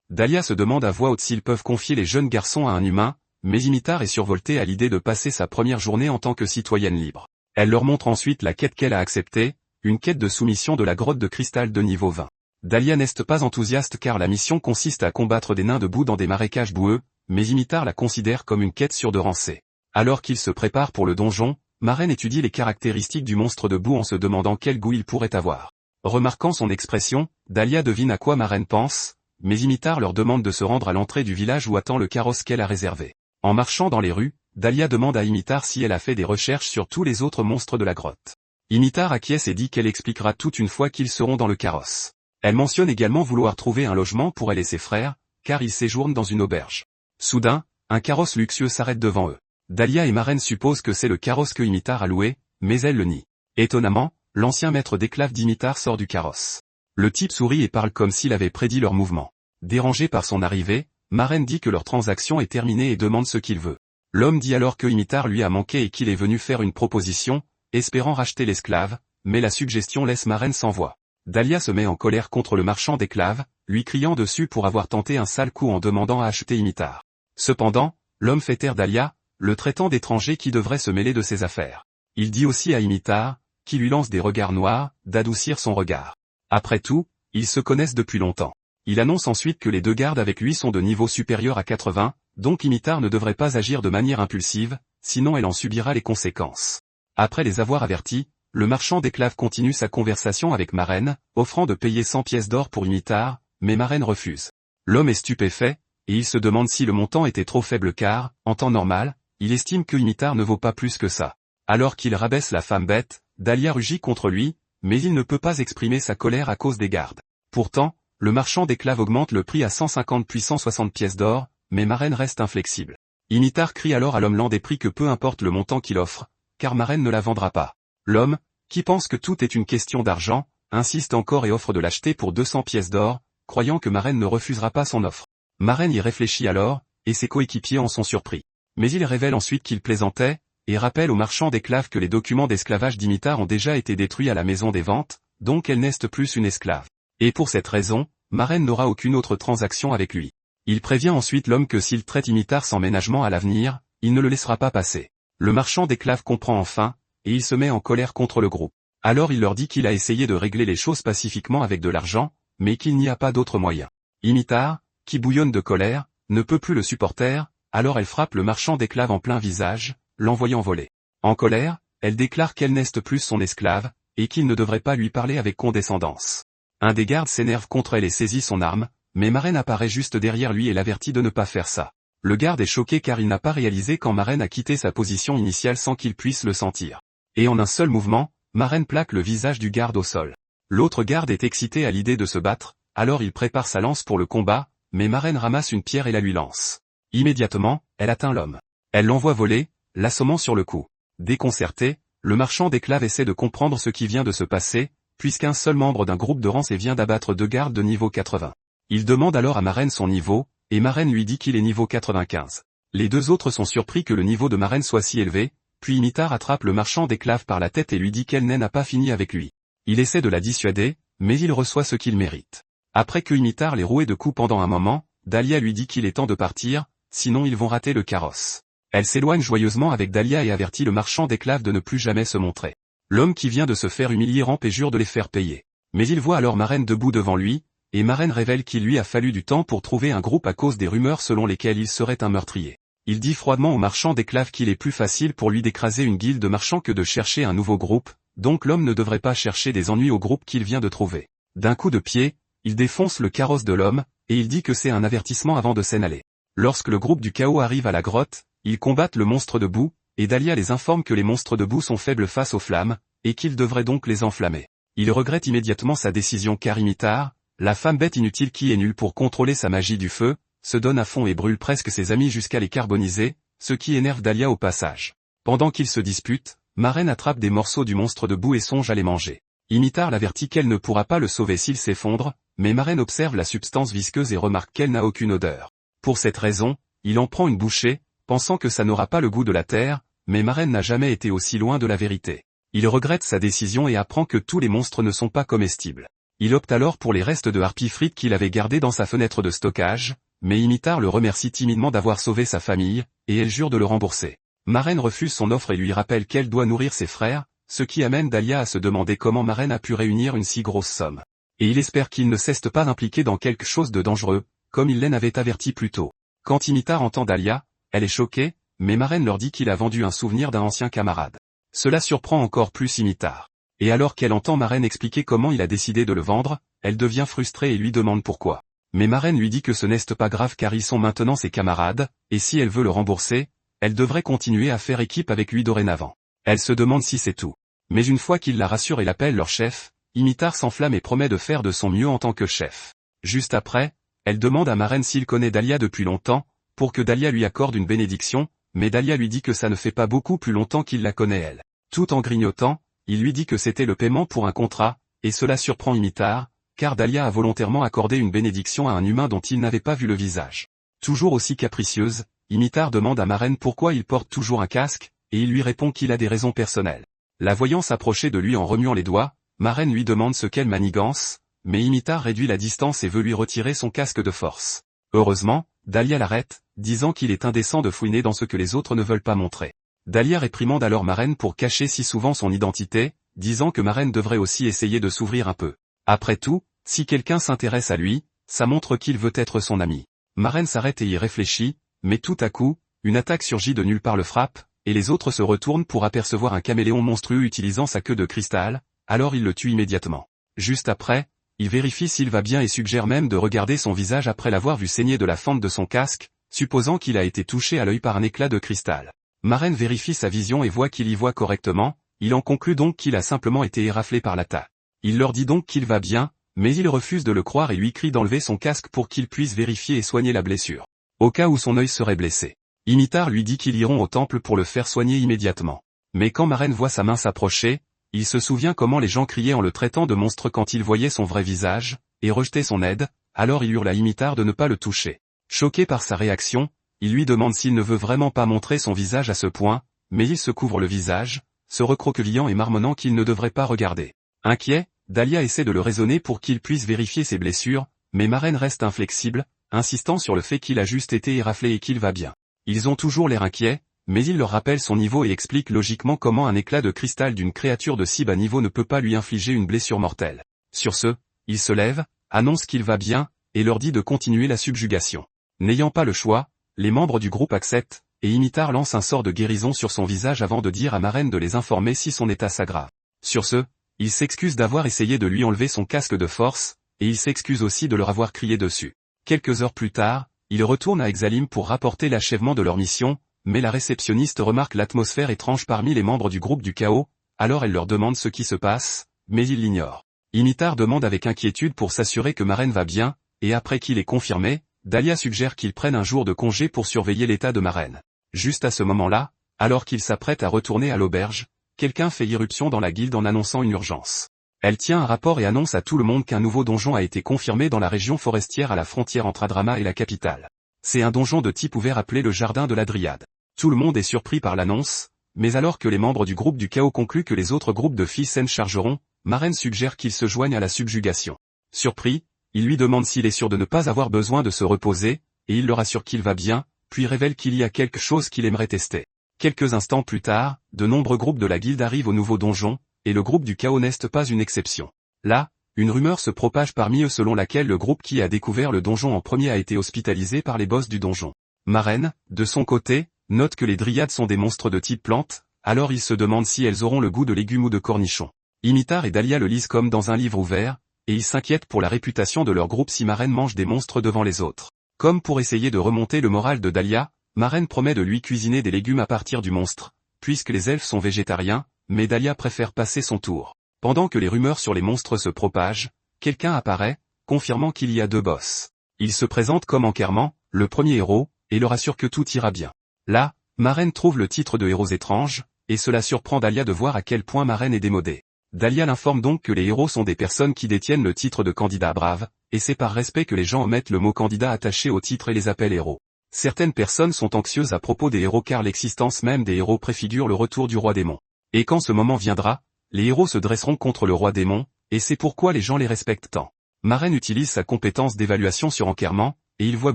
Dahlia se demande à voix haute s'ils peuvent confier les jeunes garçons à un humain, mais Dimitar est survoltée à l'idée de passer sa première journée en tant que citoyenne libre. Elle leur montre ensuite la quête qu'elle a acceptée, une quête de soumission de la grotte de cristal de niveau 20. Dahlia n'est pas enthousiaste car la mission consiste à combattre des nains de boue dans des marécages boueux, mais Dimitar la considère comme une quête sûre de rancée. Alors qu'il se prépare pour le donjon, Maren étudie les caractéristiques du monstre de boue en se demandant quel goût il pourrait avoir. Remarquant son expression, Dahlia devine à quoi Maren pense, mais Dimitar leur demande de se rendre à l'entrée du village où attend le carrosse qu'elle a réservé. En marchant dans les rues, Dahlia demande à Dimitar si elle a fait des recherches sur tous les autres monstres de la grotte. Dimitar acquiesce et dit qu'elle expliquera tout une fois qu'ils seront dans le carrosse. Elle mentionne également vouloir trouver un logement pour elle et ses frères, car ils séjournent dans une auberge. Soudain, un carrosse luxueux s'arrête devant eux. Dahlia et Maren supposent que c'est le carrosse que Dimitar a loué, mais elle le nie. Étonnamment, l'ancien maître d'esclaves Dimitar sort du carrosse. Le type sourit et parle comme s'il avait prédit leur mouvement. Dérangé par son arrivée, Maren dit que leur transaction est terminée et demande ce qu'il veut. L'homme dit alors que Dimitar lui a manqué et qu'il est venu faire une proposition, espérant racheter l'esclave, mais la suggestion laisse Maren sans voix. Dahlia se met en colère contre le marchand d'esclaves, lui criant dessus pour avoir tenté un sale coup en demandant à acheter Dimitar. Cependant, l'homme fait taire Dahlia, le traitant d'étranger qui devrait se mêler de ses affaires. Il dit aussi à Dimitar, qui lui lance des regards noirs, d'adoucir son regard. Après tout, ils se connaissent depuis longtemps. Il annonce ensuite que les deux gardes avec lui sont de niveau supérieur à 80, donc Dimitar ne devrait pas agir de manière impulsive, sinon elle en subira les conséquences. Après les avoir avertis, le marchand d'esclaves continue sa conversation avec Maren, offrant de payer 100 pièces d'or pour Dimitar, mais Maren refuse. L'homme est stupéfait, et il se demande si le montant était trop faible car, en temps normal, il estime que Dimitar ne vaut pas plus que ça. Alors qu'il rabaisse la femme bête, Dahlia rugit contre lui, mais il ne peut pas exprimer sa colère à cause des gardes. Pourtant, le marchand d'esclaves augmente le prix à 150 puis 160 pièces d'or, mais Maren reste inflexible. Dimitar crie alors à l'homme lent des prix que peu importe le montant qu'il offre, car Maren ne la vendra pas. L'homme, qui pense que tout est une question d'argent, insiste encore et offre de l'acheter pour 200 pièces d'or, croyant que Maren ne refusera pas son offre. Maren y réfléchit alors, et ses coéquipiers en sont surpris. Mais il révèle ensuite qu'il plaisantait, et rappelle au marchand d'esclaves que les documents d'esclavage d'Dimitar ont déjà été détruits à la maison des ventes, donc elle n'est plus une esclave. Et pour cette raison, Maren n'aura aucune autre transaction avec lui. Il prévient ensuite l'homme que s'il traite Dimitar sans ménagement à l'avenir, il ne le laissera pas passer. Le marchand d'esclaves comprend enfin, et il se met en colère contre le groupe. Alors il leur dit qu'il a essayé de régler les choses pacifiquement avec de l'argent, mais qu'il n'y a pas d'autre moyen. Dimitar, qui bouillonne de colère, ne peut plus le supporter, alors elle frappe le marchand d'esclaves en plein visage, l'envoyant voler. En colère, elle déclare qu'elle n'est plus son esclave, et qu'il ne devrait pas lui parler avec condescendance. Un des gardes s'énerve contre elle et saisit son arme, mais Maren apparaît juste derrière lui et l'avertit de ne pas faire ça. Le garde est choqué car il n'a pas réalisé quand Maren a quitté sa position initiale sans qu'il puisse le sentir. Et en un seul mouvement, Maren plaque le visage du garde au sol. L'autre garde est excité à l'idée de se battre, alors il prépare sa lance pour le combat, mais Maren ramasse une pierre et la lui lance. Immédiatement, elle atteint l'homme. Elle l'envoie voler, l'assommant sur le coup. Déconcerté, le marchand d'esclaves essaie de comprendre ce qui vient de se passer, puisqu'un seul membre d'un groupe de rancés vient d'abattre deux gardes de niveau 80. Il demande alors à Maren son niveau, et Maren lui dit qu'il est niveau 95. Les deux autres sont surpris que le niveau de Maren soit si élevé, puis Dimitar attrape le marchand d'esclaves par la tête et lui dit qu'elle n'a pas fini avec lui. Il essaie de la dissuader, mais il reçoit ce qu'il mérite. Après que Dimitar l'ait roué de coups pendant un moment, Dahlia lui dit qu'il est temps de partir, sinon ils vont rater le carrosse. Elle s'éloigne joyeusement avec Dahlia et avertit le marchand d'esclaves de ne plus jamais se montrer. L'homme qui vient de se faire humilier rampe et jure de les faire payer. Mais il voit alors Maren debout devant lui, et Maren révèle qu'il lui a fallu du temps pour trouver un groupe à cause des rumeurs selon lesquelles il serait un meurtrier. Il dit froidement au marchand d'esclaves qu'il est plus facile pour lui d'écraser une guilde de marchands que de chercher un nouveau groupe, donc l'homme ne devrait pas chercher des ennuis au groupe qu'il vient de trouver. D'un coup de pied, il défonce le carrosse de l'homme, et il dit que c'est un avertissement avant de s'en aller. Lorsque le groupe du chaos arrive à la grotte, ils combattent le monstre de boue, et Dahlia les informe que les monstres de boue sont faibles face aux flammes, et qu'ils devraient donc les enflammer. Il regrette immédiatement sa décision car Dimitar, la femme bête inutile qui est nulle pour contrôler sa magie du feu, se donne à fond et brûle presque ses amis jusqu'à les carboniser, ce qui énerve Dahlia au passage. Pendant qu'ils se disputent, Maren attrape des morceaux du monstre de boue et songe à les manger. Dimitar l'avertit qu'elle ne pourra pas le sauver s'il s'effondre, mais Maren observe la substance visqueuse et remarque qu'elle n'a aucune odeur. Pour cette raison, il en prend une bouchée, pensant que ça n'aura pas le goût de la terre, mais Maren n'a jamais été aussi loin de la vérité. Il regrette sa décision et apprend que tous les monstres ne sont pas comestibles. Il opte alors pour les restes de harpies frites qu'il avait gardés dans sa fenêtre de stockage, mais Imitar le remercie timidement d'avoir sauvé sa famille, et elle jure de le rembourser. Marraine refuse son offre et lui rappelle qu'elle doit nourrir ses frères, ce qui amène Dahlia à se demander comment Marraine a pu réunir une si grosse somme. Et il espère qu'il ne cesse pas d'impliquer dans quelque chose de dangereux, comme il l'avait averti plus tôt. Quand Imitar entend Dahlia, elle est choquée, mais Marraine leur dit qu'il a vendu un souvenir d'un ancien camarade. Cela surprend encore plus Imitar. Et alors qu'elle entend Marraine expliquer comment il a décidé de le vendre, elle devient frustrée et lui demande pourquoi. Mais Marraine lui dit que ce n'est pas grave car ils sont maintenant ses camarades, et si elle veut le rembourser, elle devrait continuer à faire équipe avec lui dorénavant. Elle se demande si c'est tout. Mais une fois qu'il la rassure et l'appelle leur chef, Imitar s'enflamme et promet de faire de son mieux en tant que chef. Juste après, elle demande à Marraine s'il connaît Dahlia depuis longtemps, pour que Dahlia lui accorde une bénédiction, mais Dahlia lui dit que ça ne fait pas beaucoup plus longtemps qu'il la connaît elle. Tout en grignotant, il lui dit que c'était le paiement pour un contrat, et cela surprend Imitar, car Dahlia a volontairement accordé une bénédiction à un humain dont il n'avait pas vu le visage. Toujours aussi capricieuse, Imitar demande à Marraine pourquoi il porte toujours un casque, et il lui répond qu'il a des raisons personnelles. La voyant s'approcher de lui en remuant les doigts, Marraine lui demande ce qu'elle manigance, mais Imitar réduit la distance et veut lui retirer son casque de force. Heureusement, Dahlia l'arrête, disant qu'il est indécent de fouiner dans ce que les autres ne veulent pas montrer. Dahlia réprimande alors Marraine pour cacher si souvent son identité, disant que Marraine devrait aussi essayer de s'ouvrir un peu. Après tout, si quelqu'un s'intéresse à lui, ça montre qu'il veut être son ami. Marraine s'arrête et y réfléchit, mais tout à coup, une attaque surgit de nulle part le frappe, et les autres se retournent pour apercevoir un caméléon monstrueux utilisant sa queue de cristal, alors il le tue immédiatement. Juste après, il vérifie s'il va bien et suggère même de regarder son visage après l'avoir vu saigner de la fente de son casque, supposant qu'il a été touché à l'œil par un éclat de cristal. Marraine vérifie sa vision et voit qu'il y voit correctement, il en conclut donc qu'il a simplement été éraflé par l'attaque. Il leur dit donc qu'il va bien, mais il refuse de le croire et lui crie d'enlever son casque pour qu'il puisse vérifier et soigner la blessure. Au cas où son œil serait blessé. Imitar lui dit qu'ils iront au temple pour le faire soigner immédiatement. Mais quand Marraine voit sa main s'approcher, il se souvient comment les gens criaient en le traitant de monstre quand ils voyaient son vrai visage, et rejetaient son aide, alors il hurle à Imitar de ne pas le toucher. Choqué par sa réaction, il lui demande s'il ne veut vraiment pas montrer son visage à ce point, mais il se couvre le visage, se recroquevillant et marmonnant qu'il ne devrait pas regarder. Inquiet, Dahlia essaie de le raisonner pour qu'il puisse vérifier ses blessures, mais Marraine reste inflexible, insistant sur le fait qu'il a juste été éraflé et qu'il va bien. Ils ont toujours l'air inquiets, mais il leur rappelle son niveau et explique logiquement comment un éclat de cristal d'une créature de si bas niveau ne peut pas lui infliger une blessure mortelle. Sur ce, il se lève, annonce qu'il va bien, et leur dit de continuer la subjugation. N'ayant pas le choix, les membres du groupe acceptent, et Imitar lance un sort de guérison sur son visage avant de dire à Marraine de les informer si son état s'aggrave. Sur ce, il s'excuse d'avoir essayé de lui enlever son casque de force, et il s'excuse aussi de leur avoir crié dessus. Quelques heures plus tard, il retourne à Exalim pour rapporter l'achèvement de leur mission, mais la réceptionniste remarque l'atmosphère étrange parmi les membres du groupe du chaos, alors elle leur demande ce qui se passe, mais ils l'ignorent. Imitar demande avec inquiétude pour s'assurer que Marraine va bien, et après qu'il est confirmé, Dahlia suggère qu'ils prennent un jour de congé pour surveiller l'état de Marraine. Juste à ce moment-là, alors qu'il s'apprête à retourner à l'auberge, quelqu'un fait irruption dans la guilde en annonçant une urgence. Elle tient un rapport et annonce à tout le monde qu'un nouveau donjon a été confirmé dans la région forestière à la frontière entre Adrama et la capitale. C'est un donjon de type ouvert appelé le Jardin de la Dryade. Tout le monde est surpris par l'annonce, mais alors que les membres du groupe du chaos concluent que les autres groupes de filles s'en chargeront, Marraine suggère qu'ils se joignent à la subjugation. Surpris, il lui demande s'il est sûr de ne pas avoir besoin de se reposer, et il leur assure qu'il va bien, puis révèle qu'il y a quelque chose qu'il aimerait tester. Quelques instants plus tard, de nombreux groupes de la guilde arrivent au nouveau donjon, et le groupe du chaos n'est pas une exception. Là, une rumeur se propage parmi eux selon laquelle le groupe qui a découvert le donjon en premier a été hospitalisé par les boss du donjon. Marraine, de son côté, note que les dryades sont des monstres de type plante, alors il se demande si elles auront le goût de légumes ou de cornichons. Imitar et Dahlia le lisent comme dans un livre ouvert, et ils s'inquiètent pour la réputation de leur groupe si Marraine mange des monstres devant les autres. Comme pour essayer de remonter le moral de Dahlia, Marraine promet de lui cuisiner des légumes à partir du monstre, puisque les elfes sont végétariens, mais Dahlia préfère passer son tour. Pendant que les rumeurs sur les monstres se propagent, quelqu'un apparaît, confirmant qu'il y a deux boss. Il se présente comme Enkerman, le premier héros, et leur assure que tout ira bien. Là, Marraine trouve le titre de héros étrange, et cela surprend Dahlia de voir à quel point Marraine est démodée. Dahlia l'informe donc que les héros sont des personnes qui détiennent le titre de candidat brave, et c'est par respect que les gens omettent le mot candidat attaché au titre et les appellent héros. Certaines personnes sont anxieuses à propos des héros car l'existence même des héros préfigure le retour du roi démon. Et quand ce moment viendra, les héros se dresseront contre le roi démon, et c'est pourquoi les gens les respectent tant. Maren utilise sa compétence d'évaluation sur enquêrement, et il voit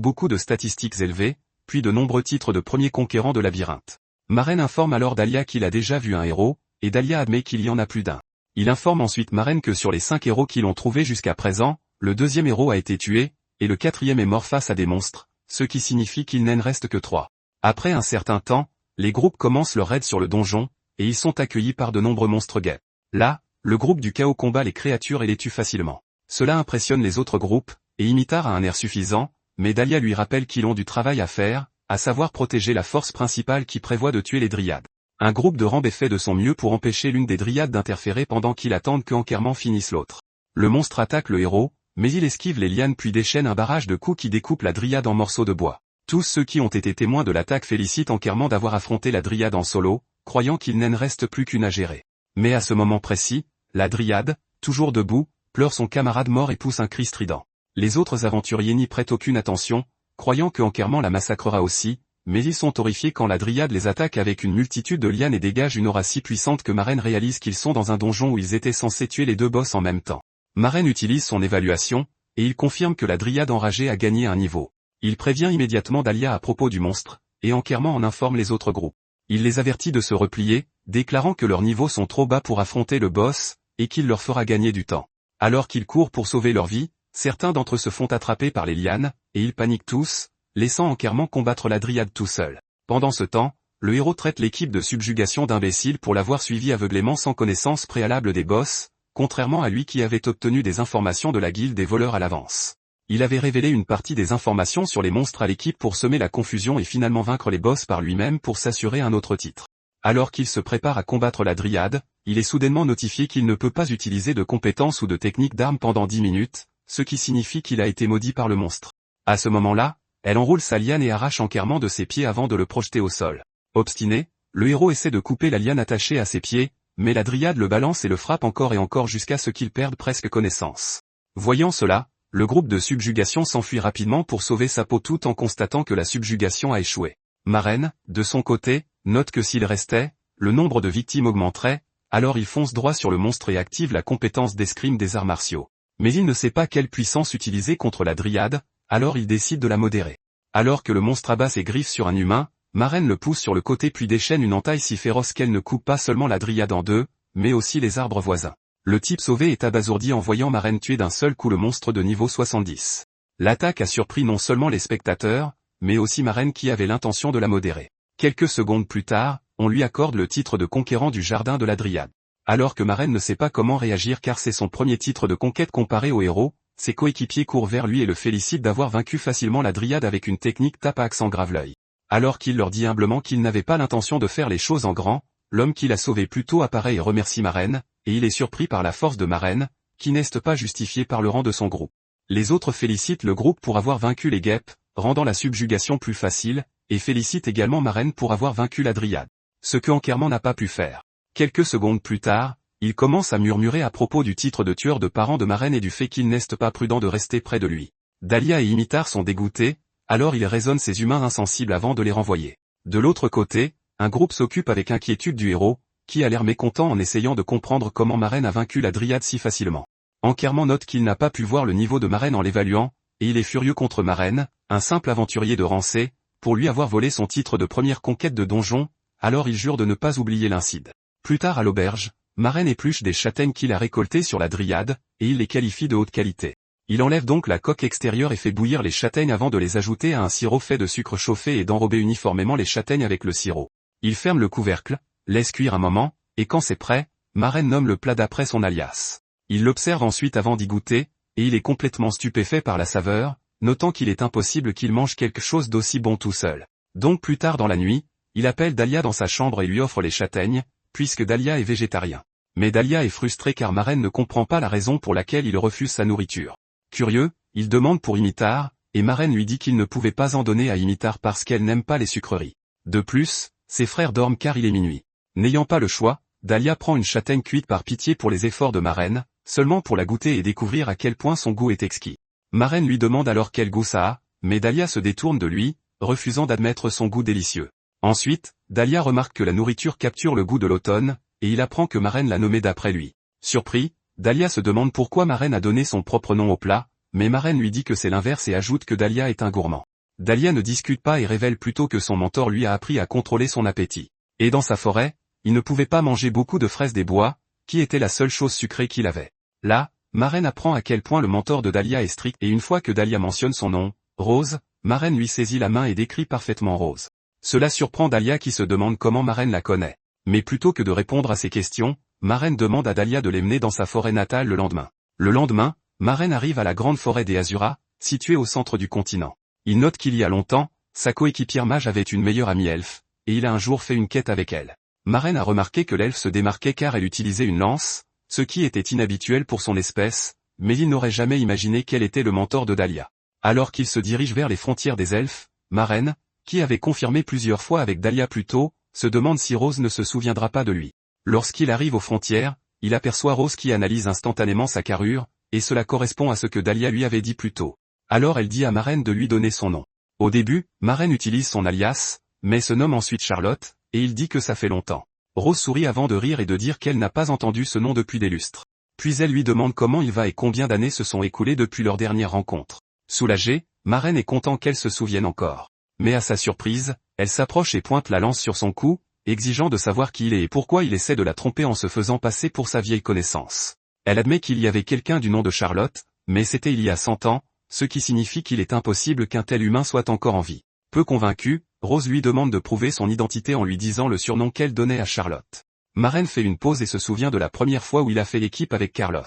beaucoup de statistiques élevées, puis de nombreux titres de premier conquérant de labyrinthe. Maren informe alors Dahlia qu'il a déjà vu un héros, et Dahlia admet qu'il y en a plus d'un. Il informe ensuite Maren que sur les 5 héros qui l'ont trouvé jusqu'à présent, le 2e héros a été tué, et le 4e est mort face à des monstres, ce qui signifie qu'il n'en reste que 3. Après un certain temps, les groupes commencent leur raid sur le donjon, et ils sont accueillis par de nombreux monstres gays. Là, le groupe du chaos combat les créatures et les tue facilement. Cela impressionne les autres groupes, et Imitar a un air suffisant, mais Dahlia lui rappelle qu'ils ont du travail à faire, à savoir protéger la force principale qui prévoit de tuer les dryades. Un groupe de Rambe fait de son mieux pour empêcher l'une des dryades d'interférer pendant qu'ils attendent que Enquerment finisse l'autre. Le monstre attaque le héros, mais il esquive les lianes puis déchaîne un barrage de coups qui découpe la dryade en morceaux de bois. Tous ceux qui ont été témoins de l'attaque félicitent Enquerment d'avoir affronté la dryade en solo, croyant qu'il n'en reste plus qu'une à gérer. Mais à ce moment précis, la dryade, toujours debout, pleure son camarade mort et pousse un cri strident. Les autres aventuriers n'y prêtent aucune attention, croyant que Enquerment la massacrera aussi, mais ils sont horrifiés quand la dryade les attaque avec une multitude de lianes et dégage une aura si puissante que Maren réalise qu'ils sont dans un donjon où ils étaient censés tuer les 2 boss en même temps. Maren utilise son évaluation, et il confirme que la dryade enragée a gagné un niveau. Il prévient immédiatement Dahlia à propos du monstre, et Enquerment en informe les autres groupes. Il les avertit de se replier, déclarant que leurs niveaux sont trop bas pour affronter le boss, et qu'il leur fera gagner du temps. Alors qu'ils courent pour sauver leur vie, certains d'entre eux se font attraper par les lianes, et ils paniquent tous, laissant Enquerment combattre la dryade tout seul. Pendant ce temps, le héros traite l'équipe de subjugation d'imbéciles pour l'avoir suivi aveuglément sans connaissance préalable des boss, contrairement à lui qui avait obtenu des informations de la guilde des voleurs à l'avance. Il avait révélé une partie des informations sur les monstres à l'équipe pour semer la confusion et finalement vaincre les boss par lui-même pour s'assurer un autre titre. Alors qu'il se prépare à combattre la dryade, il est soudainement notifié qu'il ne peut pas utiliser de compétences ou de techniques d'armes pendant 10 minutes, ce qui signifie qu'il a été maudit par le monstre. À ce moment-là, elle enroule sa liane et arrache Enquerment de ses pieds avant de le projeter au sol. Obstiné, le héros essaie de couper la liane attachée à ses pieds, mais la dryade le balance et le frappe encore et encore jusqu'à ce qu'il perde presque connaissance. Voyant cela, le groupe de subjugation s'enfuit rapidement pour sauver sa peau tout en constatant que la subjugation a échoué. Maren, de son côté, note que s'il restait, le nombre de victimes augmenterait, alors il fonce droit sur le monstre et active la compétence d'escrime des arts martiaux. Mais il ne sait pas quelle puissance utiliser contre la dryade, alors il décide de la modérer. Alors que le monstre abat ses griffes sur un humain, Maren le pousse sur le côté puis déchaîne une entaille si féroce qu'elle ne coupe pas seulement la dryade en 2, mais aussi les arbres voisins. Le type sauvé est abasourdi en voyant Maren tuer d'un seul coup le monstre de niveau 70. L'attaque a surpris non seulement les spectateurs, mais aussi Maren qui avait l'intention de la modérer. Quelques secondes plus tard, on lui accorde le titre de conquérant du jardin de la dryade. Alors que Maren ne sait pas comment réagir car c'est son premier titre de conquête comparé au héros, ses coéquipiers courent vers lui et le félicitent d'avoir vaincu facilement la dryade avec une technique tape à accent grave l'œil. Alors qu'il leur dit humblement qu'il n'avait pas l'intention de faire les choses en grand, l'homme qui l'a sauvé plus tôt apparaît et remercie Maren, et il est surpris par la force de Maren, qui n'est pas justifiée par le rang de son groupe. Les autres félicitent le groupe pour avoir vaincu les guêpes, rendant la subjugation plus facile, et félicitent également Maren pour avoir vaincu la dryade. Ce que Enquerment n'a pas pu faire. Quelques secondes plus tard, il commence à murmurer à propos du titre de tueur de parents de Maren et du fait qu'il n'est pas prudent de rester près de lui. Dahlia et Imitar sont dégoûtés, alors il raisonne ces humains insensibles avant de les renvoyer. De l'autre côté, un groupe s'occupe avec inquiétude du héros, qui a l'air mécontent en essayant de comprendre comment Maren a vaincu la dryade si facilement. Enquerment note qu'il n'a pas pu voir le niveau de Maren en l'évaluant, et il est furieux contre Maren, un simple aventurier de Rancé, pour lui avoir volé son titre de première conquête de donjon, alors il jure de ne pas oublier l'incide. Plus tard à l'auberge, Maren épluche des châtaignes qu'il a récoltées sur la dryade, et il les qualifie de haute qualité. Il enlève donc la coque extérieure et fait bouillir les châtaignes avant de les ajouter à un sirop fait de sucre chauffé et d'enrober uniformément les châtaignes avec le sirop. Il ferme le couvercle, laisse cuire un moment, et quand c'est prêt, Maren nomme le plat d'après son alias. Il l'observe ensuite avant d'y goûter, et il est complètement stupéfait par la saveur, notant qu'il est impossible qu'il mange quelque chose d'aussi bon tout seul. Donc plus tard dans la nuit, il appelle Dahlia dans sa chambre et lui offre les châtaignes, puisque Dahlia est végétarien. Mais Dahlia est frustrée car Maren ne comprend pas la raison pour laquelle il refuse sa nourriture. Curieux, il demande pour Imitar, et Maren lui dit qu'il ne pouvait pas en donner à Imitar parce qu'elle n'aime pas les sucreries. De plus, ses frères dorment car il est minuit. N'ayant pas le choix, Dahlia prend une châtaigne cuite par pitié pour les efforts de Maren, seulement pour la goûter et découvrir à quel point son goût est exquis. Maren lui demande alors quel goût ça a, mais Dahlia se détourne de lui, refusant d'admettre son goût délicieux. Ensuite, Dahlia remarque que la nourriture capture le goût de l'automne, et il apprend que Maren l'a nommé d'après lui. Surpris, Dahlia se demande pourquoi Maren a donné son propre nom au plat, mais Maren lui dit que c'est l'inverse et ajoute que Dahlia est un gourmand. Dahlia ne discute pas et révèle plutôt que son mentor lui a appris à contrôler son appétit. Et dans sa forêt, il ne pouvait pas manger beaucoup de fraises des bois, qui était la seule chose sucrée qu'il avait. Là, Maren apprend à quel point le mentor de Dahlia est strict et une fois que Dahlia mentionne son nom, Rose, Maren lui saisit la main et décrit parfaitement Rose. Cela surprend Dahlia qui se demande comment Maren la connaît. Mais plutôt que de répondre à ses questions, Maren demande à Dahlia de les mener dans sa forêt natale le lendemain. Le lendemain, Maren arrive à la grande forêt des Azuras, située au centre du continent. Il note qu'il y a longtemps, sa coéquipière mage avait une meilleure amie elfe, et il a un jour fait une quête avec elle. Maren a remarqué que l'elfe se démarquait car elle utilisait une lance, ce qui était inhabituel pour son espèce, mais il n'aurait jamais imaginé quel était le mentor de Dahlia. Alors qu'il se dirige vers les frontières des elfes, Maren, qui avait confirmé plusieurs fois avec Dahlia plus tôt, se demande si Rose ne se souviendra pas de lui. Lorsqu'il arrive aux frontières, il aperçoit Rose qui analyse instantanément sa carrure, et cela correspond à ce que Dahlia lui avait dit plus tôt. Alors elle dit à Maren de lui donner son nom. Au début, Maren utilise son alias, mais se nomme ensuite Charlotte, et il dit que ça fait longtemps. Rose sourit avant de rire et de dire qu'elle n'a pas entendu ce nom depuis des lustres. Puis elle lui demande comment il va et combien d'années se sont écoulées depuis leur dernière rencontre. Soulagée, Maren est content qu'elle se souvienne encore. Mais à sa surprise, elle s'approche et pointe la lance sur son cou, exigeant de savoir qui il est et pourquoi il essaie de la tromper en se faisant passer pour sa vieille connaissance. Elle admet qu'il y avait quelqu'un du nom de Charlotte, mais c'était il y a 100 ans, ce qui signifie qu'il est impossible qu'un tel humain soit encore en vie. Peu convaincue, Rose lui demande de prouver son identité en lui disant le surnom qu'elle donnait à Charlotte. Maren fait une pause et se souvient de la première fois où il a fait équipe avec Carlos.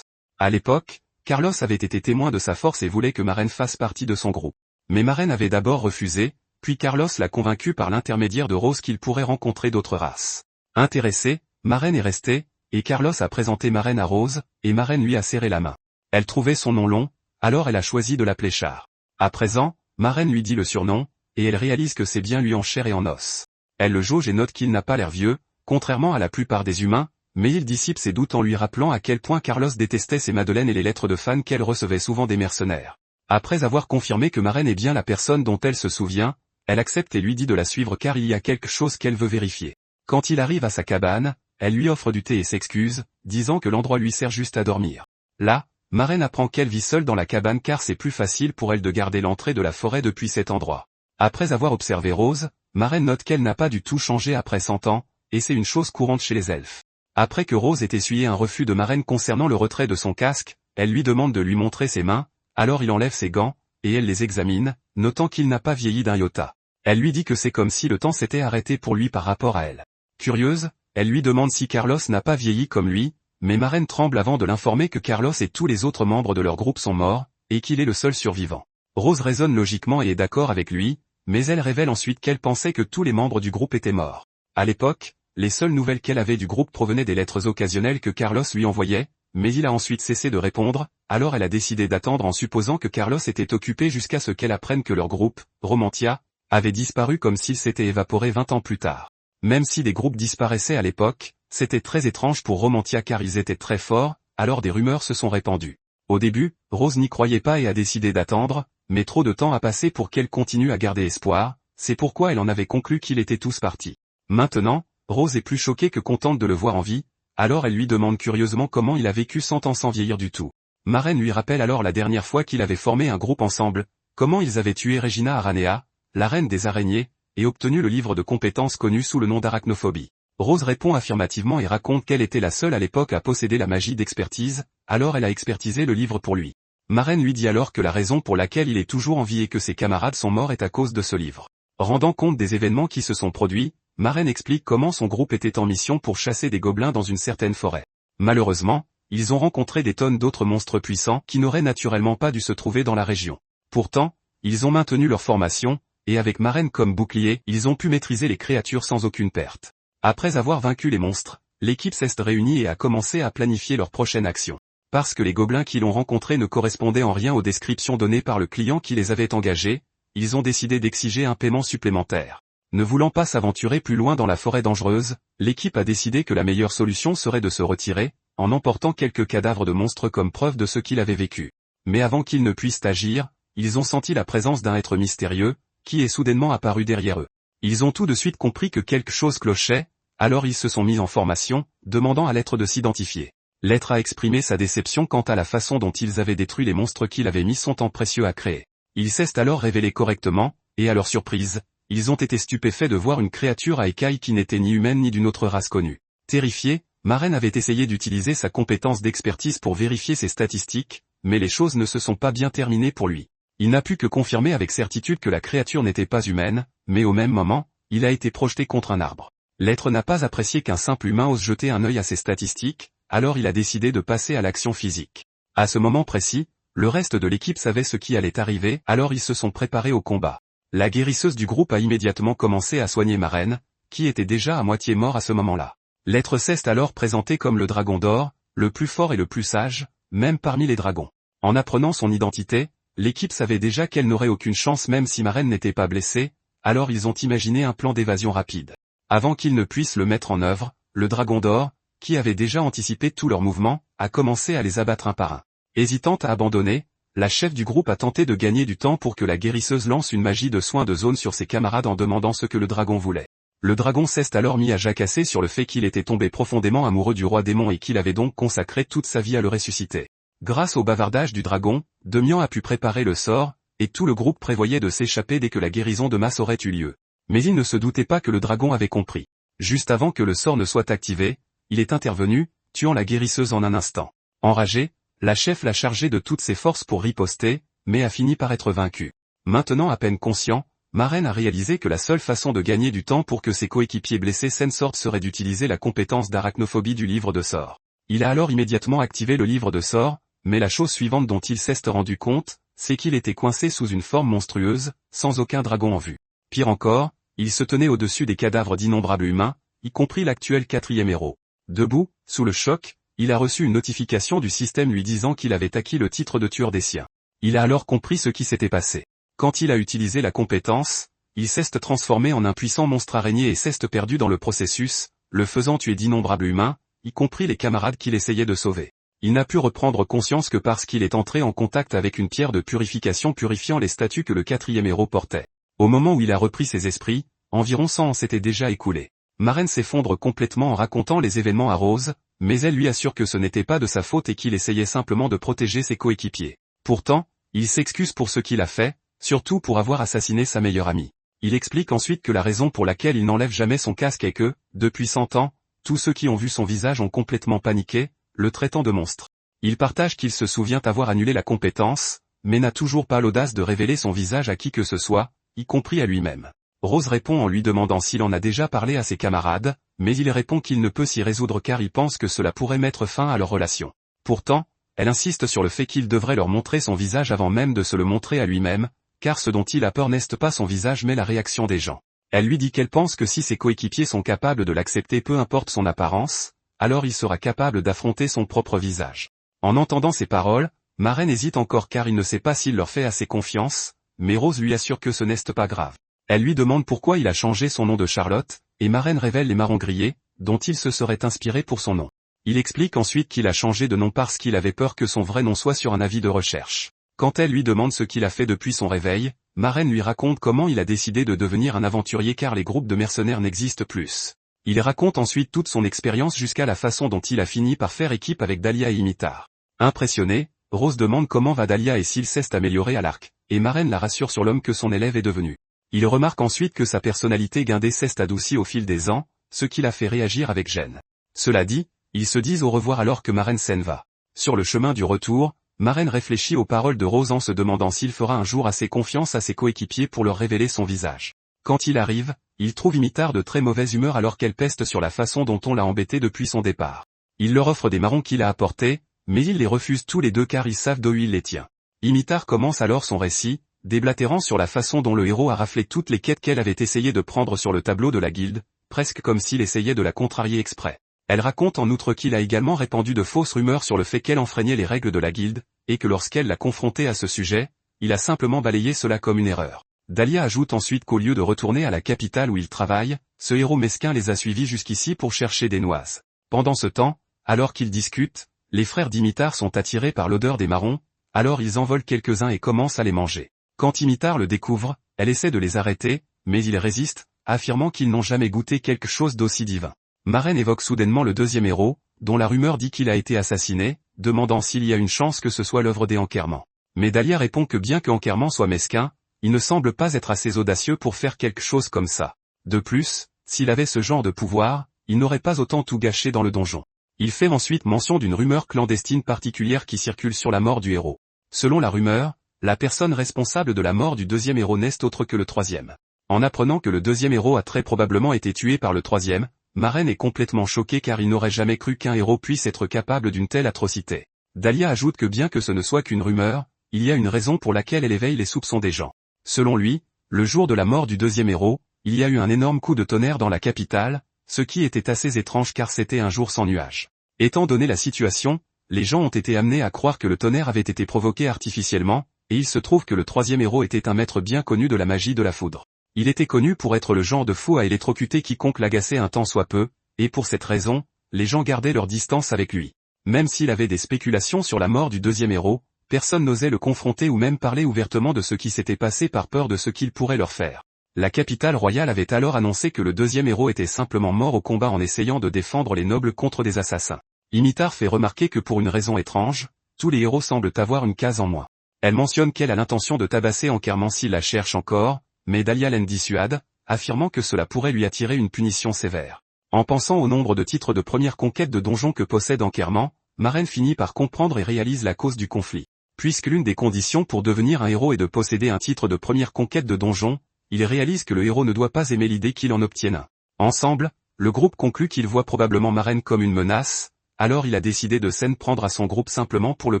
À l'époque, Carlos avait été témoin de sa force et voulait que Maren fasse partie de son groupe. Mais Maren avait d'abord refusé, puis Carlos l'a convaincu par l'intermédiaire de Rose qu'il pourrait rencontrer d'autres races. Intéressée, Maren est restée, et Carlos a présenté Maren à Rose, et Maren lui a serré la main. Elle trouvait son nom long, alors elle a choisi de l'appeler Char. À présent, Maren lui dit le surnom, et elle réalise que c'est bien lui en chair et en os. Elle le jauge et note qu'il n'a pas l'air vieux, contrairement à la plupart des humains, mais il dissipe ses doutes en lui rappelant à quel point Carlos détestait ses madeleines et les lettres de fans qu'elle recevait souvent des mercenaires. Après avoir confirmé que Maren est bien la personne dont elle se souvient, elle accepte et lui dit de la suivre car il y a quelque chose qu'elle veut vérifier. Quand il arrive à sa cabane, elle lui offre du thé et s'excuse, disant que l'endroit lui sert juste à dormir. Là, Maren apprend qu'elle vit seule dans la cabane car c'est plus facile pour elle de garder l'entrée de la forêt depuis cet endroit. Après avoir observé Rose, Maren note qu'elle n'a pas du tout changé après 100 ans, et c'est une chose courante chez les elfes. Après que Rose ait essuyé un refus de Maren concernant le retrait de son casque, elle lui demande de lui montrer ses mains, alors il enlève ses gants, et elle les examine, notant qu'il n'a pas vieilli d'un iota. Elle lui dit que c'est comme si le temps s'était arrêté pour lui par rapport à elle. Curieuse, elle lui demande si Carlos n'a pas vieilli comme lui, mais Maren tremble avant de l'informer que Carlos et tous les autres membres de leur groupe sont morts, et qu'il est le seul survivant. Rose raisonne logiquement et est d'accord avec lui, mais elle révèle ensuite qu'elle pensait que tous les membres du groupe étaient morts. À l'époque, les seules nouvelles qu'elle avait du groupe provenaient des lettres occasionnelles que Carlos lui envoyait, mais il a ensuite cessé de répondre, alors elle a décidé d'attendre en supposant que Carlos était occupé jusqu'à ce qu'elle apprenne que leur groupe, Romantia, avait disparu comme s'il s'était évaporé 20 ans plus tard. Même si des groupes disparaissaient à l'époque, c'était très étrange pour Romantia car ils étaient très forts, alors des rumeurs se sont répandues. Au début, Rose n'y croyait pas et a décidé d'attendre, mais trop de temps a passé pour qu'elle continue à garder espoir, c'est pourquoi elle en avait conclu qu'ils étaient tous partis. Maintenant, Rose est plus choquée que contente de le voir en vie, alors elle lui demande curieusement comment il a vécu 100 ans sans vieillir du tout. Maren lui rappelle alors la dernière fois qu'ils avaient formé un groupe ensemble, comment ils avaient tué Regina Aranea, la reine des araignées, et obtenu le livre de compétences connu sous le nom d'arachnophobie. Rose répond affirmativement et raconte qu'elle était la seule à l'époque à posséder la magie d'expertise, alors elle a expertisé le livre pour lui. Maren lui dit alors que la raison pour laquelle il est toujours en vie et que ses camarades sont morts est à cause de ce livre. Rendant compte des événements qui se sont produits, Maren explique comment son groupe était en mission pour chasser des gobelins dans une certaine forêt. Malheureusement, ils ont rencontré des tonnes d'autres monstres puissants qui n'auraient naturellement pas dû se trouver dans la région. Pourtant, ils ont maintenu leur formation, et avec Maren comme bouclier, ils ont pu maîtriser les créatures sans aucune perte. Après avoir vaincu les monstres, l'équipe s'est réunie et a commencé à planifier leur prochaine action. Parce que les gobelins qui l'ont rencontré ne correspondaient en rien aux descriptions données par le client qui les avait engagés, ils ont décidé d'exiger un paiement supplémentaire. Ne voulant pas s'aventurer plus loin dans la forêt dangereuse, l'équipe a décidé que la meilleure solution serait de se retirer, en emportant quelques cadavres de monstres comme preuve de ce qu'il avait vécu. Mais avant qu'ils ne puissent agir, ils ont senti la présence d'un être mystérieux, qui est soudainement apparu derrière eux. Ils ont tout de suite compris que quelque chose clochait, Alors ils se sont mis en formation, demandant à l'être de s'identifier. L'être a exprimé sa déception quant à la façon dont ils avaient détruit les monstres qu'il avait mis son temps précieux à créer. Ils s'est alors révélés correctement, et à leur surprise, ils ont été stupéfaits de voir une créature à écailles qui n'était ni humaine ni d'une autre race connue. Terrifié, Maren avait essayé d'utiliser sa compétence d'expertise pour vérifier ses statistiques, mais les choses ne se sont pas bien terminées pour lui. Il n'a pu que confirmer avec certitude que la créature n'était pas humaine, mais au même moment, il a été projeté contre un arbre. L'être n'a pas apprécié qu'un simple humain ose jeter un œil à ses statistiques, alors il a décidé de passer à l'action physique. À ce moment précis, le reste de l'équipe savait ce qui allait arriver, alors ils se sont préparés au combat. La guérisseuse du groupe a immédiatement commencé à soigner Maren, qui était déjà à moitié mort à ce moment-là. L'être s'est alors présenté comme le dragon d'or, le plus fort et le plus sage, même parmi les dragons. En apprenant son identité, l'équipe savait déjà qu'elle n'aurait aucune chance même si Maren n'était pas blessée, alors ils ont imaginé un plan d'évasion rapide. Avant qu'ils ne puissent le mettre en œuvre, le dragon d'or, qui avait déjà anticipé tous leurs mouvements, a commencé à les abattre un par un. Hésitante à abandonner, la chef du groupe a tenté de gagner du temps pour que la guérisseuse lance une magie de soin de zone sur ses camarades en demandant ce que le dragon voulait. Le dragon s'est alors mis à jacasser sur le fait qu'il était tombé profondément amoureux du roi démon et qu'il avait donc consacré toute sa vie à le ressusciter. Grâce au bavardage du dragon, Demian a pu préparer le sort, et tout le groupe prévoyait de s'échapper dès que la guérison de masse aurait eu lieu. Mais il ne se doutait pas que le dragon avait compris. Juste avant que le sort ne soit activé, il est intervenu, tuant la guérisseuse en un instant. Enragée, la chef l'a chargée de toutes ses forces pour riposter, mais a fini par être vaincue. Maintenant à peine conscient, Maren a réalisé que la seule façon de gagner du temps pour que ses coéquipiers blessés s'en sortent serait d'utiliser la compétence d'arachnophobie du livre de sorts. Il a alors immédiatement activé le livre de sorts, mais la chose suivante dont il s'est rendu compte, c'est qu'il était coincé sous une forme monstrueuse, sans aucun dragon en vue. Pire encore, il se tenait au-dessus des cadavres d'innombrables humains, y compris l'actuel 4e héros. Debout, sous le choc, il a reçu une notification du système lui disant qu'il avait acquis le titre de tueur des siens. Il a alors compris ce qui s'était passé. Quand il a utilisé la compétence, il s'est transformé en un puissant monstre araignée et s'est perdu dans le processus, le faisant tuer d'innombrables humains, y compris les camarades qu'il essayait de sauver. Il n'a pu reprendre conscience que parce qu'il est entré en contact avec une pierre de purification purifiant les statues que le 4e héros portait. Au moment où il a repris ses esprits, environ 100 ans s'étaient déjà écoulés. Maren s'effondre complètement en racontant les événements à Rose, mais elle lui assure que ce n'était pas de sa faute et qu'il essayait simplement de protéger ses coéquipiers. Pourtant, il s'excuse pour ce qu'il a fait, surtout pour avoir assassiné sa meilleure amie. Il explique ensuite que la raison pour laquelle il n'enlève jamais son casque est que, depuis 100 ans, tous ceux qui ont vu son visage ont complètement paniqué, le traitant de monstre. Il partage qu'il se souvient avoir annulé la compétence, mais n'a toujours pas l'audace de révéler son visage à qui que ce soit, y compris à lui-même. Rose répond en lui demandant s'il en a déjà parlé à ses camarades, mais il répond qu'il ne peut s'y résoudre car il pense que cela pourrait mettre fin à leur relation. Pourtant, elle insiste sur le fait qu'il devrait leur montrer son visage avant même de se le montrer à lui-même, car ce dont il a peur n'est pas son visage mais la réaction des gens. Elle lui dit qu'elle pense que si ses coéquipiers sont capables de l'accepter peu importe son apparence, alors il sera capable d'affronter son propre visage. En entendant ces paroles, Maren hésite encore car il ne sait pas s'il leur fait assez confiance, mais Rose lui assure que ce n'est pas grave. Elle lui demande pourquoi il a changé son nom de Charlotte, et Maren révèle les marrons grillés, dont il se serait inspiré pour son nom. Il explique ensuite qu'il a changé de nom parce qu'il avait peur que son vrai nom soit sur un avis de recherche. Quand elle lui demande ce qu'il a fait depuis son réveil, Maren lui raconte comment il a décidé de devenir un aventurier car les groupes de mercenaires n'existent plus. Il raconte ensuite toute son expérience jusqu'à la façon dont il a fini par faire équipe avec Dahlia et Imitar. Impressionné, Rose demande comment va Dahlia et s'il s'est amélioré à l'arc, et Maren la rassure sur l'homme que son élève est devenu. Il remarque ensuite que sa personnalité guindée s'est adoucie au fil des ans, ce qui l'a fait réagir avec gêne. Cela dit, ils se disent au revoir alors que Maren s'en va. Sur le chemin du retour, Maren réfléchit aux paroles de Rose en se demandant s'il fera un jour assez confiance à ses coéquipiers pour leur révéler son visage. Quand il arrive, il trouve Imitar de très mauvaise humeur alors qu'elle peste sur la façon dont on l'a embêté depuis son départ. Il leur offre des marrons qu'il a apportés, mais ils les refusent tous les deux car ils savent d'où il les tient. Imitar commence alors son récit, déblatérant sur la façon dont le héros a raflé toutes les quêtes qu'elle avait essayé de prendre sur le tableau de la guilde, presque comme s'il essayait de la contrarier exprès. Elle raconte en outre qu'il a également répandu de fausses rumeurs sur le fait qu'elle enfreignait les règles de la guilde, et que lorsqu'elle l'a confronté à ce sujet, il a simplement balayé cela comme une erreur. Dahlia ajoute ensuite qu'au lieu de retourner à la capitale où il travaille, ce héros mesquin les a suivis jusqu'ici pour chercher des noises. Pendant ce temps, alors qu'ils discutent, les frères d'Imitar sont attirés par l'odeur des marrons, alors ils en volent quelques-uns et commencent à les manger. Quand Imitar le découvre, elle essaie de les arrêter, mais il résiste, affirmant qu'ils n'ont jamais goûté quelque chose d'aussi divin. Maren évoque soudainement le deuxième héros, dont la rumeur dit qu'il a été assassiné, demandant s'il y a une chance que ce soit l'œuvre des Ankerman. Mais Dahlia répond que bien que Ankerman soit mesquin, il ne semble pas être assez audacieux pour faire quelque chose comme ça. De plus, s'il avait ce genre de pouvoir, il n'aurait pas autant tout gâché dans le donjon. Il fait ensuite mention d'une rumeur clandestine particulière qui circule sur la mort du héros. Selon la rumeur, la personne responsable de la mort du deuxième héros n'est autre que le troisième. En apprenant que le deuxième héros a très probablement été tué par le troisième, Maren est complètement choquée car il n'aurait jamais cru qu'un héros puisse être capable d'une telle atrocité. Dahlia ajoute que bien que ce ne soit qu'une rumeur, il y a une raison pour laquelle elle éveille les soupçons des gens. Selon lui, le jour de la mort du deuxième héros, il y a eu un énorme coup de tonnerre dans la capitale, ce qui était assez étrange car c'était un jour sans nuages. Étant donné la situation, les gens ont été amenés à croire que le tonnerre avait été provoqué artificiellement, et il se trouve que le troisième héros était un maître bien connu de la magie de la foudre. Il était connu pour être le genre de fou à électrocuter quiconque l'agaçait un tant soit peu, et pour cette raison, les gens gardaient leur distance avec lui. Même s'il avait des spéculations sur la mort du deuxième héros, personne n'osait le confronter ou même parler ouvertement de ce qui s'était passé par peur de ce qu'il pourrait leur faire. La capitale royale avait alors annoncé que le deuxième héros était simplement mort au combat en essayant de défendre les nobles contre des assassins. Imitar fait remarquer que pour une raison étrange, tous les héros semblent avoir une case en moins. Elle mentionne qu'elle a l'intention de tabasser Ankerman s'il la cherche encore, mais Dahlia l'en dissuade, affirmant que cela pourrait lui attirer une punition sévère. En pensant au nombre de titres de première conquête de donjon que possède Ankerman, Maren finit par comprendre et réalise la cause du conflit. Puisque l'une des conditions pour devenir un héros est de posséder un titre de première conquête de donjon, il réalise que le héros ne doit pas aimer l'idée qu'il en obtienne un. Ensemble, le groupe conclut qu'il voit probablement Maren comme une menace, alors il a décidé de s'en prendre à son groupe simplement pour le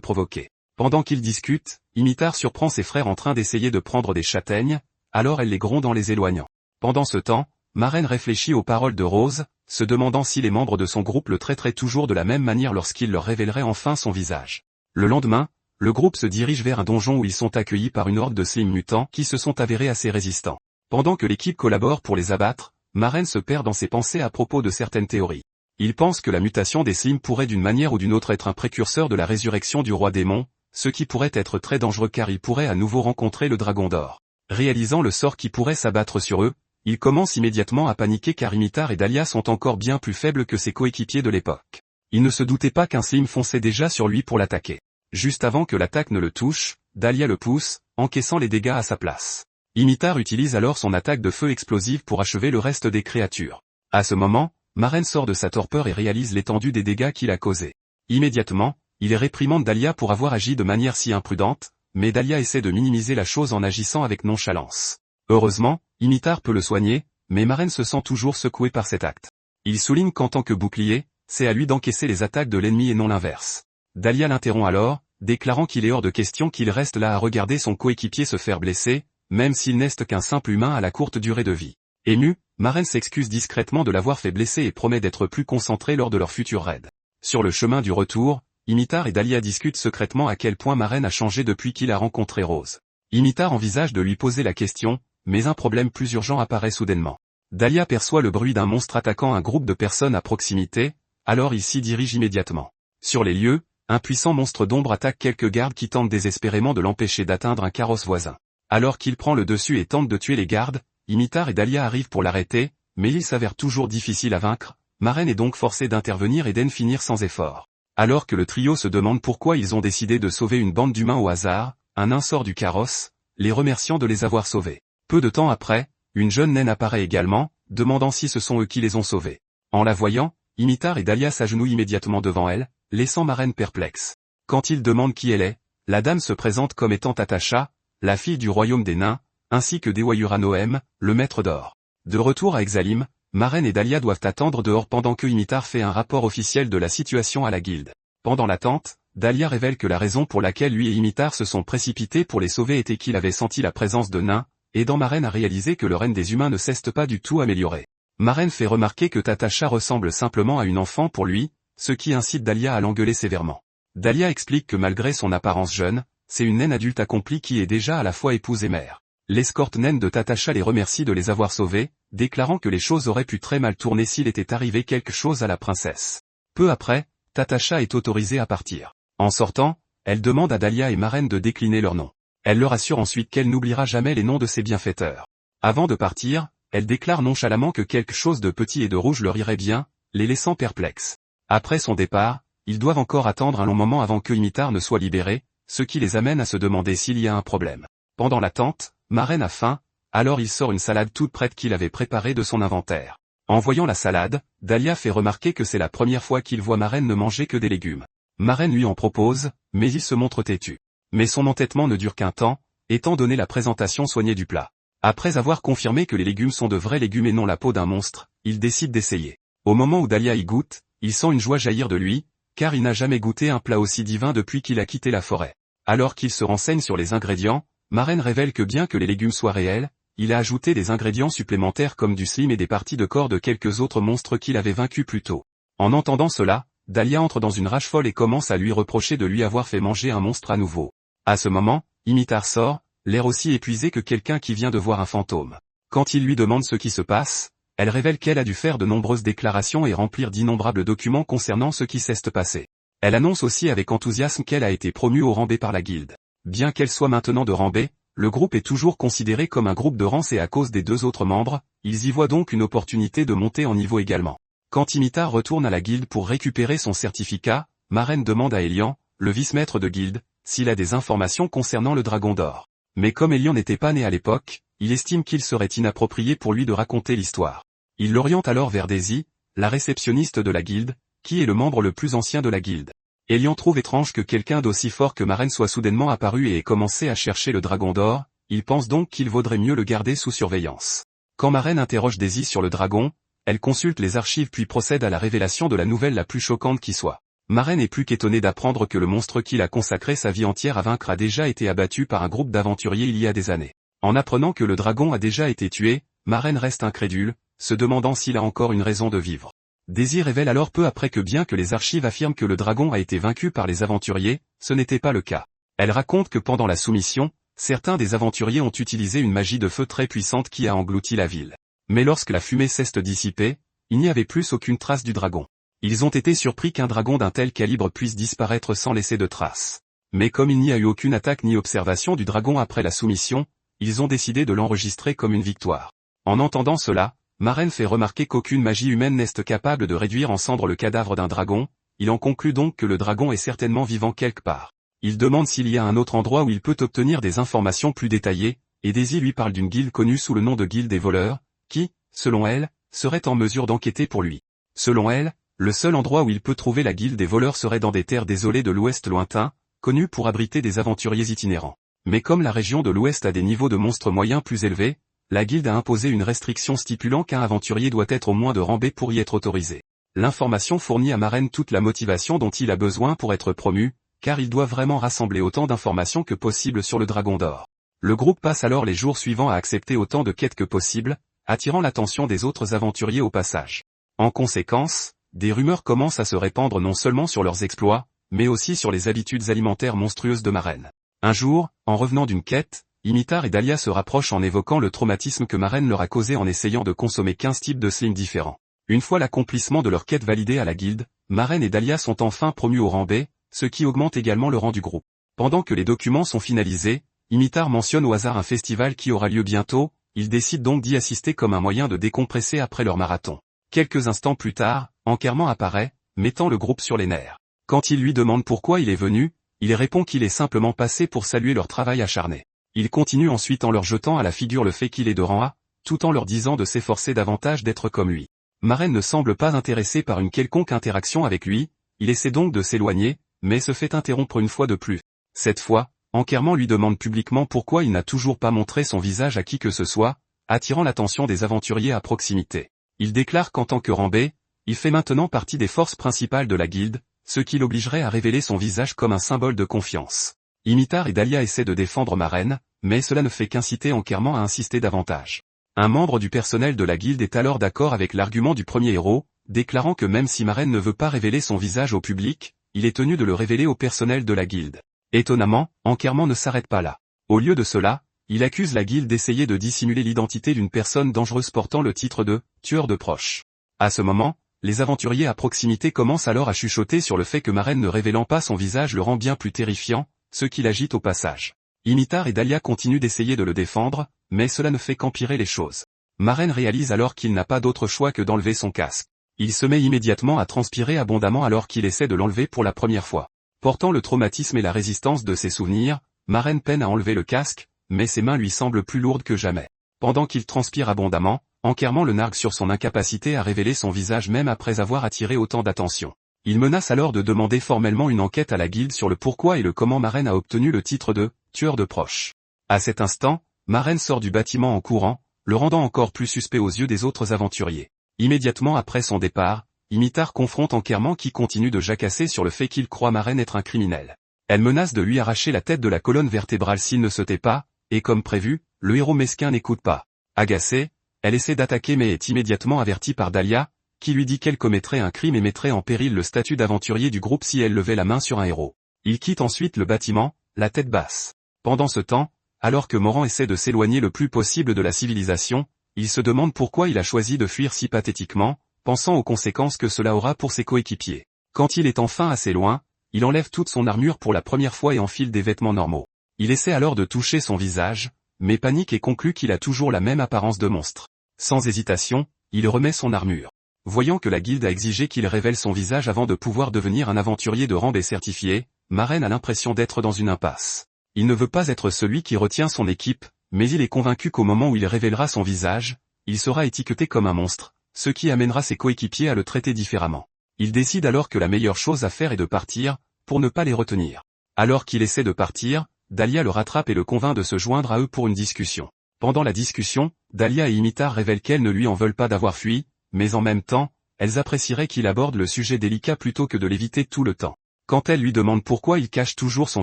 provoquer. Pendant qu'ils discutent, Imitar surprend ses frères en train d'essayer de prendre des châtaignes, alors elle les gronde en les éloignant. Pendant ce temps, Maren réfléchit aux paroles de Rose, se demandant si les membres de son groupe le traiteraient toujours de la même manière lorsqu'il leur révélerait enfin son visage. Le lendemain, le groupe se dirige vers un donjon où ils sont accueillis par une horde de slimes mutants qui se sont avérés assez résistants. Pendant que l'équipe collabore pour les abattre, Maren se perd dans ses pensées à propos de certaines théories. Il pense que la mutation des slimes pourrait d'une manière ou d'une autre être un précurseur de la résurrection du roi démon, ce qui pourrait être très dangereux car il pourrait à nouveau rencontrer le dragon d'or. Réalisant le sort qui pourrait s'abattre sur eux, il commence immédiatement à paniquer car Imitar et Dahlia sont encore bien plus faibles que ses coéquipiers de l'époque. Il ne se doutait pas qu'un slime fonçait déjà sur lui pour l'attaquer. Juste avant que l'attaque ne le touche, Dahlia le pousse, encaissant les dégâts à sa place. Imitar utilise alors son attaque de feu explosive pour achever le reste des créatures. À ce moment, Maren sort de sa torpeur et réalise l'étendue des dégâts qu'il a causés. Immédiatement, il réprimande Dahlia pour avoir agi de manière si imprudente, mais Dahlia essaie de minimiser la chose en agissant avec nonchalance. Heureusement, Imitar peut le soigner, mais Maren se sent toujours secoué par cet acte. Il souligne qu'en tant que bouclier, c'est à lui d'encaisser les attaques de l'ennemi et non l'inverse. Dahlia l'interrompt alors, déclarant qu'il est hors de question qu'il reste là à regarder son coéquipier se faire blesser, même s'il n'est qu'un simple humain à la courte durée de vie. Ému, Maren s'excuse discrètement de l'avoir fait blesser et promet d'être plus concentré lors de leur futur raid. Sur le chemin du retour, Imitar et Dahlia discutent secrètement à quel point Maren a changé depuis qu'il a rencontré Rose. Imitar envisage de lui poser la question, mais un problème plus urgent apparaît soudainement. Dahlia perçoit le bruit d'un monstre attaquant un groupe de personnes à proximité, alors il s'y dirige immédiatement. Sur les lieux, un puissant monstre d'ombre attaque quelques gardes qui tentent désespérément de l'empêcher d'atteindre un carrosse voisin. Alors qu'il prend le dessus et tente de tuer les gardes, Imitar et Dahlia arrivent pour l'arrêter, mais il s'avère toujours difficile à vaincre, Maren est donc forcée d'intervenir et d'en finir sans effort. Alors que le trio se demande pourquoi ils ont décidé de sauver une bande d'humains au hasard, un nain sort du carrosse, les remerciant de les avoir sauvés. Peu de temps après, une jeune naine apparaît également, demandant si ce sont eux qui les ont sauvés. En la voyant, Imitar et Dahlia s'agenouillent immédiatement devant elle, laissant Maren perplexe. Quand il demande qui elle est, la dame se présente comme étant Tatasha, la fille du royaume des nains, ainsi que d'Ewayura Noem, le maître d'or. De retour à Exalim, Maren et Dahlia doivent attendre dehors pendant que Imitar fait un rapport officiel de la situation à la guilde. Pendant l'attente, Dahlia révèle que la raison pour laquelle lui et Imitar se sont précipités pour les sauver était qu'il avait senti la présence de nains, aidant Maren à réaliser que le règne des humains ne s'est pas du tout amélioré. Maren fait remarquer que Tatasha ressemble simplement à une enfant pour lui, ce qui incite Dahlia à l'engueuler sévèrement. Dahlia explique que malgré son apparence jeune, c'est une naine adulte accomplie qui est déjà à la fois épouse et mère. L'escorte naine de Tatasha les remercie de les avoir sauvés, déclarant que les choses auraient pu très mal tourner s'il était arrivé quelque chose à la princesse. Peu après, Tatasha est autorisée à partir. En sortant, elle demande à Dahlia et Maren de décliner leurs noms. Elle leur assure ensuite qu'elle n'oubliera jamais les noms de ses bienfaiteurs. Avant de partir, elle déclare nonchalamment que quelque chose de petit et de rouge leur irait bien, les laissant perplexes. Après son départ, ils doivent encore attendre un long moment avant que Imitar ne soit libéré, ce qui les amène à se demander s'il y a un problème. Pendant l'attente, Maren a faim, alors il sort une salade toute prête qu'il avait préparée de son inventaire. En voyant la salade, Dahlia fait remarquer que c'est la première fois qu'il voit Maren ne manger que des légumes. Maren lui en propose, mais il se montre têtu. Mais son entêtement ne dure qu'un temps, étant donné la présentation soignée du plat. Après avoir confirmé que les légumes sont de vrais légumes et non la peau d'un monstre, il décide d'essayer. Au moment où Dahlia y goûte, il sent une joie jaillir de lui, car il n'a jamais goûté un plat aussi divin depuis qu'il a quitté la forêt. Alors qu'il se renseigne sur les ingrédients, Maren révèle que bien que les légumes soient réels, il a ajouté des ingrédients supplémentaires comme du slime et des parties de corps de quelques autres monstres qu'il avait vaincus plus tôt. En entendant cela, Dahlia entre dans une rage folle et commence à lui reprocher de lui avoir fait manger un monstre à nouveau. À ce moment, Imitar sort, l'air aussi épuisé que quelqu'un qui vient de voir un fantôme. Quand il lui demande ce qui se passe, elle révèle qu'elle a dû faire de nombreuses déclarations et remplir d'innombrables documents concernant ce qui s'est passé. Elle annonce aussi avec enthousiasme qu'elle a été promue au rang B par la guilde. Bien qu'elle soit maintenant de rang B, le groupe est toujours considéré comme un groupe de rangs et à cause des deux autres membres, ils y voient donc une opportunité de monter en niveau également. Quand Imitar retourne à la guilde pour récupérer son certificat, Maren demande à Elian, le vice-maître de guilde, s'il a des informations concernant le dragon d'or. Mais comme Elian n'était pas né à l'époque, il estime qu'il serait inapproprié pour lui de raconter l'histoire. Il l'oriente alors vers Daisy, la réceptionniste de la guilde, qui est le membre le plus ancien de la guilde. Elian trouve étrange que quelqu'un d'aussi fort que Maren soit soudainement apparu et ait commencé à chercher le dragon d'or, il pense donc qu'il vaudrait mieux le garder sous surveillance. Quand Maren interroge Daisy sur le dragon, elle consulte les archives puis procède à la révélation de la nouvelle la plus choquante qui soit. Maren est plus qu'étonnée d'apprendre que le monstre qu'il a consacré sa vie entière à vaincre a déjà été abattu par un groupe d'aventuriers il y a des années. En apprenant que le dragon a déjà été tué, Maren reste incrédule, se demandant s'il a encore une raison de vivre. Daisy révèle alors peu après que bien que les archives affirment que le dragon a été vaincu par les aventuriers, ce n'était pas le cas. Elle raconte que pendant la soumission, certains des aventuriers ont utilisé une magie de feu très puissante qui a englouti la ville. Mais lorsque la fumée s'est dissipée, il n'y avait plus aucune trace du dragon. Ils ont été surpris qu'un dragon d'un tel calibre puisse disparaître sans laisser de traces. Mais comme il n'y a eu aucune attaque ni observation du dragon après la soumission, ils ont décidé de l'enregistrer comme une victoire. En entendant cela, Maren fait remarquer qu'aucune magie humaine n'est capable de réduire en cendres le cadavre d'un dragon, il en conclut donc que le dragon est certainement vivant quelque part. Il demande s'il y a un autre endroit où il peut obtenir des informations plus détaillées, et Daisy lui parle d'une guilde connue sous le nom de guilde des voleurs, qui, selon elle, serait en mesure d'enquêter pour lui. Selon elle, le seul endroit où il peut trouver la guilde des voleurs serait dans des terres désolées de l'ouest lointain, connues pour abriter des aventuriers itinérants. Mais comme la région de l'ouest a des niveaux de monstres moyens plus élevés, la guilde a imposé une restriction stipulant qu'un aventurier doit être au moins de rang B pour y être autorisé. L'information fournit à Maren toute la motivation dont il a besoin pour être promu, car il doit vraiment rassembler autant d'informations que possible sur le dragon d'or. Le groupe passe alors les jours suivants à accepter autant de quêtes que possible, attirant l'attention des autres aventuriers au passage. En conséquence, des rumeurs commencent à se répandre non seulement sur leurs exploits, mais aussi sur les habitudes alimentaires monstrueuses de Maren. Un jour, en revenant d'une quête, Imitar et Dahlia se rapprochent en évoquant le traumatisme que Maren leur a causé en essayant de consommer 15 types de slime différents. Une fois l'accomplissement de leur quête validée à la guilde, Maren et Dahlia sont enfin promus au rang B, ce qui augmente également le rang du groupe. Pendant que les documents sont finalisés, Imitar mentionne au hasard un festival qui aura lieu bientôt, ils décident donc d'y assister comme un moyen de décompresser après leur marathon. Quelques instants plus tard, Enkerman apparaît, mettant le groupe sur les nerfs. Quand il lui demande pourquoi il est venu, il répond qu'il est simplement passé pour saluer leur travail acharné. Il continue ensuite en leur jetant à la figure le fait qu'il est de rang A, tout en leur disant de s'efforcer davantage d'être comme lui. Maren ne semble pas intéressé par une quelconque interaction avec lui, il essaie donc de s'éloigner, mais se fait interrompre une fois de plus. Cette fois, Enkerman lui demande publiquement pourquoi il n'a toujours pas montré son visage à qui que ce soit, attirant l'attention des aventuriers à proximité. Il déclare qu'en tant que rang B, il fait maintenant partie des forces principales de la guilde, ce qui l'obligerait à révéler son visage comme un symbole de confiance. Imitar et Dahlia essaient de défendre Maren, mais cela ne fait qu'inciter Enkerman à insister davantage. Un membre du personnel de la guilde est alors d'accord avec l'argument du premier héros, déclarant que même si Maren ne veut pas révéler son visage au public, il est tenu de le révéler au personnel de la guilde. Étonnamment, Enkerman ne s'arrête pas là. Au lieu de cela, il accuse la guilde d'essayer de dissimuler l'identité d'une personne dangereuse portant le titre de « tueur de proches ». À ce moment, les aventuriers à proximité commencent alors à chuchoter sur le fait que Maren ne révélant pas son visage le rend bien plus terrifiant, ce qui l'agite au passage. Imitar et Dahlia continuent d'essayer de le défendre, mais cela ne fait qu'empirer les choses. Maren réalise alors qu'il n'a pas d'autre choix que d'enlever son casque. Il se met immédiatement à transpirer abondamment alors qu'il essaie de l'enlever pour la première fois. Portant le traumatisme et la résistance de ses souvenirs, Maren peine à enlever le casque, mais ses mains lui semblent plus lourdes que jamais. Pendant qu'il transpire abondamment, Ankerman le nargue sur son incapacité à révéler son visage même après avoir attiré autant d'attention. Il menace alors de demander formellement une enquête à la guilde sur le pourquoi et le comment Maren a obtenu le titre de « tueur de proches ». À cet instant, Maren sort du bâtiment en courant, le rendant encore plus suspect aux yeux des autres aventuriers. Immédiatement après son départ, Imitar confronte Ankerman qui continue de jacasser sur le fait qu'il croit Maren être un criminel. Elle menace de lui arracher la tête de la colonne vertébrale s'il ne se tait pas, et comme prévu, le héros mesquin n'écoute pas. Agacée, elle essaie d'attaquer mais est immédiatement avertie par Dahlia, qui lui dit qu'elle commettrait un crime et mettrait en péril le statut d'aventurier du groupe si elle levait la main sur un héros. Il quitte ensuite le bâtiment, la tête basse. Pendant ce temps, alors que Moran essaie de s'éloigner le plus possible de la civilisation, il se demande pourquoi il a choisi de fuir si pathétiquement, pensant aux conséquences que cela aura pour ses coéquipiers. Quand il est enfin assez loin, il enlève toute son armure pour la première fois et enfile des vêtements normaux. Il essaie alors de toucher son visage, mais panique et conclut qu'il a toujours la même apparence de monstre. Sans hésitation, il remet son armure. Voyant que la guilde a exigé qu'il révèle son visage avant de pouvoir devenir un aventurier de rang B certifié, Maren a l'impression d'être dans une impasse. Il ne veut pas être celui qui retient son équipe, mais il est convaincu qu'au moment où il révélera son visage, il sera étiqueté comme un monstre, ce qui amènera ses coéquipiers à le traiter différemment. Il décide alors que la meilleure chose à faire est de partir, pour ne pas les retenir. Alors qu'il essaie de partir, Dahlia le rattrape et le convainc de se joindre à eux pour une discussion. Pendant la discussion, Dahlia et Imitar révèlent qu'elles ne lui en veulent pas d'avoir fui, mais en même temps, elles apprécieraient qu'il aborde le sujet délicat plutôt que de l'éviter tout le temps. Quand elles lui demandent pourquoi il cache toujours son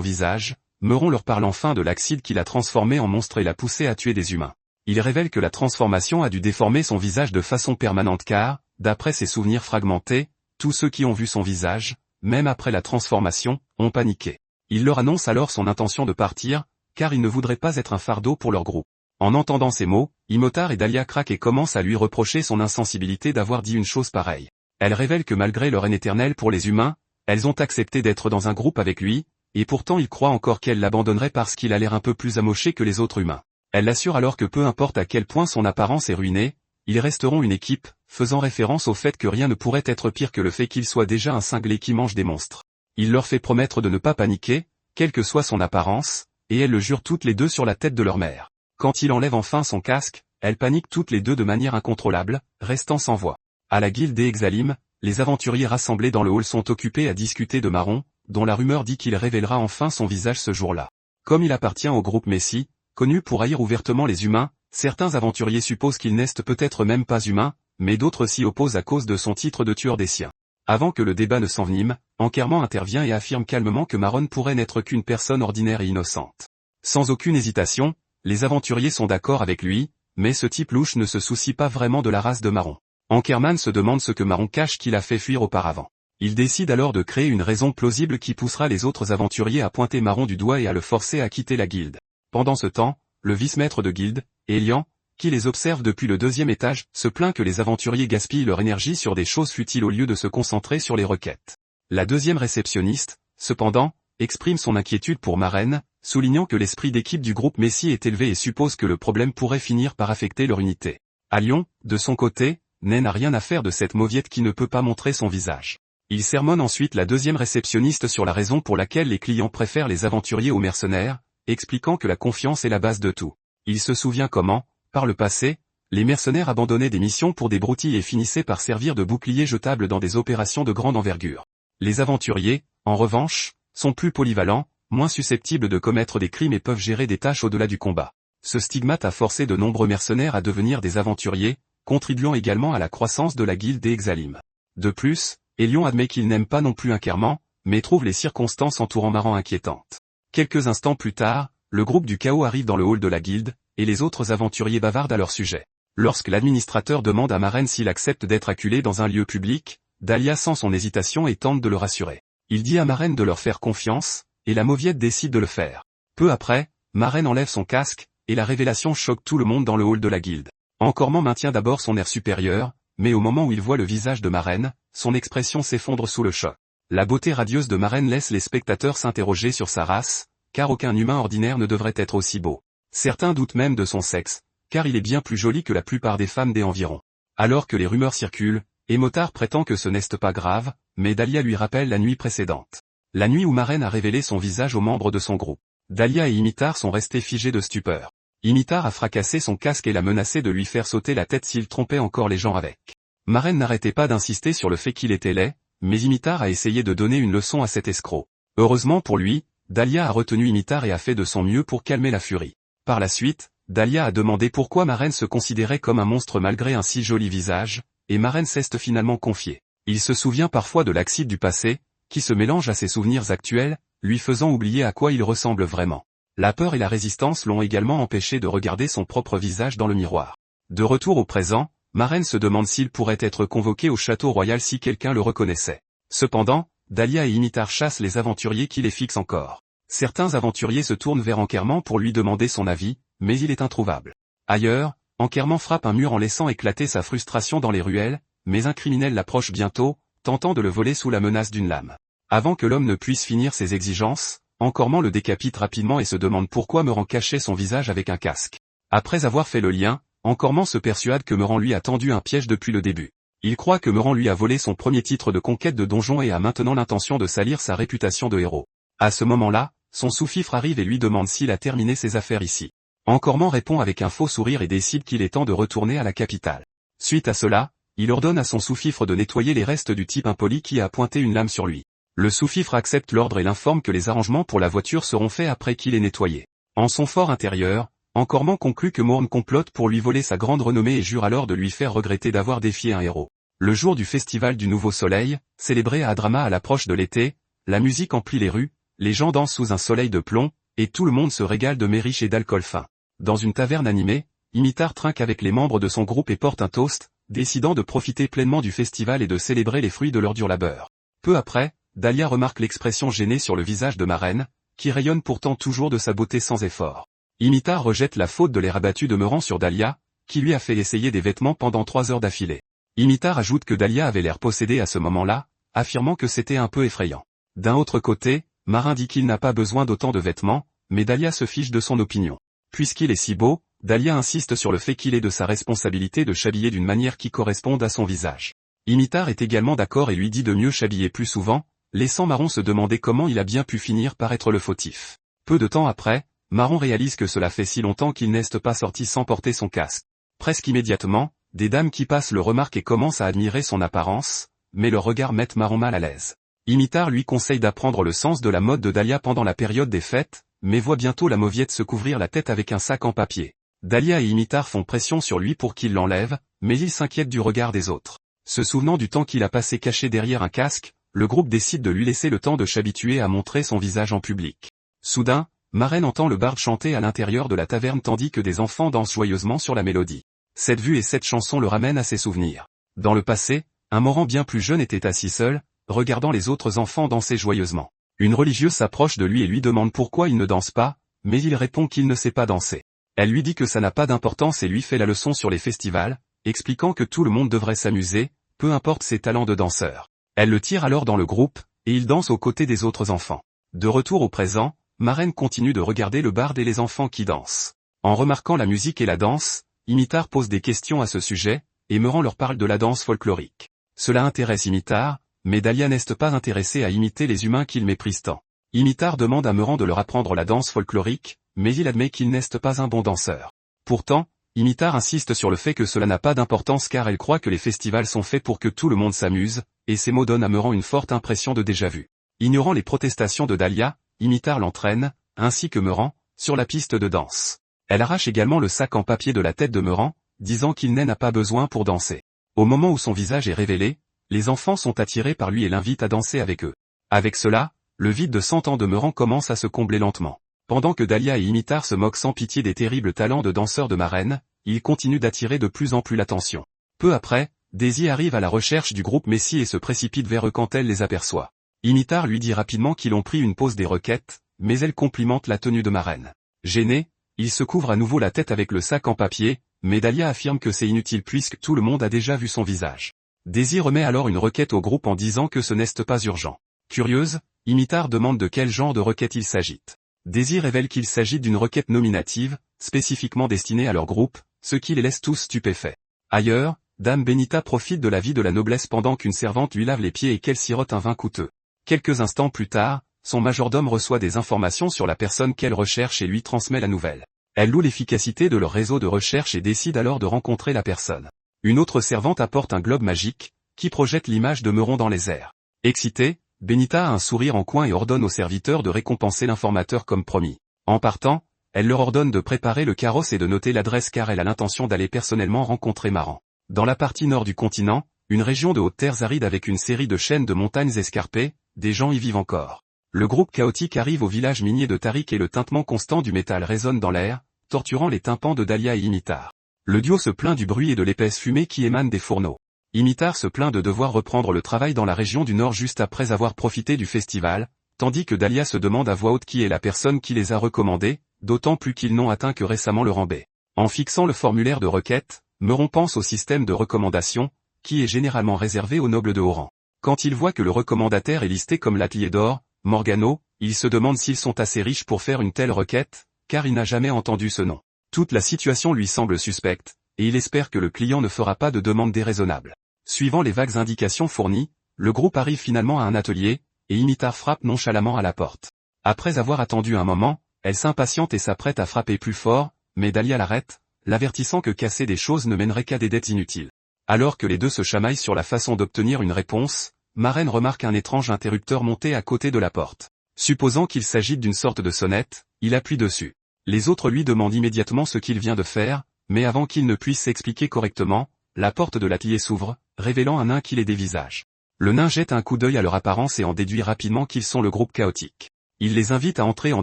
visage, Meuron leur parle enfin de l'acide qui l'a transformé en monstre et l'a poussé à tuer des humains. Il révèle que la transformation a dû déformer son visage de façon permanente car, d'après ses souvenirs fragmentés, tous ceux qui ont vu son visage, même après la transformation, ont paniqué. Il leur annonce alors son intention de partir, car il ne voudrait pas être un fardeau pour leur groupe. En entendant ces mots, Imitar et Dahlia craquent et commencent à lui reprocher son insensibilité d'avoir dit une chose pareille. Elle révèle que malgré leur haine éternelle pour les humains, elles ont accepté d'être dans un groupe avec lui, et pourtant il croit encore qu'elle l'abandonnerait parce qu'il a l'air un peu plus amoché que les autres humains. Elle l'assure alors que peu importe à quel point son apparence est ruinée, ils resteront une équipe, faisant référence au fait que rien ne pourrait être pire que le fait qu'il soit déjà un cinglé qui mange des monstres. Il leur fait promettre de ne pas paniquer, quelle que soit son apparence, et elles le jurent toutes les deux sur la tête de leur mère. Quand il enlève enfin son casque, elles paniquent toutes les deux de manière incontrôlable, restant sans voix. À la guilde des Exalim, les aventuriers rassemblés dans le hall sont occupés à discuter de Maron, dont la rumeur dit qu'il révélera enfin son visage ce jour-là. Comme il appartient au groupe Messi, connu pour haïr ouvertement les humains, certains aventuriers supposent qu'il n'est peut-être même pas humain, mais d'autres s'y opposent à cause de son titre de tueur des siens. Avant que le débat ne s'envenime, Ankerman intervient et affirme calmement que Maron pourrait n'être qu'une personne ordinaire et innocente. Sans aucune hésitation, les aventuriers sont d'accord avec lui, mais ce type louche ne se soucie pas vraiment de la race de Maron. Ankerman se demande ce que Maron cache qu'il a fait fuir auparavant. Il décide alors de créer une raison plausible qui poussera les autres aventuriers à pointer Maron du doigt et à le forcer à quitter la guilde. Pendant ce temps, le vice-maître de guilde, Elian, qui les observe depuis le 2e étage, se plaint que les aventuriers gaspillent leur énergie sur des choses futiles au lieu de se concentrer sur les requêtes. La 2e réceptionniste, cependant, exprime son inquiétude pour Maren, soulignant que l'esprit d'équipe du groupe Messi est élevé et suppose que le problème pourrait finir par affecter leur unité. À Lyon, de son côté, Nain n'a rien à faire de cette mauviette qui ne peut pas montrer son visage. Il sermonne ensuite la 2e réceptionniste sur la raison pour laquelle les clients préfèrent les aventuriers aux mercenaires, expliquant que la confiance est la base de tout. Il se souvient comment, par le passé, les mercenaires abandonnaient des missions pour des broutilles et finissaient par servir de boucliers jetables dans des opérations de grande envergure. Les aventuriers, en revanche, sont plus polyvalents, moins susceptibles de commettre des crimes et peuvent gérer des tâches au-delà du combat. Ce stigmate a forcé de nombreux mercenaires à devenir des aventuriers, contribuant également à la croissance de la guilde des Exalim. De plus, Elion admet qu'il n'aime pas non plus Ankerman, mais trouve les circonstances entourant Maran inquiétantes. Quelques instants plus tard, le groupe du chaos arrive dans le hall de la guilde, et les autres aventuriers bavardent à leur sujet. Lorsque l'administrateur demande à Maren s'il accepte d'être acculé dans un lieu public, Dahlia sent son hésitation et tente de le rassurer. Il dit à Maren de leur faire confiance, et la mauviette décide de le faire. Peu après, Maren enlève son casque, et la révélation choque tout le monde dans le hall de la guilde. Ankerman maintient d'abord son air supérieur, mais au moment où il voit le visage de Maren, son expression s'effondre sous le choc. La beauté radieuse de Maren laisse les spectateurs s'interroger sur sa race, car aucun humain ordinaire ne devrait être aussi beau. Certains doutent même de son sexe, car il est bien plus joli que la plupart des femmes des environs. Alors que les rumeurs circulent, Motard prétend que ce n'est pas grave, mais Dahlia lui rappelle la nuit précédente. La nuit où Marraine a révélé son visage aux membres de son groupe. Dahlia et Imitar sont restés figés de stupeur. Imitar a fracassé son casque et l'a menacé de lui faire sauter la tête s'il trompait encore les gens avec. Marraine n'arrêtait pas d'insister sur le fait qu'il était laid, mais Imitar a essayé de donner une leçon à cet escroc. Heureusement pour lui, Dahlia a retenu Imitar et a fait de son mieux pour calmer la furie. Par la suite, Dahlia a demandé pourquoi Marraine se considérait comme un monstre malgré un si joli visage, et Marraine s'est finalement confiée. Il se souvient parfois de l'acide du passé, qui se mélange à ses souvenirs actuels, lui faisant oublier à quoi il ressemble vraiment. La peur et la résistance l'ont également empêché de regarder son propre visage dans le miroir. De retour au présent, Marraine se demande s'il pourrait être convoqué au château royal si quelqu'un le reconnaissait. Cependant, Dahlia et Imitar chassent les aventuriers qui les fixent encore. Certains aventuriers se tournent vers Enkerman pour lui demander son avis, mais il est introuvable. Ailleurs, Enkerman frappe un mur en laissant éclater sa frustration dans les ruelles, mais un criminel l'approche bientôt, tentant de le voler sous la menace d'une lame. Avant que l'homme ne puisse finir ses exigences, Enkerman le décapite rapidement et se demande pourquoi Meurant cachait son visage avec un casque. Après avoir fait le lien, Enkerman se persuade que Meurant lui a tendu un piège depuis le début. Il croit que Meurant lui a volé son premier titre de conquête de donjon et a maintenant l'intention de salir sa réputation de héros. À ce moment-là, son sous-fifre arrive et lui demande s'il a terminé ses affaires ici. Enkerman répond avec un faux sourire et décide qu'il est temps de retourner à la capitale. Suite à cela, il ordonne à son sous-fifre de nettoyer les restes du type impoli qui a pointé une lame sur lui. Le sous-fifre accepte l'ordre et l'informe que les arrangements pour la voiture seront faits après qu'il ait nettoyé. En son fort intérieur, Enkerman conclut que Morn complote pour lui voler sa grande renommée et jure alors de lui faire regretter d'avoir défié un héros. Le jour du festival du Nouveau Soleil, célébré à Adrama à l'approche de l'été, la musique emplit les rues, les gens dansent sous un soleil de plomb, et tout le monde se régale de mériches et d'alcool fin. Dans une taverne animée, Imitar trinque avec les membres de son groupe et porte un toast, décidant de profiter pleinement du festival et de célébrer les fruits de leur dur labeur. Peu après, Dahlia remarque l'expression gênée sur le visage de Marraine, qui rayonne pourtant toujours de sa beauté sans effort. Imitar rejette la faute de l'air abattu de Meurant sur Dahlia, qui lui a fait essayer des vêtements pendant 3 heures d'affilée. Imitar ajoute que Dahlia avait l'air possédée à ce moment-là, affirmant que c'était un peu effrayant. D'un autre côté, Marin dit qu'il n'a pas besoin d'autant de vêtements, mais Dahlia se fiche de son opinion. Puisqu'il est si beau, Dahlia insiste sur le fait qu'il est de sa responsabilité de s'habiller d'une manière qui corresponde à son visage. Imitar est également d'accord et lui dit de mieux s'habiller plus souvent, laissant Marron se demander comment il a bien pu finir par être le fautif. Peu de temps après, Marron réalise que cela fait si longtemps qu'il n'est pas sorti sans porter son casque. Presque immédiatement, des dames qui passent le remarquent et commencent à admirer son apparence, mais leur regard met Marron mal à l'aise. Imitar lui conseille d'apprendre le sens de la mode de Dahlia pendant la période des fêtes, mais voit bientôt la mauviette se couvrir la tête avec un sac en papier. Dahlia et Imitar font pression sur lui pour qu'il l'enlève, mais il s'inquiète du regard des autres. Se souvenant du temps qu'il a passé caché derrière un casque, le groupe décide de lui laisser le temps de s'habituer à montrer son visage en public. Soudain, Marraine entend le barde chanter à l'intérieur de la taverne tandis que des enfants dansent joyeusement sur la mélodie. Cette vue et cette chanson le ramènent à ses souvenirs. Dans le passé, un Morant bien plus jeune était assis seul, regardant les autres enfants danser joyeusement. Une religieuse s'approche de lui et lui demande pourquoi il ne danse pas, mais il répond qu'il ne sait pas danser. Elle lui dit que ça n'a pas d'importance et lui fait la leçon sur les festivals, expliquant que tout le monde devrait s'amuser, peu importe ses talents de danseur. Elle le tire alors dans le groupe, et il danse aux côtés des autres enfants. De retour au présent, Marraine continue de regarder le barde et les enfants qui dansent. En remarquant la musique et la danse, Imitar pose des questions à ce sujet, et Meurant leur parle de la danse folklorique. Cela intéresse Imitar, mais Dahlia n'est pas intéressée à imiter les humains qu'il méprise tant. Imitar demande à Meurant de leur apprendre la danse folklorique, mais il admet qu'il n'est pas un bon danseur. Pourtant, Imitar insiste sur le fait que cela n'a pas d'importance car elle croit que les festivals sont faits pour que tout le monde s'amuse, et ces mots donnent à Meurant une forte impression de déjà-vu. Ignorant les protestations de Dahlia, Imitar l'entraîne, ainsi que Meurant, sur la piste de danse. Elle arrache également le sac en papier de la tête de Meurant, disant qu'il n'en a pas besoin pour danser. Au moment où son visage est révélé, les enfants sont attirés par lui et l'invitent à danser avec eux. Avec cela, le vide de 100 ans de Meurant commence à se combler lentement. Pendant que Dahlia et Imitar se moquent sans pitié des terribles talents de danseurs de Marraine, ils continuent d'attirer de plus en plus l'attention. Peu après, Daisy arrive à la recherche du groupe Messi et se précipite vers eux quand elle les aperçoit. Imitar lui dit rapidement qu'ils ont pris une pause des requêtes, mais elle complimente la tenue de Marraine. Gêné, il se couvre à nouveau la tête avec le sac en papier, mais Dahlia affirme que c'est inutile puisque tout le monde a déjà vu son visage. Daisy remet alors une requête au groupe en disant que ce n'est pas urgent. Curieuse, Imitar demande de quel genre de requête il s'agit. Daisy révèle qu'il s'agit d'une requête nominative, spécifiquement destinée à leur groupe, ce qui les laisse tous stupéfaits. Ailleurs, Dame Benita profite de la vie de la noblesse pendant qu'une servante lui lave les pieds et qu'elle sirote un vin coûteux. Quelques instants plus tard, son majordome reçoit des informations sur la personne qu'elle recherche et lui transmet la nouvelle. Elle loue l'efficacité de leur réseau de recherche et décide alors de rencontrer la personne. Une autre servante apporte un globe magique, qui projette l'image de Meuron dans les airs. Excitée, Benita a un sourire en coin et ordonne aux serviteurs de récompenser l'informateur comme promis. En partant, elle leur ordonne de préparer le carrosse et de noter l'adresse car elle a l'intention d'aller personnellement rencontrer Maran. Dans la partie nord du continent, une région de hautes terres arides avec une série de chaînes de montagnes escarpées, des gens y vivent encore. Le groupe chaotique arrive au village minier de Tariq et le tintement constant du métal résonne dans l'air, torturant les tympans de Dahlia et Imitar. Le duo se plaint du bruit et de l'épaisse fumée qui émane des fourneaux. Imitar se plaint de devoir reprendre le travail dans la région du Nord juste après avoir profité du festival, tandis que Dahlia se demande à voix haute qui est la personne qui les a recommandés, d'autant plus qu'ils n'ont atteint que récemment le rang B. En fixant le formulaire de requête, Meuron pense au système de recommandation, qui est généralement réservé aux nobles de haut rang. Quand il voit que le recommandataire est listé comme l'Atelier d'Or, Morgano, il se demande s'ils sont assez riches pour faire une telle requête, car il n'a jamais entendu ce nom. Toute la situation lui semble suspecte, et il espère que le client ne fera pas de demande déraisonnable. Suivant les vagues indications fournies, le groupe arrive finalement à un atelier, et Imitar frappe nonchalamment à la porte. Après avoir attendu un moment, elle s'impatiente et s'apprête à frapper plus fort, mais Dahlia l'arrête, l'avertissant que casser des choses ne mènerait qu'à des dettes inutiles. Alors que les deux se chamaillent sur la façon d'obtenir une réponse, Maren remarque un étrange interrupteur monté à côté de la porte. Supposant qu'il s'agit d'une sorte de sonnette, il appuie dessus. Les autres lui demandent immédiatement ce qu'il vient de faire, mais avant qu'il ne puisse s'expliquer correctement, la porte de l'atelier s'ouvre, révélant un nain qui les dévisage. Le nain jette un coup d'œil à leur apparence et en déduit rapidement qu'ils sont le groupe chaotique. Il les invite à entrer en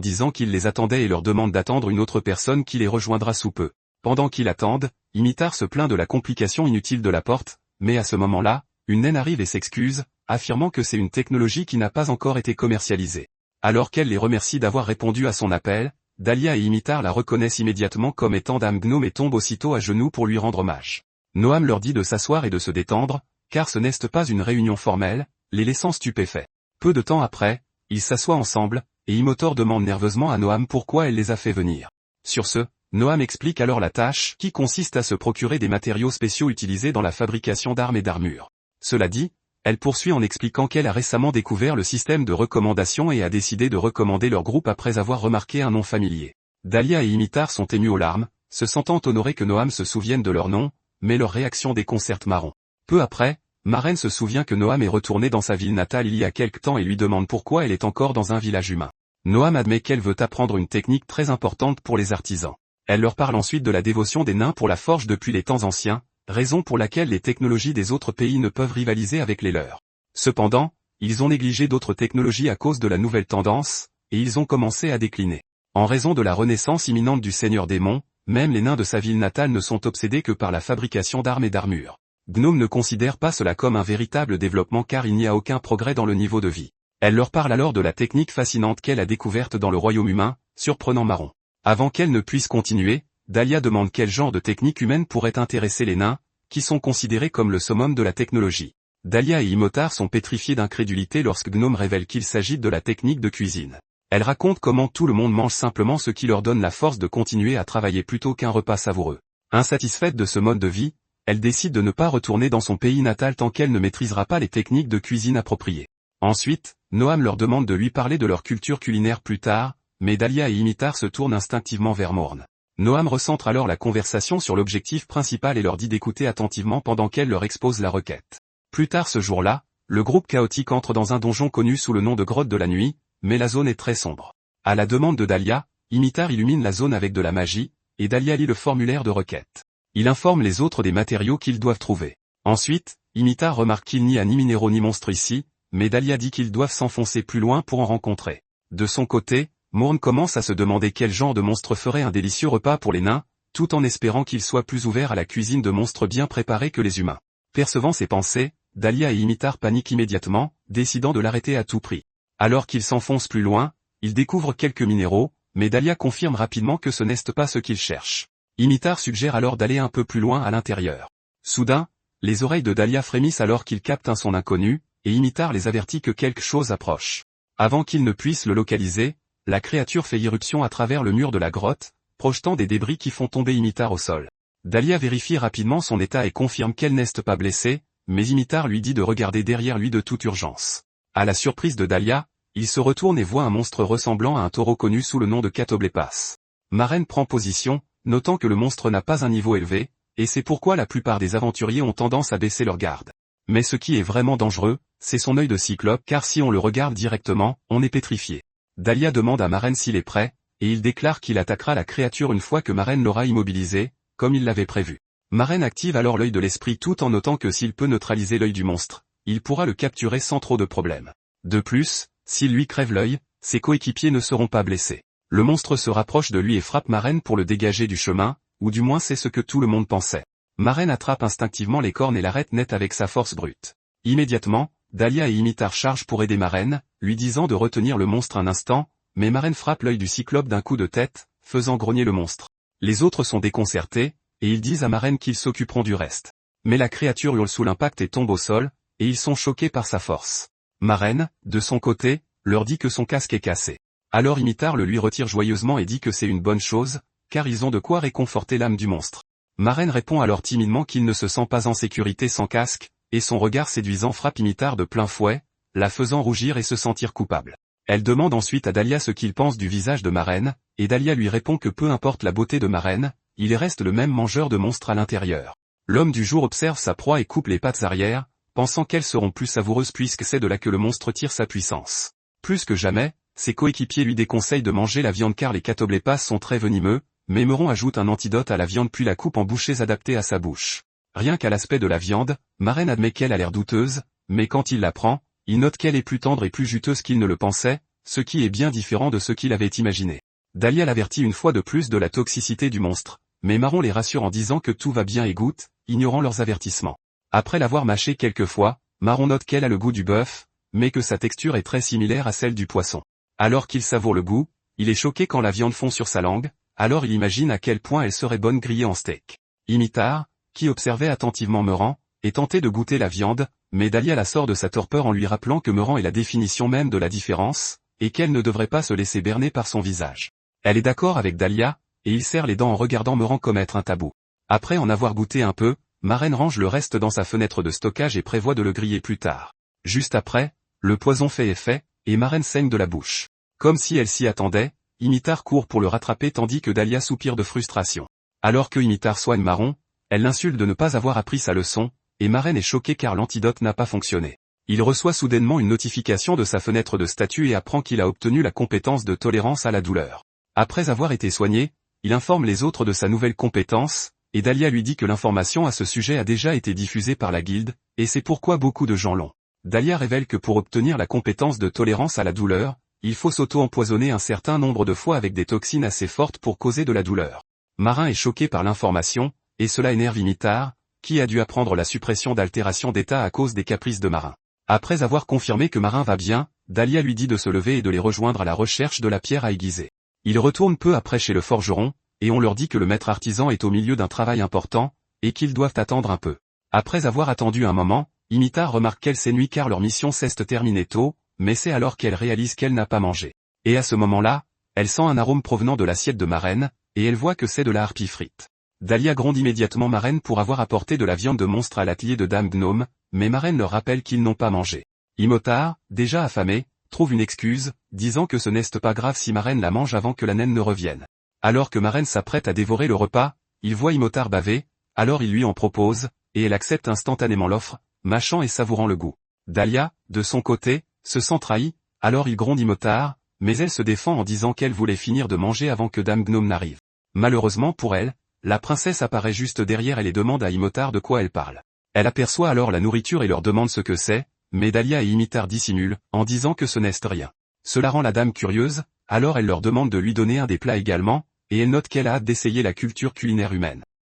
disant qu'il les attendait et leur demande d'attendre une autre personne qui les rejoindra sous peu. Pendant qu'ils attendent, Imitar se plaint de la complication inutile de la porte, mais à ce moment-là, une naine arrive et s'excuse, affirmant que c'est une technologie qui n'a pas encore été commercialisée. Alors qu'elle les remercie d'avoir répondu à son appel, Dahlia et Imitar la reconnaissent immédiatement comme étant Dame Gnome et tombent aussitôt à genoux pour lui rendre hommage. Noam leur dit de s'asseoir et de se détendre, car ce n'est pas une réunion formelle, les laissant stupéfaits. Peu de temps après, ils s'assoient ensemble, et Imotor demande nerveusement à Noam pourquoi elle les a fait venir. Sur ce, Noam explique alors la tâche qui consiste à se procurer des matériaux spéciaux utilisés dans la fabrication d'armes et d'armures. Cela dit, elle poursuit en expliquant qu'elle a récemment découvert le système de recommandation et a décidé de recommander leur groupe après avoir remarqué un nom familier. Dahlia et Imitar sont émus aux larmes, se sentant honorés que Noam se souvienne de leur nom, mais leur réaction déconcerte Maran. Peu après, Maren se souvient que Noam est retourné dans sa ville natale il y a quelque temps et lui demande pourquoi elle est encore dans un village humain. Noam admet qu'elle veut apprendre une technique très importante pour les artisans. Elle leur parle ensuite de la dévotion des nains pour la forge depuis les temps anciens, raison pour laquelle les technologies des autres pays ne peuvent rivaliser avec les leurs. Cependant, ils ont négligé d'autres technologies à cause de la nouvelle tendance, et ils ont commencé à décliner. En raison de la renaissance imminente du Seigneur Démon, même les nains de sa ville natale ne sont obsédés que par la fabrication d'armes et d'armures. Gnome ne considère pas cela comme un véritable développement car il n'y a aucun progrès dans le niveau de vie. Elle leur parle alors de la technique fascinante qu'elle a découverte dans le royaume humain, surprenant Maron. Avant qu'elle ne puisse continuer, Dahlia demande quel genre de technique humaine pourrait intéresser les nains, qui sont considérés comme le summum de la technologie. Dahlia et Imotar sont pétrifiés d'incrédulité lorsque Gnome révèle qu'il s'agit de la technique de cuisine. Elle raconte comment tout le monde mange simplement ce qui leur donne la force de continuer à travailler plutôt qu'un repas savoureux. Insatisfaite de ce mode de vie, elle décide de ne pas retourner dans son pays natal tant qu'elle ne maîtrisera pas les techniques de cuisine appropriées. Ensuite, Noam leur demande de lui parler de leur culture culinaire plus tard, mais Dahlia et Imitar se tournent instinctivement vers Morn. Noam recentre alors la conversation sur l'objectif principal et leur dit d'écouter attentivement pendant qu'elle leur expose la requête. Plus tard ce jour-là, le groupe chaotique entre dans un donjon connu sous le nom de Grotte de la Nuit, mais la zone est très sombre. À la demande de Dahlia, Imitar illumine la zone avec de la magie, et Dahlia lit le formulaire de requête. Il informe les autres des matériaux qu'ils doivent trouver. Ensuite, Imitar remarque qu'il n'y a ni minéraux ni monstres ici, mais Dahlia dit qu'ils doivent s'enfoncer plus loin pour en rencontrer. De son côté, Morn commence à se demander quel genre de monstre ferait un délicieux repas pour les nains, tout en espérant qu'ils soient plus ouverts à la cuisine de monstres bien préparés que les humains. Percevant ses pensées, Dahlia et Imitar paniquent immédiatement, décidant de l'arrêter à tout prix. Alors qu'ils s'enfoncent plus loin, ils découvrent quelques minéraux, mais Dahlia confirme rapidement que ce n'est pas ce qu'ils cherchent. Imitar suggère alors d'aller un peu plus loin à l'intérieur. Soudain, les oreilles de Dahlia frémissent alors qu'ils captent un son inconnu, et Imitar les avertit que quelque chose approche. Avant qu'ils ne puissent le localiser, la créature fait irruption à travers le mur de la grotte, projetant des débris qui font tomber Imitar au sol. Dahlia vérifie rapidement son état et confirme qu'elle n'est pas blessée, mais Imitar lui dit de regarder derrière lui de toute urgence. À la surprise de Dahlia, il se retourne et voit un monstre ressemblant à un taureau connu sous le nom de Catoblepas. Maren prend position, notant que le monstre n'a pas un niveau élevé, et c'est pourquoi la plupart des aventuriers ont tendance à baisser leur garde. Mais ce qui est vraiment dangereux, c'est son œil de cyclope car si on le regarde directement, on est pétrifié. Dahlia demande à Maren s'il est prêt, et il déclare qu'il attaquera la créature une fois que Maren l'aura immobilisé, comme il l'avait prévu. Maren active alors l'œil de l'esprit tout en notant que s'il peut neutraliser l'œil du monstre, il pourra le capturer sans trop de problèmes. De plus, s'il lui crève l'œil, ses coéquipiers ne seront pas blessés. Le monstre se rapproche de lui et frappe Maren pour le dégager du chemin, ou du moins c'est ce que tout le monde pensait. Maren attrape instinctivement les cornes et l'arrête net avec sa force brute. Immédiatement, Dahlia et Imitar chargent pour aider Maren, lui disant de retenir le monstre un instant, mais Maren frappe l'œil du cyclope d'un coup de tête, faisant grogner le monstre. Les autres sont déconcertés, et ils disent à Maren qu'ils s'occuperont du reste. Mais la créature hurle sous l'impact et tombe au sol, et ils sont choqués par sa force. Maren, de son côté, leur dit que son casque est cassé. Alors Imitar le lui retire joyeusement et dit que c'est une bonne chose, car ils ont de quoi réconforter l'âme du monstre. Maren répond alors timidement qu'il ne se sent pas en sécurité sans casque, et son regard séduisant frappe Imitar de plein fouet, la faisant rougir et se sentir coupable. Elle demande ensuite à Dahlia ce qu'il pense du visage de Maren, et Dahlia lui répond que peu importe la beauté de Maren, il reste le même mangeur de monstres à l'intérieur. L'homme du jour observe sa proie et coupe les pattes arrière, pensant qu'elles seront plus savoureuses puisque c'est de là que le monstre tire sa puissance. Plus que jamais, ses coéquipiers lui déconseillent de manger la viande car les catoblepas sont très venimeux, mais Meuron ajoute un antidote à la viande puis la coupe en bouchées adaptées à sa bouche. Rien qu'à l'aspect de la viande, Maren admet qu'elle a l'air douteuse, mais quand il la prend, il note qu'elle est plus tendre et plus juteuse qu'il ne le pensait, ce qui est bien différent de ce qu'il avait imaginé. Dahlia l'avertit une fois de plus de la toxicité du monstre, mais Maron les rassure en disant que tout va bien et goûte, ignorant leurs avertissements. Après l'avoir mâché quelques fois, Maron note qu'elle a le goût du bœuf, mais que sa texture est très similaire à celle du poisson. Alors qu'il savoure le goût, il est choqué quand la viande fond sur sa langue, alors il imagine à quel point elle serait bonne grillée en steak. Imitar, qui observait attentivement Meuran, est tenté de goûter la viande, mais Dahlia la sort de sa torpeur en lui rappelant que Meuran est la définition même de la différence, et qu'elle ne devrait pas se laisser berner par son visage. Elle est d'accord avec Dahlia, et il serre les dents en regardant Meuran commettre un tabou. Après en avoir goûté un peu, Maren range le reste dans sa fenêtre de stockage et prévoit de le griller plus tard. Juste après, le poison fait effet, et Maren saigne de la bouche. Comme si elle s'y attendait, Imitar court pour le rattraper tandis que Dahlia soupire de frustration. Alors que Imitar soigne Maron, elle l'insulte de ne pas avoir appris sa leçon, et Maren est choquée car l'antidote n'a pas fonctionné. Il reçoit soudainement une notification de sa fenêtre de statut et apprend qu'il a obtenu la compétence de tolérance à la douleur. Après avoir été soigné, il informe les autres de sa nouvelle compétence, et Dahlia lui dit que l'information à ce sujet a déjà été diffusée par la guilde, et c'est pourquoi beaucoup de gens l'ont. Dahlia révèle que pour obtenir la compétence de tolérance à la douleur, il faut s'auto-empoisonner un certain nombre de fois avec des toxines assez fortes pour causer de la douleur. Marin est choqué par l'information, et cela énerve Imitar, qui a dû apprendre la suppression d'altération d'état à cause des caprices de Marin. Après avoir confirmé que Marin va bien, Dahlia lui dit de se lever et de les rejoindre à la recherche de la pierre à aiguiser. Ils retournent peu après chez le forgeron, et on leur dit que le maître artisan est au milieu d'un travail important, et qu'ils doivent attendre un peu. Après avoir attendu un moment, Imitar remarque qu'elle s'ennuie car leur mission s'est terminée tôt, mais c'est alors qu'elle réalise qu'elle n'a pas mangé. Et à ce moment-là, elle sent un arôme provenant de l'assiette de Maren, et elle voit que c'est de la harpie frite. Dahlia gronde immédiatement Maren pour avoir apporté de la viande de monstre à l'atelier de Dame Gnome, mais Maren leur rappelle qu'ils n'ont pas mangé. Imotar, déjà affamé, trouve une excuse, disant que ce n'est pas grave si Maren la mange avant que la naine ne revienne. Alors que Maren s'apprête à dévorer le repas, il voit Imotar baver, alors il lui en propose, et elle accepte instantanément l'offre, mâchant et savourant le goût. Dahlia, de son côté, se sent trahie, alors il gronde Imotar, mais elle se défend en disant qu'elle voulait finir de manger avant que Dame Gnome n'arrive. Malheureusement pour elle, la princesse apparaît juste derrière elle et demande à Imotar de quoi elle parle. Elle aperçoit alors la nourriture et leur demande ce que c'est, mais Dahlia et Imitar dissimulent, en disant que ce n'est rien. Cela rend la dame curieuse, alors elle leur demande de lui donner un des plats également, et elle note qu'elle a hâte d'essayer la culture culinaire humaine.